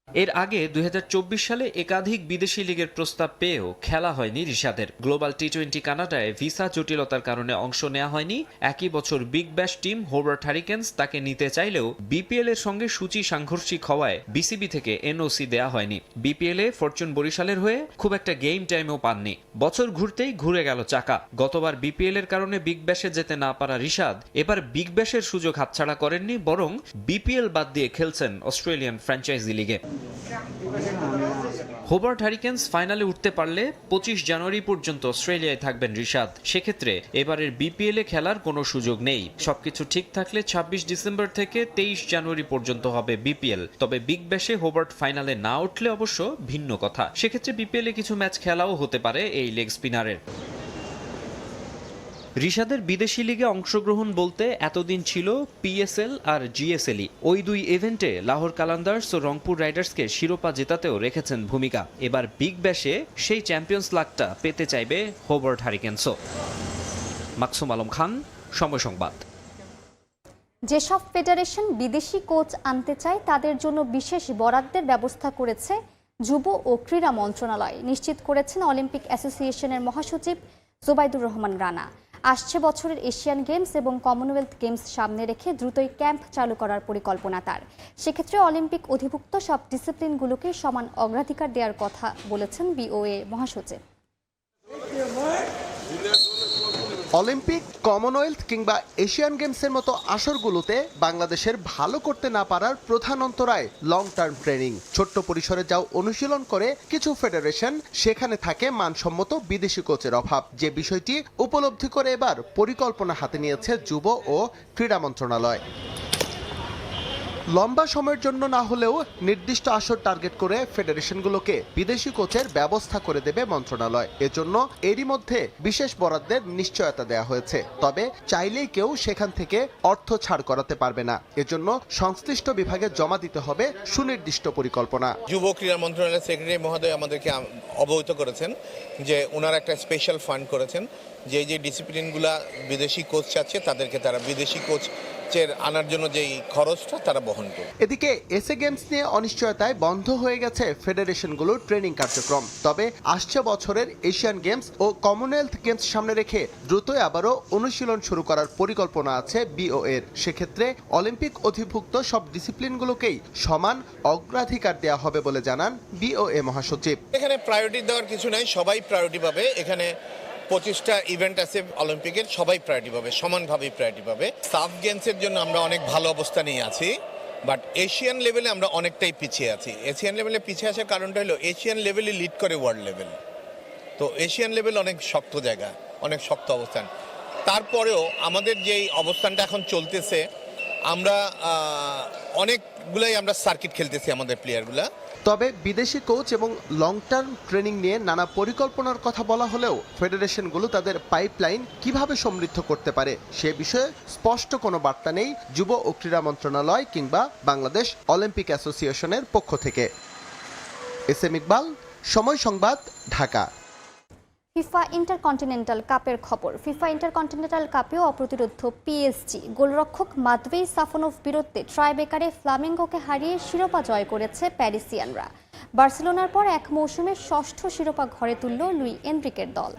এর আগে 2024 সালে একাধিক বিদেশি লিগের প্রস্তাব পেয়েও খেলা হয়নি রিশাদের। গ্লোবাল টি20 কানাডায় ভিসা জটিলতার কারণে অংশ নেওয়া হয়নি। একই বছর Big Bash team Hobart Hurricanes তাকে নিতে চাইলেও বিপিএল এর সঙ্গে সূচি সাংঘর্ষিক হওয়ায় বিসিবি থেকে এনওসি দেয়া হয়নি। বিপিএল এ ফরচুন বরিশালের হয়ে খুব একটা গেম টাইমও পাননি। বছর ঘুরতেই ঘুরে গেল চাকা। গতবার বিপিএল এর কারণে বিগ ব্যাশে যেতে না পারা রিশাদ এবার বিগ ব্যাশের সুযোগ হাতছাড়া করেননি, বরং বিপিএল বাদ দিয়ে খেলছেন অস্ট্রেলিয়ান ফ্র্যাঞ্চাইজি লিগে। হোবার্ট হারিকেন্স ফাইনালে উঠতে পারলে 25 জানুয়ারি পর্যন্ত অস্ট্রেলিয়ায় থাকবেন রিশাদ। সেক্ষেত্রে এবারের বিপিএল এ খেলার কোনো সুযোগ নেই। সবকিছু ঠিক থাকলে 26 ডিসেম্বর থেকে 23 জানুয়ারি পর্যন্ত হবে বিপিএল। তবে বিগ ব্যাশে হোবার্ট ফাইনালে না উঠলে অবশ্য ভিন্ন কথা। সেক্ষেত্রে বিপিএল এ কিছু ম্যাচ খেলাও হতে পারে এই লেগ স্পিনারের। রিশাদের বিদেশি লিগে অংশগ্রহণ বলতে এতদিন ছিল পিএসএল আর জিএসএলই। ওই দুই ইভেন্টে লাহোর কালান্দার্স ও রংপুর রাইডার্সকে শিরোপা জেতাতেও রেখেছেন ভূমিকা। এবার বিগ ব্যাশে সেই চ্যাম্পিয়ন্স লাকটা পেতে চাইবে হোবার্ট হারিকেন্সও। মাকসুম আলম খান, সময় সংবাদ। যেসব ফেডারেশন বিদেশি কোচ আনতে চায় তাদের জন্য বিশেষ বরাদ্দের ব্যবস্থা করেছে যুব ও ক্রীড়া মন্ত্রণালয়, নিশ্চিত করেছেন অলিম্পিক অ্যাসোসিয়েশনের মহাসচিব জুবাইদুর রহমান রানা। আসছে বছরের এশিয়ান গেমস এবং কমনওয়েলথ গেমস সামনে রেখে দ্রুতই ক্যাম্প চালু করার পরিকল্পনা তার। সেক্ষেত্রে অলিম্পিক অধিভুক্ত সব ডিসিপ্লিনগুলোকে সমান অগ্রাধিকার দেওয়ার কথা বলেছেন বিওএ মহাসচিব। অলিম্পিক, কমনওয়েলথ কিংবা এশিয়ান গেমসের মতো আসরগুলোতে বাংলাদেশের ভালো করতে না পারার প্রধান অন্তরায় লং টার্ম ট্রেনিং। ছোট্ট পরিসরে যাও অনুশীলন করে কিছু ফেডারেশন, সেখানে থাকে মানসম্মত বিদেশি কোচের অভাব। যে বিষয়টি উপলব্ধি করে এবার পরিকল্পনা হাতে নিয়েছে যুব ও ক্রীড়া মন্ত্রণালয়। লম্বা সময়ের জন্য না হলেও নির্দিষ্ট আসর টার্গেট করে ফেডারেশনগুলোকে বিদেশি কোচের ব্যবস্থা করে দেবে মন্ত্রণালয়। এজন্য এরই মধ্যে বিশেষ বরাদ্দের নিশ্চয়তা দেওয়া হয়েছে। তবে চাইলেই কেউ সেখান থেকে অর্থ ছাড় করাতে পারবে না। এজন্য সংশ্লিষ্ট বিভাগে জমা দিতে হবে সুনির্দিষ্ট পরিকল্পনা। যুব ক্রীড়া মন্ত্রণালয়ের সেক্রেটারি মহোদয় আমাদেরকে অবহিত করেছেন যে ওনারা একটা স্পেশাল ফান্ড করেছেন, যে ডিসিপ্লিনগুলা বিদেশি কোচ চাচ্ছে তাদেরকে তারা বিদেশি কোচ আনার জন্য যেই খরচটা তারা বহন করে। এদিকে এসএ গেমস নিয়ে অনিশ্চয়তায় বন্ধ হয়ে গেছে ফেডারেশনগুলোর ট্রেনিং কার্যক্রম। তবে আসছে বছরের এশিয়ান গেমস ও কমনওয়েলথ গেমস সামনে রেখে দ্রুতই আবারও অনুশীলন শুরু করার পরিকল্পনা আছে বিওএর। সেক্ষেত্রে অলিম্পিক অধিভুক্ত সব ডিসিপ্লিনগুলোকেই সমান অগ্রাধিকার দেওয়া হবে বলে জানান বিওএ মহাসচিব। এখানে প্রায়োরিটি দেওয়ার কিছু নাই, সবাই প্রায়োরিটি পাবে। এখানে 25টা ইভেন্ট আছে অলিম্পিকের, সবাই প্রায়োরিটি পাবে, সমানভাবেই প্রায়োরিটি পাবে। সাফ গেমসের জন্য আমরা অনেক ভালো অবস্থা নিয়ে আছি, বাট এশিয়ান লেভেলে আমরা অনেকটাই পিছিয়ে আছি। এশিয়ান লেভেলে পিছিয়ে আসার কারণটা হলো এশিয়ান লেভেলে লিড করে ওয়ার্ল্ড লেভেল। তো এশিয়ান লেভেল অনেক শক্ত জায়গা, অনেক শক্ত অবস্থান। তারপরেও আমাদের যেই অবস্থানটা এখন চলতেছে, আমরা অনেকগুলাই আমরা সার্কিট খেলতেছি আমাদের প্লেয়ারগুলা। তবে বিদেশি কোচ এবং লং টার্ম ট্রেনিং নিয়ে নানা পরিকল্পনার কথা বলা হলেও ফেডারেশনগুলো তাদের পাইপলাইন কিভাবে সমৃদ্ধ করতে পারে সে বিষয়ে স্পষ্ট কোনো বার্তা নেই যুব ও ক্রীড়া মন্ত্রণালয় কিংবা বাংলাদেশ অলিম্পিক অ্যাসোসিয়েশনের পক্ষ থেকে। এসএম ইকবাল, সময় সংবাদ, ঢাকা। ফিফা ইন্টারকন্টিনেন্টাল কাপের খবর। ফিফা ইন্টারকন্টিনেন্টাল কাপেও অপ্রতিরোধ্য পিএসজি। গোলরক্ষক মাদভেই সাফোনভ বিরুদ্ধে ট্রাইবেকারে ফ্লামেঙ্গোকে হারিয়ে শিরোপা জয় করেছে প্যারিসিয়ানরা। বার্সেলোনার পর এক মৌসুমে ষষ্ঠ শিরোপা ঘরে তুলল লুই এনরিকের দল।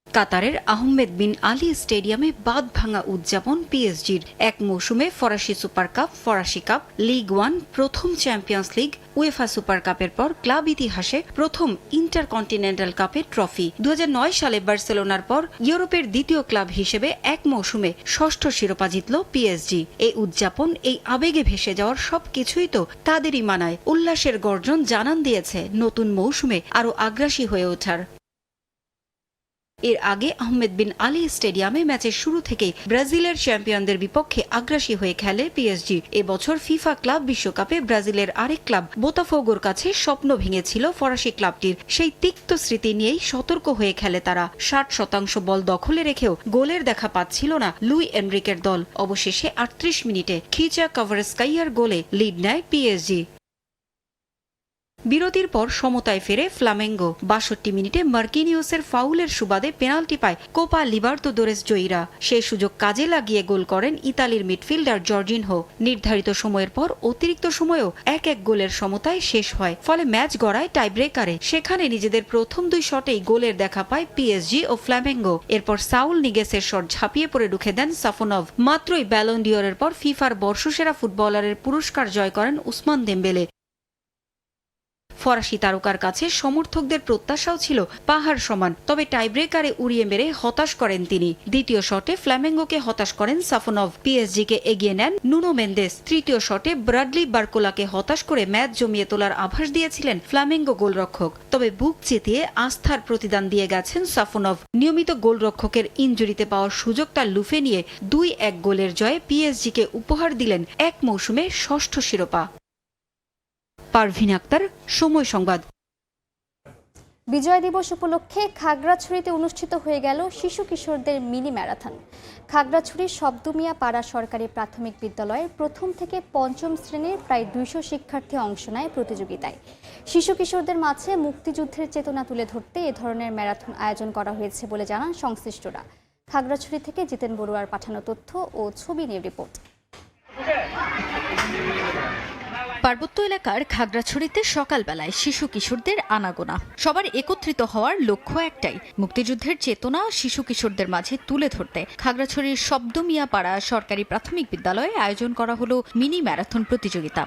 কাতারের আহমেদ বিন আলী স্টেডিয়ামে বাঁধ ভাঙা উদযাপন পিএসজির। এক মৌসুমে ফরাসি সুপার কাপ, ফরাসি কাপ, লিগ ওয়ান, প্রথম চ্যাম্পিয়ন্স লিগ, উয়েফা সুপার কাপের পর ক্লাব ইতিহাসে প্রথম ইন্টারকন্টিনেন্টাল কাপের ট্রফি। 2009 সালে বার্সেলোনার পর ইউরোপের দ্বিতীয় ক্লাব হিসেবে এক মৌসুমে ষষ্ঠ শিরোপা জিতল পিএসজি। এই উদযাপন, এই আবেগে ভেসে যাওয়ার সবকিছুই তো তাদেরই মানায়। উল্লাসের গর্জন জানান দিয়েছে নতুন মৌসুমে আরও আগ্রাসী হয়ে ওঠার। এর আগে আহমেদ বিন আলী স্টেডিয়ামে ম্যাচের শুরু থেকেই ব্রাজিলের চ্যাম্পিয়নদের বিপক্ষে আগ্রাসী হয়ে খেলে পিএসজি। এবছর ফিফা ক্লাব বিশ্বকাপে ব্রাজিলের আরেক ক্লাব বোতাফোগোর কাছে স্বপ্ন ভেঙেছিল ফরাসি ক্লাবটির। সেই তিক্ত স্মৃতি নিয়েই সতর্ক হয়ে খেলে তারা। 60% বল দখলে রেখেও গোলের দেখা পাচ্ছিল না লুই এনরিকের দল। অবশেষে 38 মিনিটে খিচা কাভারস্কাইয়ার গোলে লিড নেয় পিএসজি। বিরতির পর সমতায় ফেরে ফ্লামেঙ্গো। ৬২ মিনিটে মার্কিনিউসের ফাউলের সুবাদে পেনাল্টি পায় কোপা লিবার্তাদোরেস জয়ীরা। সেই সুযোগ কাজে লাগিয়ে গোল করেন ইতালির মিডফিল্ডার জর্জিনহো। নির্ধারিত সময়ের পর অতিরিক্ত সময়েও ১-১ গোলের সমতায় শেষ হয়, ফলে ম্যাচ গড়ায় টাইব্রেকারে। সেখানে নিজেদের প্রথম 2 শটেই গোলের দেখা পায় পিএসজি ও ফ্লামেঙ্গো। এরপর সাউল নিগেসের শট ঝাঁপিয়ে পড়ে রুখে দেন সাফোনভ। মাত্রই ব্যালন ডিওরের পর ফিফার বর্ষসেরা ফুটবলারের পুরস্কার জয় করেন উসমান দেমবেলে। ফরাসি তারকার কাছে সমর্থকদের প্রত্যাশাও ছিল পাহাড় সমান, তবে টাইব্রেকারে উড়িয়ে মেরে হতাশ করেন তিনি। দ্বিতীয় শটে ফ্ল্যামেঙ্গোকে হতাশ করেন সাফোনভ। পিএসজিকে এগিয়ে নেন নুনো মেন্দেস। তৃতীয় শটে ব্রাডলি বার্কোলাকে হতাশ করে ম্যাচ জমিয়ে তোলার আভাস দিয়েছিলেন ফ্ল্যামেঙ্গো গোলরক্ষক, তবে বুক চেতিয়ে আস্থার প্রতিদান দিয়ে গেছেন সাফোনভ। নিয়মিত গোলরক্ষকের ইনজুরিতে পাওয়ার সুযোগটা লুফে নিয়ে 2-1 গোলের জয়ে পিএসজিকে উপহার দিলেন এক মৌসুমে 6ষ্ঠ শিরোপা। পারভিন আক্তার, সময় সংবাদ। বিজয় দিবস উপলক্ষে খাগড়াছড়িতে অনুষ্ঠিত হয়ে গেল শিশু কিশোরদের মিনি ম্যারাথন। খাগড়াছড়ির শব্দমিয়া পাড়া সরকারি প্রাথমিক বিদ্যালয়ের প্রথম থেকে পঞ্চম শ্রেণীর প্রায় 200 শিক্ষার্থী অংশ নেয় প্রতিযোগিতায়। শিশু কিশোরদের মাঝে মুক্তিযুদ্ধের চেতনা তুলে ধরতে এ ধরনের ম্যারাথন আয়োজন করা হয়েছে বলে জানান সংশ্লিষ্টরা। খাগড়াছড়ি থেকে জিতেন বড়ুয়ার পাঠানো তথ্য ও ছবি নিয়ে রিপোর্ট। পার্বত্য এলাকার খাগড়াছড়িতে সকালবেলায় শিশু কিশোরদের আনাগোনা। সবার একত্রিত হওয়ার লক্ষ্য একটাই, মুক্তিযুদ্ধের চেতনা শিশু কিশোরদের মাঝে তুলে ধরতে খাগড়াছড়ির শব্দমিয়া পাড়া সরকারি প্রাথমিক বিদ্যালয়ে আয়োজন করা হলো মিনি ম্যারাথন প্রতিযোগিতা।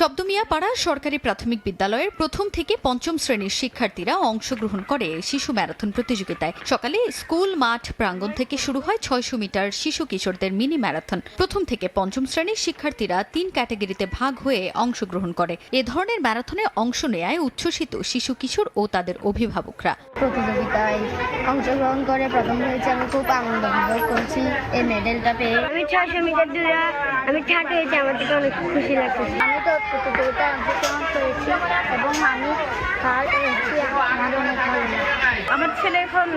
শব্দমিয়া পাড়া সরকারি প্রাথমিক বিদ্যালয়ের প্রথম থেকে পঞ্চম শ্রেণীর শিক্ষার্থীরা অংশগ্রহণ করে শিশু ম্যারাথন প্রতিযোগিতায়। সকালে স্কুল মাঠ প্রাঙ্গণ থেকে শুরু হয় 600 মিটার শিশু কিশোরদের মিনি ম্যারাথন। প্রথম থেকে পঞ্চম শ্রেণীর শিক্ষার্থীরা 3 ক্যাটাগরিতে ভাগ হয়ে অংশগ্রহণ করে। এ ধরনের ম্যারাথনে অংশ নেয় উচ্ছ্বসিত শিশু কিশোর ও তাদের অভিভাবকরা। প্রতিযোগিতায় অংশগ্রহণ করে প্রথম হয়েছে, আমি খুব আনন্দ উপভোগ করছি এই মেডেলটা পেয়ে। আমি 600 মিটার দূরে আমি থার্ড হয়েছি, আমার থেকে অনেক খুশি লাগছে। আমি তো প্রতিযোগিতায় অংশগ্রহণ করেছি এবং আমি থার্ড হয়েছি, আমার অনেক ভালো লাগছে। আমার ছেলে এখন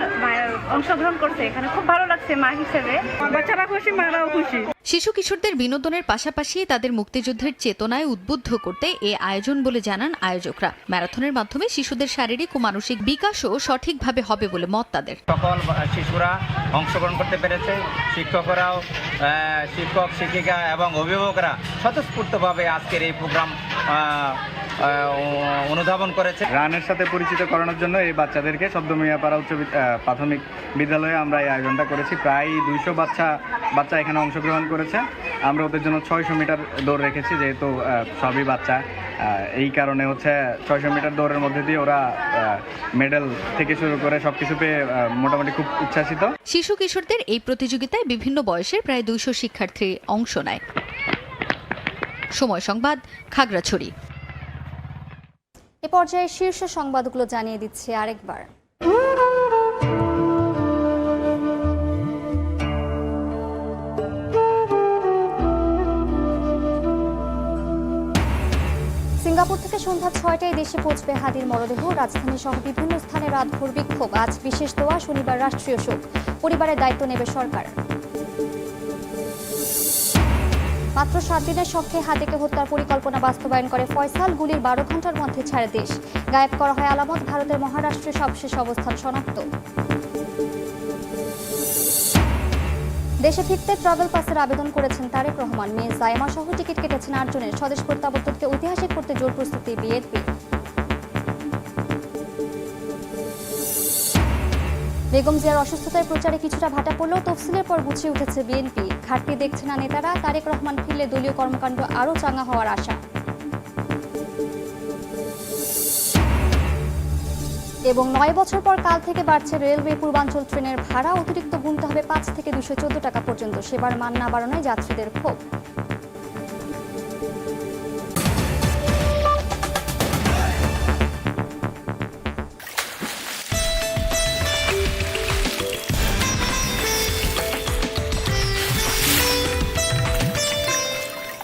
অংশগ্রহণ করছে, এখানে খুব ভালো লাগছে মা হিসেবে। বাচ্চারা খুশি, মারাও খুশি। শিশু কিশোরদের বিনোদনের পাশাপাশি তাদের মুক্তিযুদ্ধের চেতনায় উদ্বুদ্ধ করতে এ আয়োজন বলে জানান আয়োজকরা। ম্যারাথনের মাধ্যমে শিশুদের শারীরিক ও মানসিক বিকাশও সঠিকভাবে হবে বলে মত তাদের। সকল শিশুরা অংশগ্রহণ করতে পেরেছে, শিক্ষকরাও, শিক্ষক শিক্ষিকা এবং অভিভাবকরা স্বতঃস্ফূর্তভাবে আজকের এই প্রোগ্রাম অনুধাবন করেছে। রানের সাথে পরিচিত করানোর জন্য এই বাচ্চাদেরকে শব্দমিয়াপাড়া উচ্চ প্রাথমিক বিদ্যালয়ে আমরা এই আয়োজনটা করেছি। প্রায় 200 বাচ্চা এখানে অংশগ্রহণ করেছে। আমরা ওদের জন্য 600 মিটার দৌড় রেখেছি, যেহেতু সবই বাচ্চা, এই কারণে হচ্ছে 600 মিটার দৌড়ের মধ্যে দিয়ে ওরা মেডেল থেকে শুরু করে সবকিছু পেয়ে মোটামুটি খুব উচ্ছ্বাসিত। শিশু কিশোরদের এই প্রতিযোগিতায় বিভিন্ন বয়সের প্রায় 200 শিক্ষার্থী অংশ নেয়। সময় সংবাদ, খাগড়াছড়ি। এ পর্যায়ে শীর্ষ সংবাদগুলো জানিয়ে দিচ্ছে আরেকবার। সিঙ্গাপুর থেকে সন্ধ্যা 6টায় দেশে পৌঁছবে হাদির মরদেহ। রাজধানী সহ বিভিন্ন স্থানে রাতভর বিক্ষোভ। আজ বিশেষ দোয়া, শনিবার রাষ্ট্রীয় শোক। পরিবারের দায়িত্ব নেবে সরকার। মাত্র 7 দিনের শখে হাদিকে হত্যার পরিকল্পনা বাস্তবায়ন করে ফয়সাল। গুলির 12 ঘন্টার মধ্যে ছাড়ে দেশ। গায়েব করা হয় আলামত। ভারতের মহারাষ্ট্রের সবশেষ অবস্থান শনাক্ত। দেশে ফিরতে ট্রাভেল পাসের আবেদন করেছেন তারেক রহমান। মেয়ে জায়মা সহ টিকিট কেটেছেন 8 জনের। স্বদেশ প্রত্যাবর্তনকে ঐতিহাসিক করতে জোর প্রস্তুতি বিএনপি। বেগম জিয়ার অসুস্থতায় প্রচারে কিছুটা ভাটা পড়লেও তফসিলের পর গুছিয়ে উঠেছে বিএনপি। ঘাটতি দেখছে না নেতারা। তারেক রহমান ফিরলে দলীয় কর্মকাণ্ড আরও চাঙ্গা হওয়ার আশা। এবং 9 বছর পর কাল থেকে বাড়ছে রেলওয়ে পূর্বাঞ্চল ট্রেনের ভাড়া। অতিরিক্ত গুনতে হবে 5 থেকে 214 টাকা পর্যন্ত। সেবার মান না বাড়ানোয় যাত্রীদের ক্ষোভ।